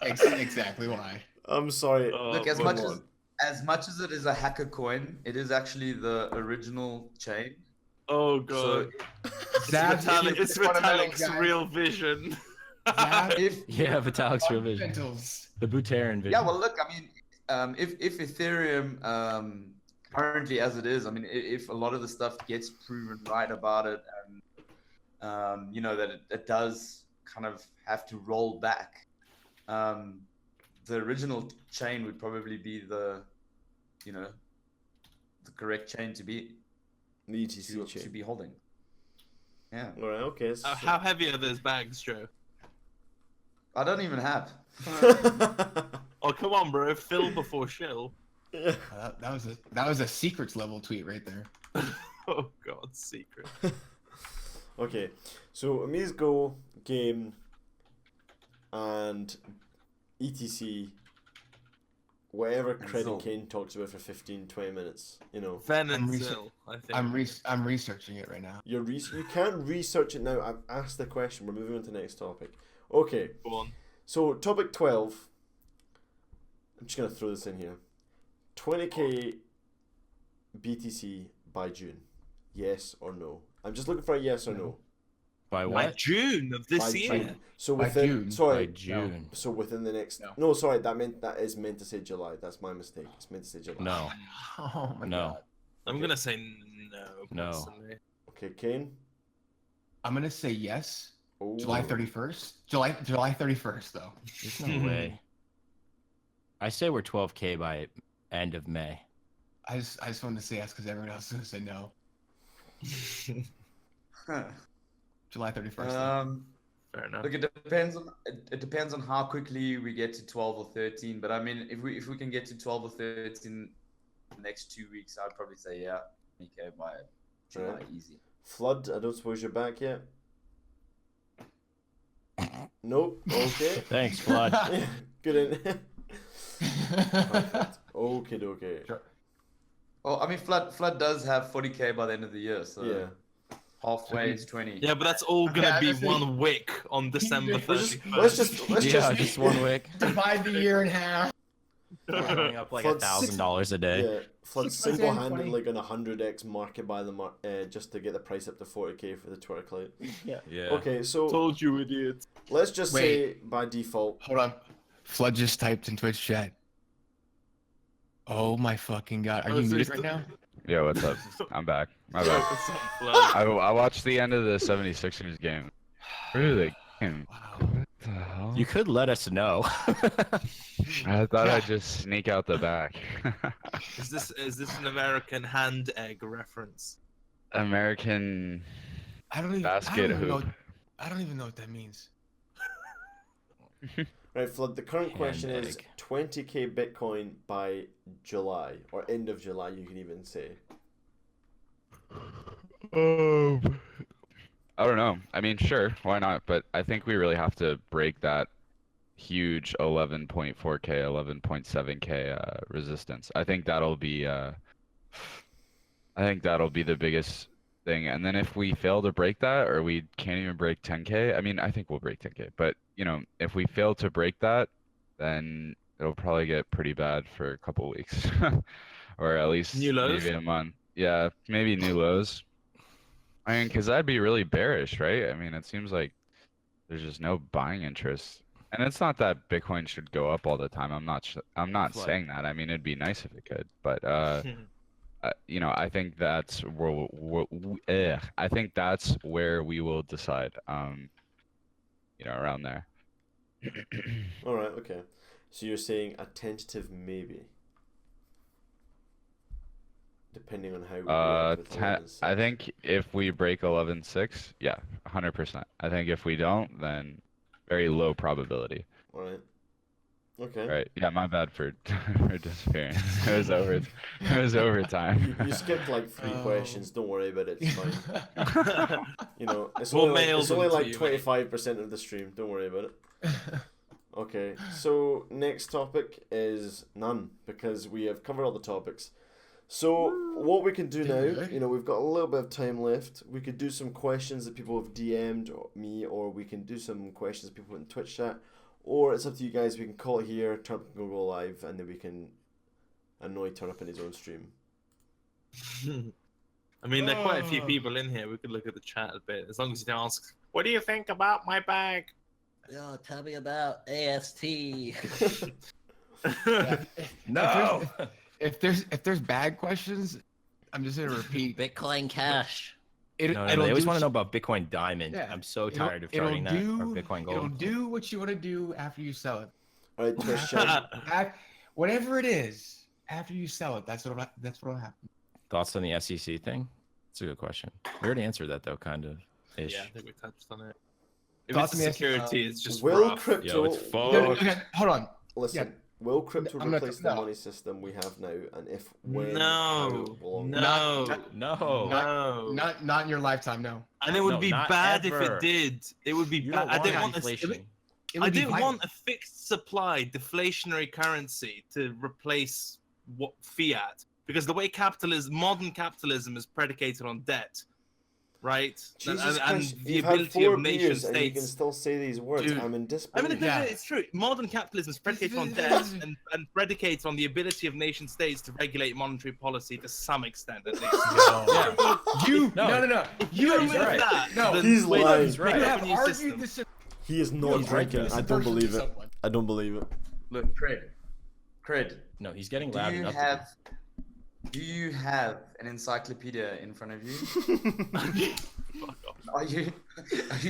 Exactly why. I'm sorry. Look, as move much on. as it is a hacker coin, it is actually the original chain. Oh So god. Zab, It's one of those Vitalik's guys. real vision. Zab, if Yeah, Vitalik's revision. fundamentals. The Buterin vision. yeah, well, look, I mean, if Ethereum currently as it is, I mean, if a lot of the stuff gets proven right about it, and you know that it does kind of have to roll back, the original chain would probably be the correct chain to be The ETC to chain. be holding. Yeah, Alright, okay. So... How heavy are those bags, Joe? I don't even have. Oh come on, bro. Fill before shill. Yeah. That was a secrets level tweet right there. Oh god, secret. Okay, so Amizugo game and ETC, whatever Credit Zill. Kane talks about for 15-20 minutes, you know. Ven and I'm Zill, I think. I'm researching it right now. You can't research it now. I've asked the question. We're moving on to the next topic. Okay, Go on. so topic 12. I'm just gonna throw this in here. 20k BTC by June. Yes or no? I'm just looking for a yes or no. By By what? June of this By year. June. So By within June. By sorry, June. so within the next No. no, sorry, that is meant to say July. That's my mistake. It's meant to say July. No. Oh my No. god. I'm gonna say no. No. personally. Okay, Kane. I'm gonna say yes. Oh. July 31st. July 31st though. There's no way. I say we're 12k by end of May. I just wanted to say yes because everyone else is gonna say no. July 31st. though. Fair enough. Look, it depends on how quickly we get to 12 or 13. But I mean, if we can get to 12 or 13 the next 2 weeks, I'd probably say yeah. Okay, by July, Right. easy. Flood. I don't suppose you're back yet. Nope. Okay. Thanks, Flood. Yeah, good in. Perfect. Okay, okay. Well, I mean, Flood does have 40k by the end of the year, so Yeah. halfway is 20. Yeah, but that's all gonna Yeah, be I think- one wick on December Let's 31st. just Just one wick. Divide the year in half. Going up like Flood $1,000 a day. yeah. Flood 6% single-handedly going 100x market by the just to get the price up to 40k for the Twitter clout. Yeah. Okay, so Told you, idiot. let's just Wait. say by default. Hold on. Flood just typed in Twitch chat. Oh my fucking god. Are Oh, you so muted he's right the- now? Yeah, what's up? I'm back. My bad. What's up, Flood? I watched the end of the 76ers game. Where do they Wow. What the hell? You could let us know. I thought I'd just sneak out the back. Is this an American hand egg reference? American basket hoop. I don't even know what that means. Right, Flood, the current Hand question is egg. 20k Bitcoin by July, or end of July, you can even say. I don't know. I mean, sure, why not? But I think we really have to break that huge 11.4k, 11.7k resistance. I think that'll be the biggest thing. And then if we fail to break that, or we can't even break 10k, I mean, I think we'll break 10k. But you know, if we fail to break that, then it'll probably get pretty bad for a couple weeks, or at least New lows? maybe a month. Yeah, maybe new lows. I mean, because that'd be really bearish, right? I mean, it seems like there's just no buying interest. And it's not that Bitcoin should go up all the time. I'm not Flood. saying that. I mean, it'd be nice if it could, but you know, I think that's where I think that's where we will decide. You know, around there. Alright, okay. So you're saying a tentative maybe? Depending on how we react with 11.6. I think if we break 11.6, yeah, 100%. I think if we don't, then very low probability. Alright. Okay. Right. Yeah, my bad for disappearing. It was overtime. You skipped like 3 questions, don't worry about it, it's fine. You know, it's We'll only like, mail it's them only to like you, 25% of the stream, don't worry about it. Okay, so next topic is none, because we have covered all the topics. So what we can do now, you know, we've got a little bit of time left. We could do some questions that people have DM'd me, or we can do some questions that people put in Twitch chat, or it's up to you guys. We can call it here, turn up and go live, and then we can annoy turn up in his own stream. I mean, there are quite a few people in here. We could look at the chat a bit, as long as you don't ask, "What do you think about my bag?" Yo, tell me about AST. No. If there's bad questions, I'm just gonna repeat. Bitcoin Cash. No, they always want to know about Bitcoin Diamond. Yeah, I'm so it'll- tired of charting that. Or Bitcoin It'll Gold. do what you want to do after you sell it. Alright, Twitch chat. Whatever it is, after you sell it, that's what'll happen. Thoughts on the SEC thing? That's a good question. We already answered that though, kind of. Ish. Yeah, I think we touched on it. If Thoughts it's on the security, it's just Will rough. crypto... Yo, it's No, no, fucked. okay, hold on. Listen, will crypto I'm not- replace the no. money system we have now? And if, when, No, how long? no, No. no. Not in your lifetime, no. And it would No, be not bad if ever. it did. It would be You bad. don't I want didn't want inflation. It I would be didn't violent. want a fixed supply deflationary currency to replace what fiat, because the way modern capitalism is predicated on debt, right? Jesus and Christ, the you've had ability 4 of nation beers and you can states. still say these words. Dude, I'm in I disbelief. mean, Yeah. it's true. Modern capitalism is predicated on debt and predicated on the ability of nation states to regulate monetary policy to some extent, at least. Yeah. No. You he's admit right. that. No, then he's wait, lying. He's right. You have revenue argued system. this. He is not He's drinking. right. I don't believe it. I don't believe it. Look, Cred, No, he's getting do loud you enough. have an encyclopedia in front of you? Fuck off. Are you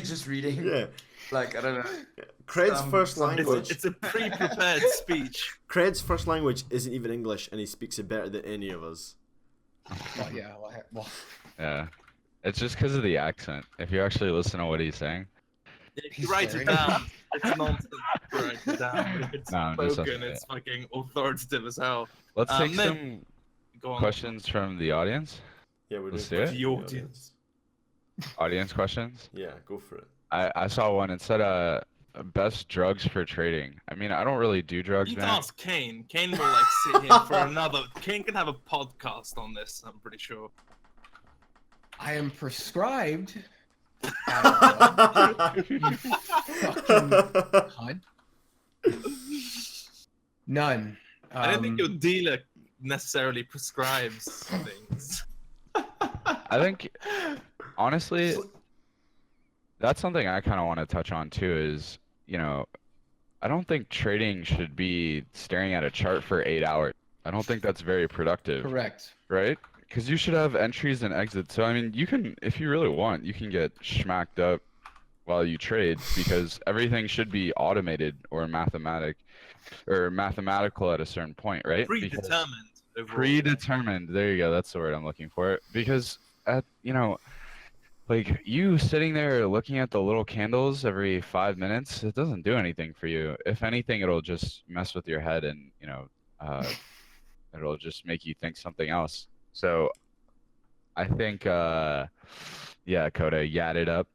just reading? Yeah. Like, I don't know. Cred's first some- language. It's a pre-prepared speech. Cred's first language isn't even English, and he speaks it better than any of us. Well, Yeah. It's just because of the accent. If you actually listen to what he's saying. If you write it down, it's nonsense. If you write it down. If it's No, I'm just spoken, saying it's fucking authoritative as hell. Let's take then- some Go on. questions from the audience. Yeah, we're Let's doing do it. The audience. Audience questions. Yeah, go for it. I saw one. It said best drugs for trading. I mean, I don't really do drugs, You can man. ask Kane. Kane will like sit here for another. Kane can have a podcast on this. I'm pretty sure. I am prescribed. You fucking cunt. None. I don't think your dealer necessarily prescribes things. I think, honestly, that's something I kind of want to touch on too. Is, you know, I don't think trading should be staring at a chart for 8 hours. I don't think that's very productive. Correct. Right? Because you should have entries and exits. So I mean, you can, if you really want, you can get schmacked up while you trade, because everything should be automated or mathematical at a certain point, right? Because Predetermined. Overall. predetermined. There you go. That's the word I'm looking for. Because like you sitting there looking at the little candles every 5 minutes, it doesn't do anything for you. If anything, it'll just mess with your head, and it'll just make you think something else. So I think, yeah, Coda, yat it up.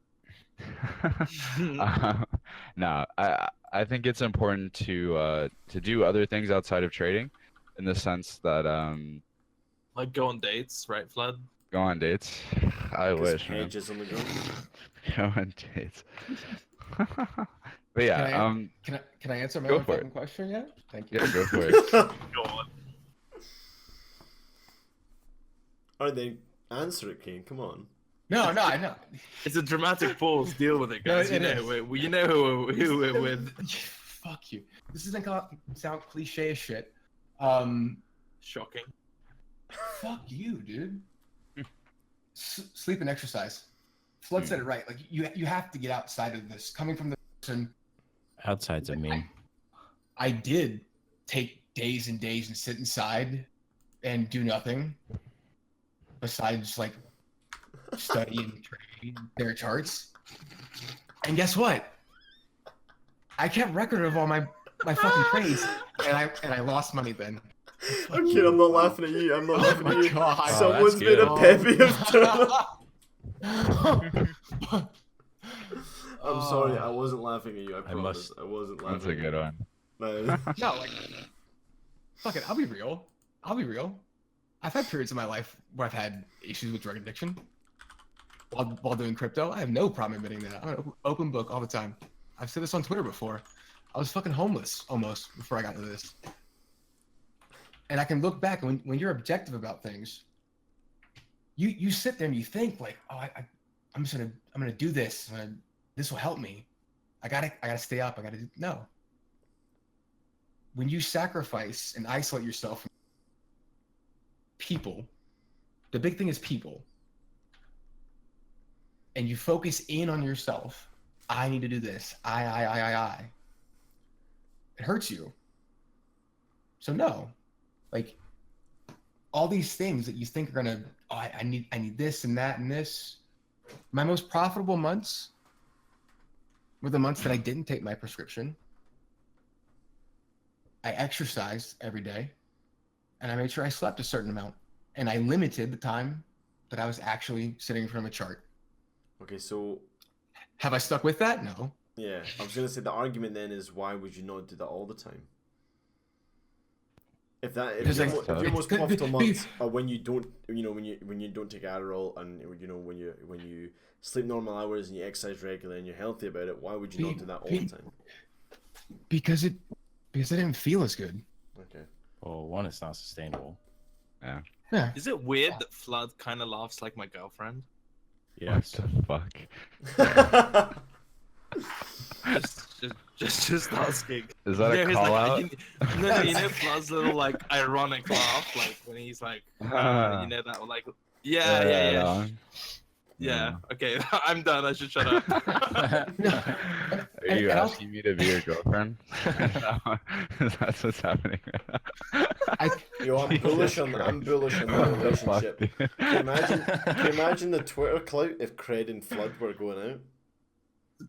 No, I think it's important to do other things outside of trading, in the sense that Like go on dates, right, Flood? go on dates. I wish, man. Hedges on the go. Go on dates. But yeah, Can I answer my go own for it. fucking question yet? Thank you. Yeah, go for it. Go on. Alright then, answer it, Kane. Come on. No, I know. It's a dramatic pause. Deal with it, guys. No, it You know who we're with. Fuck you. This isn't gonna sound cliche as shit. Shocking. Fuck you, dude. Sleep and exercise. Flood said it right. Like you have to get outside of this. Coming from the person, Outside's a meme. I did take days and days and sit inside and do nothing besides like study and trade their charts. And guess what? I kept record of all my fucking trades, and I lost money then. Okay, I'm not laughing at you. I'm not laughing at you. God. Someone's that's made a good. peppy of I'm sorry, I wasn't laughing at you. I promise. I wasn't laughing. That's a good one. No. No, like, fuck it. I'll be real. I've had periods in my life where I've had issues with drug addiction while doing crypto. I have no problem admitting that. I'm an open book all the time. I've said this on Twitter before. I was fucking homeless almost before I got into this. And I can look back, and when you're objective about things, you sit there and you think like, oh, I'm gonna do this. This will help me. I gotta stay up. No. When you sacrifice and isolate yourself from people, the big thing is people, and you focus in on yourself. I need to do this. I. It hurts you. So no, like all these things that you think are gonna, oh, I need this and that and this. My most profitable months were the months that I didn't take my prescription. I exercised every day, and I made sure I slept a certain amount, and I limited the time that I was actually sitting in front of a chart. Okay, so Have I stuck with that? No. yeah, I was gonna say the argument then is, why would you not do that all the time? If your most profitable months are when you don't, when you don't take Adderall, and when you sleep normal hours and you exercise regularly and you're healthy about it, why would you not do that all the time? Because it didn't feel as good. Okay. Well, one, it's not sustainable. Yeah. Is it weird that Flood kind of laughs like my girlfriend? Yes. What the fuck? Just asking. Is that a his, call like, out? No, you know Flood's little like ironic laugh, like when he's like, you know that, like, yeah. Yeah. Okay, I'm done. I should shut up. Are you asking me to be your girlfriend? That's what's happening. Yo, I'm bullish on the relationship. Can you imagine the Twitter clout if Cred and Flood were going out?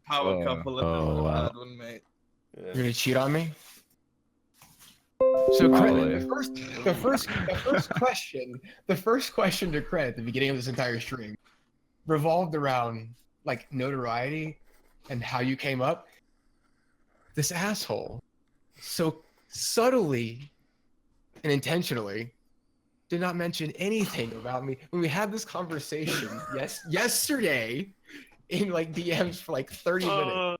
Power couple of oh, wow. bad one, mate. Yeah. You're gonna cheat on me? So Probably. Cred, the first question to Cred at the beginning of this entire stream revolved around like notoriety and how you came up. This asshole so subtly and intentionally did not mention anything about me when we had this conversation yesterday in like DMs for like 30 minutes.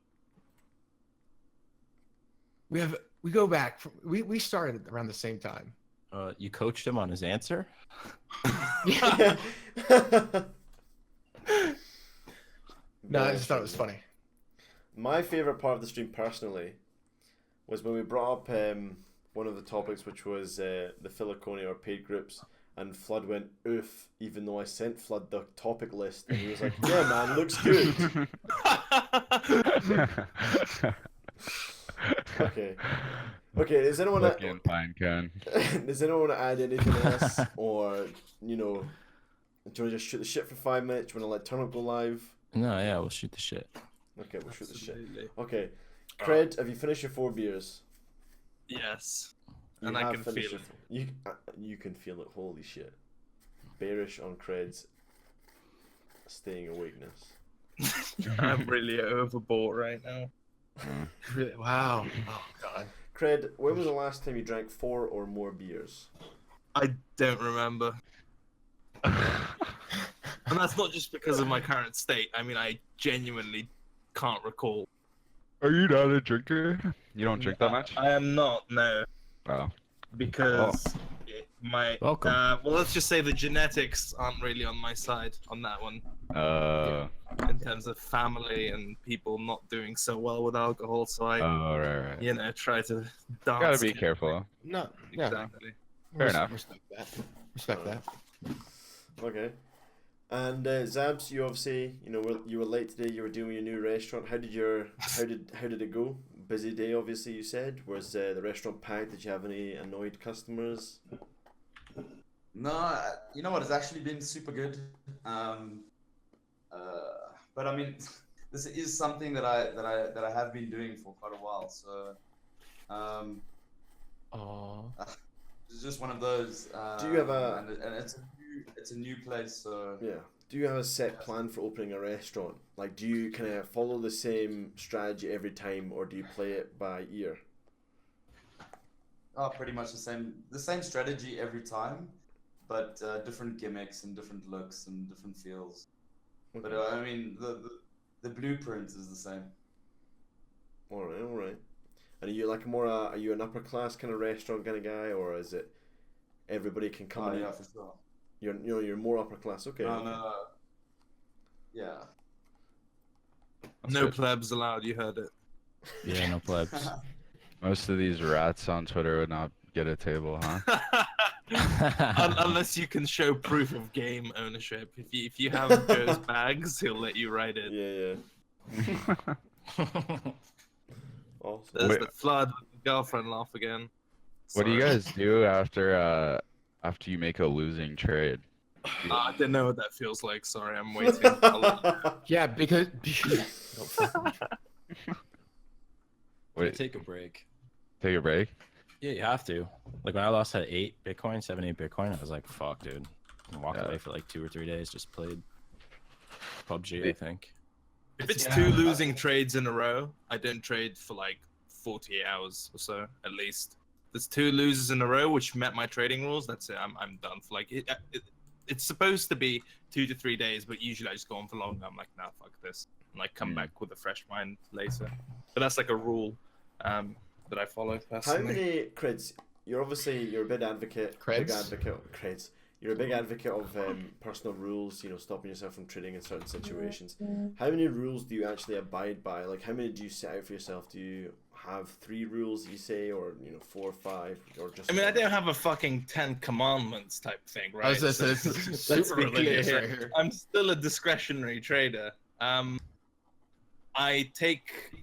We go back. We started around the same time. You coached him on his answer? Yeah. No, I just thought it was funny. My favorite part of the stream personally was when we brought up one of the topics, which was the Philoconia or paid groups, and Flood went oof, even though I sent Flood the topic list, and he was like, yeah man, looks good. Okay. Okay, does anyone Lucky and fine cone. does anyone want to add anything else, or you know, do you want to just shoot the shit for 5 minutes? Do you want to let Turn Up go live? No, yeah, we'll shoot the shit. Okay, we'll shoot the shit. Absolutely. Okay, Cred, have you finished your 4 beers? Yes. You And I have can finished feel your you can feel it. Holy shit! Bearish on Cred's staying awakeness. I'm really overbought right now. Really? Wow. Oh god. Cred, when was the last time you drank 4 or more beers? I don't remember. And that's not just because of my current state. I mean, I genuinely can't recall. Are you not a drinker? You don't drink that much? I am not, no. Oh. Because my Welcome. well, let's just say the genetics aren't really on my side on that one in terms of family and people not doing so well with alcohol. So I, right. you know, try to dance. Gotta be careful. No. Yeah. Exactly. Fair enough. Respect that. Respect that. Okay. And Zabs, you obviously, you know, you were late today. You were doing your new restaurant. How did it go? Busy day, obviously. You said. Was the restaurant packed? Did you have any annoyed customers? No, you know what? It's actually been super good. But I mean, this is something that I have been doing for quite a while. So, it's just one of those. Do you have a? And it's a new place, so. Yeah. Do you have a set plan for opening a restaurant? Like, do you kind of follow the same strategy every time, or do you play it by ear? Oh, pretty much the same strategy every time, but different gimmicks and different looks and different feels. Okay. But I mean, the blueprint is the same. All right. And are you like more? Are you an upper class kind of restaurant kind of guy, or is it everybody can come? Oh in? yeah, for sure. You're more upper class. Okay. No. Yeah. No plebs allowed. You heard it. Yeah, no plebs. Most of these rats on Twitter would not get a table, huh? Unless you can show proof of game ownership. If you have Joe's bags, he'll let you ride it. Yeah. Awesome. There's the flood with the girlfriend laugh again. What do you Sorry. guys do after you make a losing trade? I didn't know what that feels like. Sorry, I'm waiting. Yeah, because. Wait, Take a break. take a break? Yeah, you have to. Like when I lost at 8 Bitcoin, 7, 8 Bitcoin, I was like, fuck, dude. And walked away for like 2 or 3 days, just played PUBG, I think. If it's 2 losing trades in a row, I don't trade for like 48 hours or so, at least. There's 2 losers in a row, which met my trading rules. That's it. I'm done for like it's supposed to be 2 to 3 days, but usually I just go on for longer. I'm like, nah, fuck this, and like come back with a fresh mind later. But that's like a rule that I follow personally. How many creds? You're a big advocate. Creds. You're a big advocate of personal rules. You know, stopping yourself from trading in certain situations. How many rules do you actually abide by? Like, how many do you set out for yourself? Do you have 3 rules you say, or 4 or 5, or just? I mean, I don't have a fucking 10 commandments type thing, right? I was just Let's super be clear religious here. right here. I'm still a discretionary trader. I take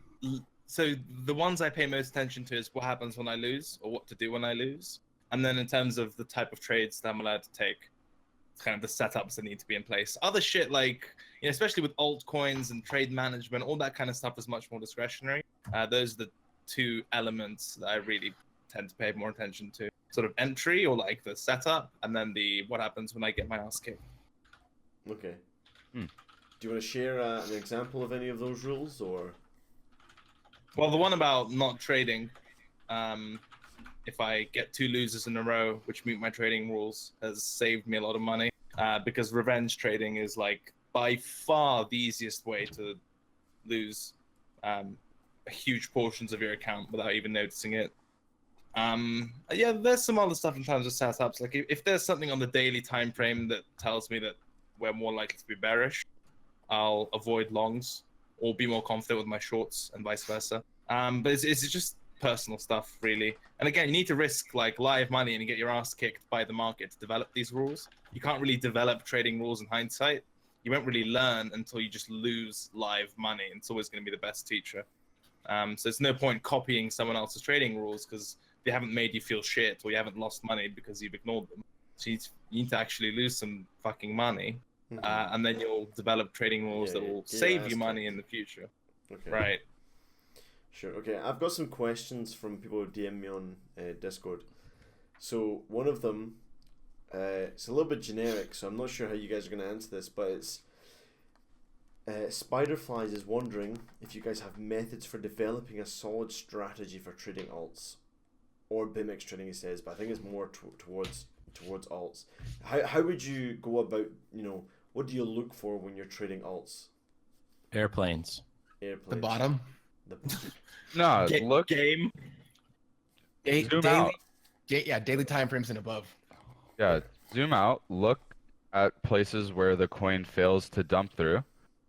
so the ones I pay most attention to is what happens when I lose, or what to do when I lose, and then in terms of the type of trades that I'm allowed to take, it's kind of the setups that need to be in place. Other shit like, especially with altcoins and trade management, all that kind of stuff is much more discretionary. Those are the 2 elements that I really tend to pay more attention to. Sort of entry, or like the setup, and then the what happens when I get my ass kicked. Okay. Do you want to share an example of any of those rules, or? Well, the one about not trading, if I get 2 losers in a row, which meet my trading rules, has saved me a lot of money. Because revenge trading is like by far the easiest way to lose huge portions of your account without even noticing it. Yeah, there's some other stuff in terms of setups. Like if there's something on the daily time frame that tells me that we're more likely to be bearish, I'll avoid longs or be more confident with my shorts and vice versa. But it's just personal stuff, really. And again, you need to risk like live money and get your ass kicked by the market to develop these rules. You can't really develop trading rules in hindsight. you won't really learn until you just lose live money. It's always going to be the best teacher. So it's no point copying someone else's trading rules because they haven't made you feel shit or you haven't lost money because you've ignored them. So you need to actually lose some fucking money, and then you'll develop trading rules that will save you money in the future. Okay. Right. Sure. Okay. I've got some questions from people who DM me on Discord. So one of them, it's a little bit generic, so I'm not sure how you guys are going to answer this, but it's Spiderflies is wondering if you guys have methods for developing a solid strategy for trading alts, or BIMX trading, he says, but I think it's more towards alts. How would you go about, what do you look for when you're trading alts? Airplanes. The bottom. No, look. Game. Zoom out. Daily time frames and above. Yeah, zoom out. Look at places where the coin fails to dump through.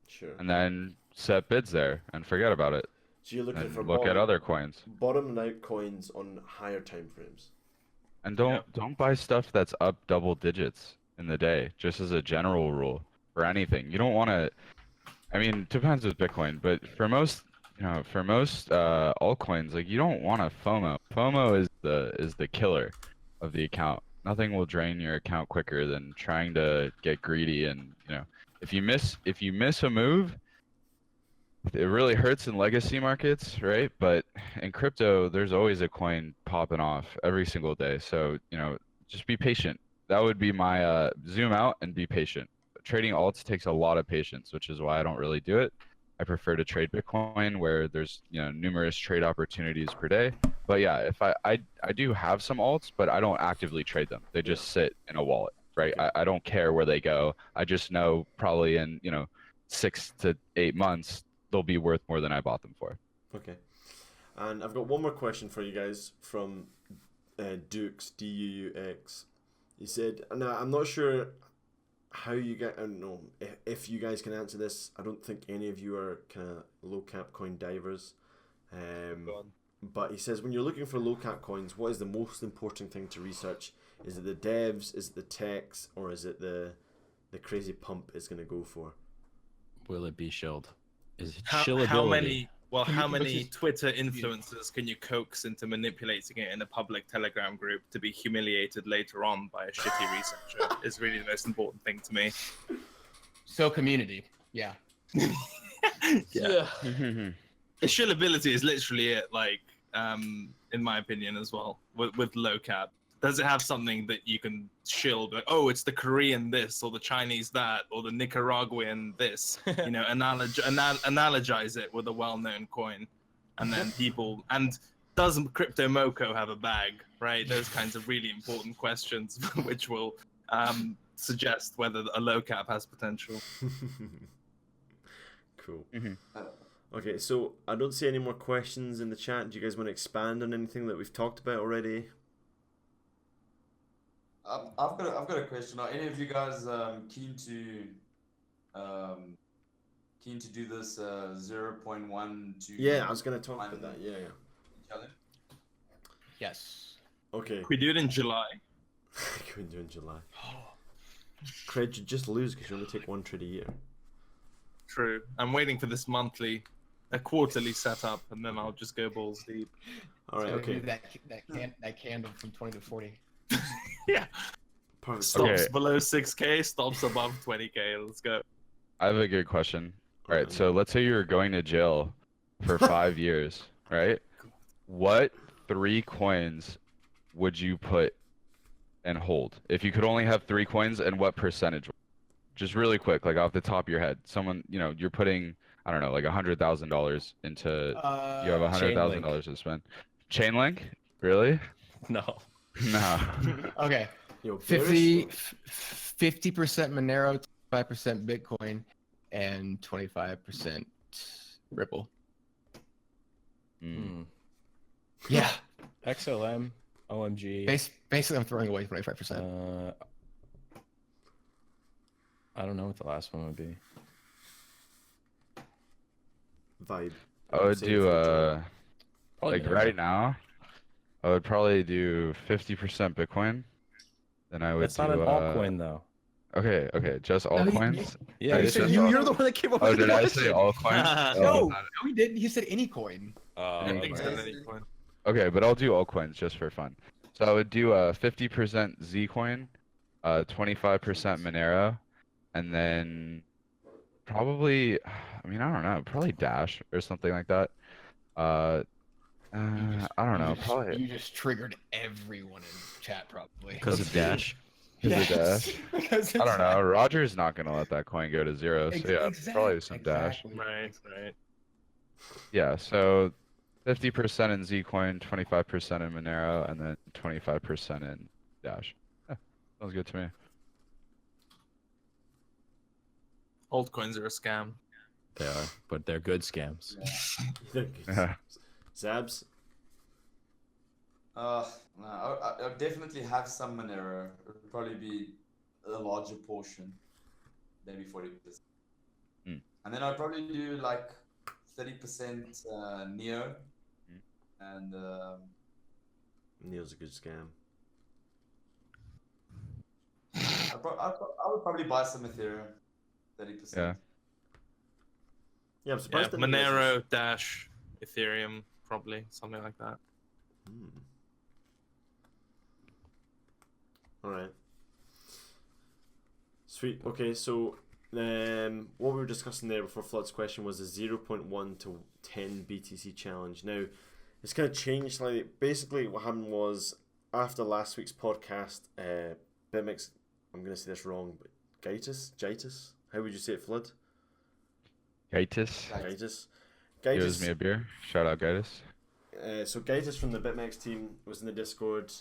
Sure. And then set bids there and forget about it. So you're looking And for look at other coins. bottom out coins on higher time frames. And don't buy stuff that's up double digits in the day, just as a general rule for anything. You don't want to. I mean, it depends with Bitcoin, but for most altcoins, like you don't want to FOMO. FOMO is the killer of the account. Nothing will drain your account quicker than trying to get greedy. And if you miss a move, it really hurts in legacy markets, right? But in crypto, there's always a coin popping off every single day. So just be patient. That would be my zoom out and be patient. Trading alts takes a lot of patience, which is why I don't really do it. I prefer to trade Bitcoin where there's numerous trade opportunities per day. But yeah, if I do have some alts, but I don't actively trade them. They just sit in a wallet, right? Okay. I don't care where they go. I just know probably in 6 to 8 months they'll be worth more than I bought them for. Okay. And I've got one more question for you guys from Dukes, D-U-U-X. He said, now I'm not sure how you get, I don't know if you guys can answer this. I don't think any of you are kind of low cap coin divers. But he says, when you're looking for low cap coins, what is the most important thing to research? Is it the devs, is it the techs, or is it the crazy pump is going to go for? Will it be shilled? Is it How shillability? many Twitter influencers can you coax into manipulating it in a public Telegram group to be humiliated later on by a shitty researcher is really the most important thing to me. So community, yeah. The shillability is literally it, like, in my opinion as well, with low cap. Does it have something that you can shill? Like, oh, it's the Korean this, or the Chinese that, or the Nicaraguan this. Analogize it with a well-known coin, and then people. And does Crypto Moco have a bag? Right, those kinds of really important questions, which will suggest whether a low cap has potential. Cool. Okay, so I don't see any more questions in the chat. Do you guys want to expand on anything that we've talked about already? I've got a question. Are any of you guys keen to do this 0.1 to? Yeah, I was gonna talk about that. Yeah. Challenge? Yes. Okay. We do it in July. Can we do it in July? Cred, you just lose because you only take one trade a year. True. I'm waiting for this a quarterly setup, and then I'll just go balls deep. All right. So Okay. That candle from 20 to 40. Yeah. Perfect. Stops Okay. below 6K, stops above 20K. Let's go. I have a good question. All right, so let's say you're going to jail for 5 years, right? What 3 coins would you put and hold if you could only have 3 coins, and what percentage? Just really quick, like off the top of your head. Someone, you're putting, I don't know, like $100,000 into. You have $100,000 to spend. Chainlink? Really? No. No. Okay. Yo, 50% Monero, 25% Bitcoin, and 25% Ripple. Yeah. XLM, OMG. Basically, I'm throwing away 25%. I don't know what the last one would be. Vibe. I would Same do for Probably like never. right now, I would probably do 50% Bitcoin. Then I would That's do not an altcoin though. Okay, just No, altcoins? Yeah, Alright, you this said is just you're the one that came up Oh, with the did I question. say altcoins? No, Oh, he didn't. He said any coin. I think okay. so, any coin. okay, but I'll do altcoins just for fun. So I would do 50% Zcoin, 25% Monero, and then probably, I mean, I don't know, probably Dash or something like that. Uh, I don't know, probably You just triggered everyone in chat, probably. Because of Dash. because of Dash. Because I it's don't know. Roger's not gonna let that coin go to zero, so yeah, probably some Dash. exactly. Right. Yeah, so 50% in Zcoin, 25% in Monero, and then 25% in Dash. Yeah, sounds good to me. Altcoins are a scam. They are, but they're good scams. Yeah. Zabs? No, I definitely have some Monero. It would probably be a larger portion, maybe 40%. Mm. And then I'd probably do like 30% Neo, and Neil's a good scam. I would probably buy some Ethereum, 30%. Yeah. Yeah, I'm Yeah, surprised that Neil's- Monero, Dash, Ethereum, probably something like that. Alright. Sweet. Okay, so what we were discussing there before Flood's question was the 0.1 to 10 BTC challenge. Now, it's kind of changed slightly. Basically, what happened was after last week's podcast, BitMEX, I'm going to say this wrong, but Gaitis? How would you say it, Flood? Gaitis. Gaitis. He owes me a beer. Shout out, Gaitis. So Gaitis from the BitMEX team was in the Discord.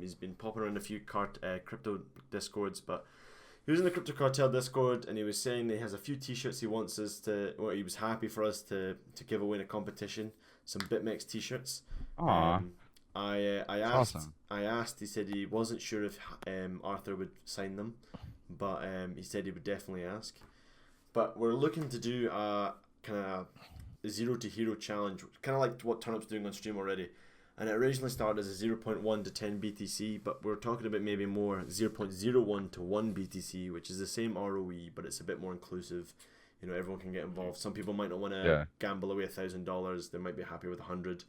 He's been popping around a few crypto Discords, but he was in the Crypto Cartel Discord, and he was saying that he has a few T-shirts he wants us to. Well, he was happy for us to give away in a competition some BitMEX T-shirts. Aw. I asked. awesome. I asked. He said he wasn't sure if Arthur would sign them, but he said he would definitely ask. But we're looking to do a kind of zero to hero challenge, kind of like what Turnip's doing on stream already. And it originally started as a 0.1 to 10 BTC, but we're talking about maybe more 0.01 to 1 BTC, which is the same ROE, but it's a bit more inclusive. You know, everyone can get involved. Some people might not want to gamble away $1,000. They might be happy with 100.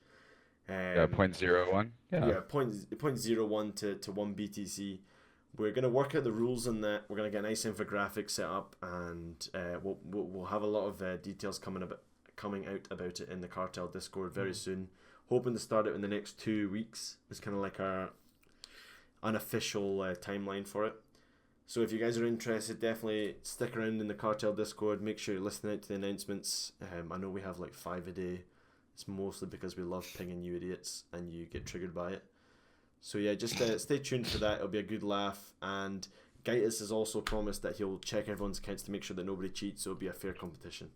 Yeah, 0.01. Yeah, 0.01 to 1 BTC. We're going to work out the rules on that. We're going to get a nice infographic set up, and we'll have a lot of details coming out about it in the Cartel Discord very soon. Hoping to start it in the next 2 weeks. It's kind of like our unofficial timeline for it. So if you guys are interested, definitely stick around in the Cartel Discord. Make sure you're listening out to the announcements. I know we have like 5 a day. It's mostly because we love pinging you idiots and you get triggered by it. So yeah, just stay tuned for that. It'll be a good laugh. And Gaitis has also promised that he'll check everyone's accounts to make sure that nobody cheats, so it'll be a fair competition.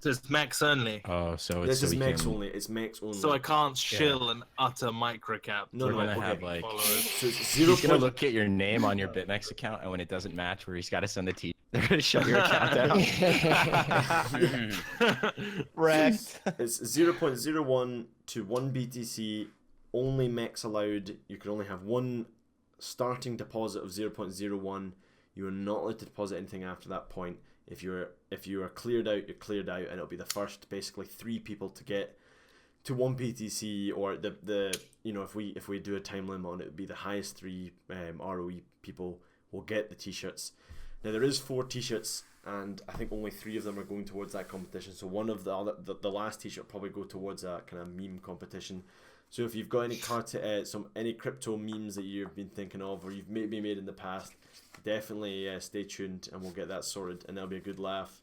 So it's max only. Oh, so This is max can... only. It's max only. So I can't shill an utter microcap. No, We're no, gonna okay. have like Followers. So it's he's gonna look at your name on your BitMEX account, and when it doesn't match, where he's got to send the T, they're gonna shut your account down. Wrecked. It's 0.01 to 1 BTC. Only max allowed. You can only have one starting deposit of 0.01. You are not allowed to deposit anything after that point. If you are cleared out, you're cleared out, and it'll be the first basically 3 people to get to 1 BTC, or the you know, if we do a time limit on it, it'd be the highest 3 ROE people will get the T-shirts. Now there is 4 T-shirts, and I think only 3 of them are going towards that competition. So one of the last T-shirt probably go towards a kind of meme competition. So if you've got any any crypto memes that you've been thinking of, or you've maybe made in the past, definitely stay tuned, and we'll get that sorted, and that'll be a good laugh.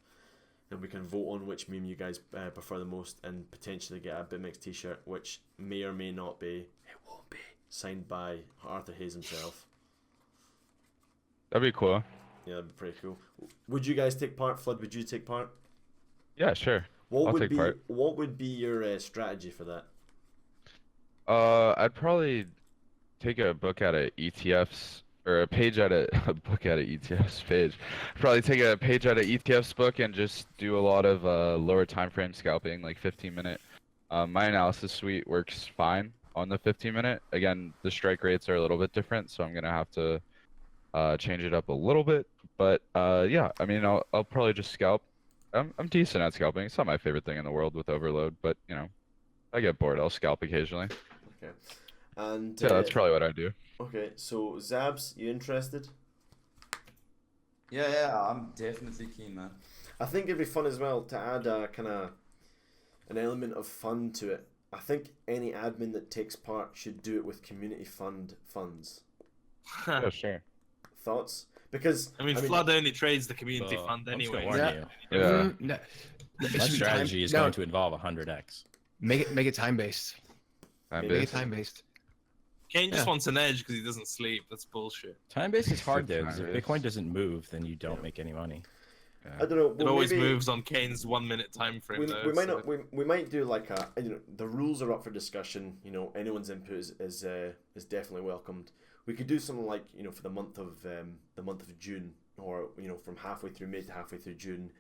And we can vote on which meme you guys prefer the most, and potentially get a BitMEX T-shirt, which may or may not be. It won't be signed by Arthur Hayes himself. That'd be cool. Yeah, that'd be pretty cool. Would you guys take part? Flood, would you take part? Yeah, sure. What I'll would take be part. What would be your strategy for that? I'd probably take a book out of ETFs, or a page out of a book out of ETFs page. Probably take a page out of ETFs book and just do a lot of lower time frame scalping, like 15-minute. My analysis suite works fine on the 15-minute. Again, the strike rates are a little bit different, so I'm gonna have to change it up a little bit. But yeah, I mean, I'll probably just scalp. I'm decent at scalping. It's not my favorite thing in the world with overload, but you know, I get bored. I'll scalp occasionally. Okay. And Yeah, that's probably what I do. okay. So Zabs, you interested? Yeah, I'm definitely keen, man. I think it'd be fun as well to add a kind of an element of fun to it. I think any admin that takes part should do it with community funds. Yeah, sure. Thoughts? Because I mean, Flood only trades the community fund I'm just gonna anyway. warn Yeah. you. Yeah. No, it My should be strategy is no, going to involve 100x. make it time based. Time Maybe Make it based. time based. Kane just Yeah. wants an edge because he doesn't sleep. That's bullshit. Time based is hard though, because if Time-based. Bitcoin doesn't move, then you don't make any money. I don't know. It well, always maybe moves on Kane's 1 minute time frame. we might not. We might do like a. You know, the rules are up for discussion. You know, anyone's input is definitely welcomed. We could do something like, you know, for the month of June, or you know, from halfway through May to halfway through June.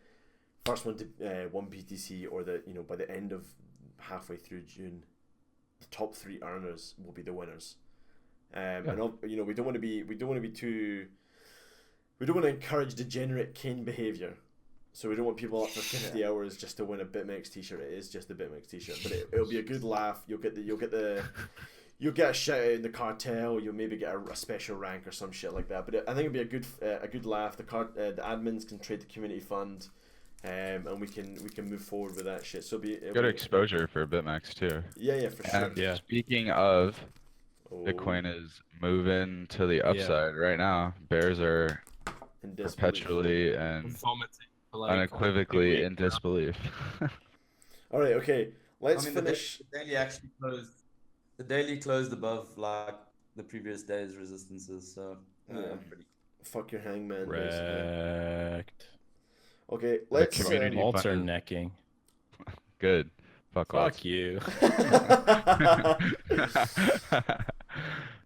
First one to 1 BTC, or the, you know, by the end of halfway through June, the top 3 earners will be the winners. And you know, we don't want to be too. We don't want to encourage degenerate Kane behavior. So we don't want people up for 50 hours just to win a BitMEX t-shirt. It is just a BitMEX t-shirt, but it'll be a good laugh. You'll get a shout out in the cartel. You'll maybe get a special rank or some shit like that. But I think it'll be a good laugh. The admins can trade the community fund, and we can move forward with that shit. So it'll Good be, exposure for BitMEX too. Yeah, for sure. And Yeah. speaking of, Oh, Bitcoin is moving to the upside right now. Bears are in disbelief. perpetually and Vomiting for like unequivocally 2 in weeks now. disbelief. All right, okay. Let's I mean, finish. the daily actually closed. The daily closed above like the previous day's resistances, so Yeah. pretty. Fuck your hangman. basically. Wrecked. Okay, let's. community Alts are fund is- necking. Good. Fuck off. Fuck you.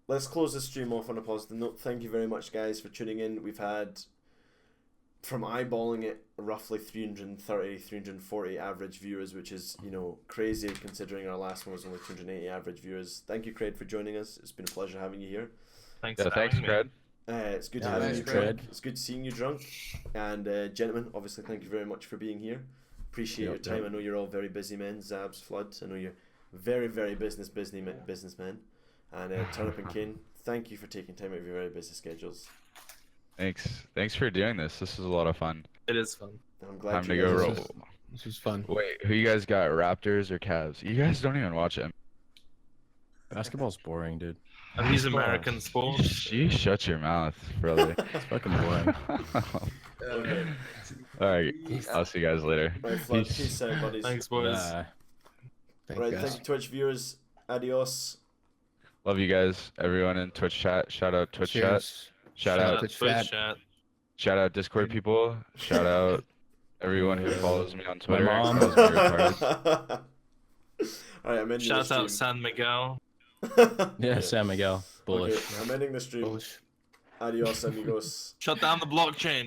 Let's close the stream off on a positive note. Thank you very much, guys, for tuning in. We've had, from eyeballing it, roughly 330, 340 average viewers, which is, you know, crazy considering our last one was only 280 average viewers. Thank you, Craig, for joining us. It's been a pleasure having you here. Thanks Yeah, for thanks, having me. Fred. It's good to Yeah, have thanks, you, Craig. Drunk. It's good seeing you, Drunk. And gentlemen, obviously, thank you very much for being here. Appreciate your time. I know you're all very busy men. Zabs, Flood. I know you're very, very businessmen. And Turnip and Kane, thank you for taking time out of your very busy schedules. Thanks for doing this. This is a lot of fun. It is fun. I'm glad Time to you go guys- roll. This was fun. Wait, who you guys got? Raptors or Cavs? You guys don't even watch it. Basketball's boring, dude. And these American sports. You shut your mouth, brother. It's fucking boring. Okay. All right, I'll see you guys later. Right, Flood, Peace. peace out, buddies. Thanks, boys. Nah. Thank Right, you, guys. thank you, Twitch viewers. Adios. Love you guys. Everyone in Twitch chat. Shout out Twitch chat. Cheers. Shout Shout out. out Twitch Twitch chat. chat. Shout out Discord people. Shout out everyone who follows me on Twitter. mom. and calls me retarded. Alright, I'm ending Shout the out stream. San Miguel. Yeah, San Miguel. Bullish. Okay, I'm ending the stream. Bullish. Adios, amigos. Shut down the blockchain.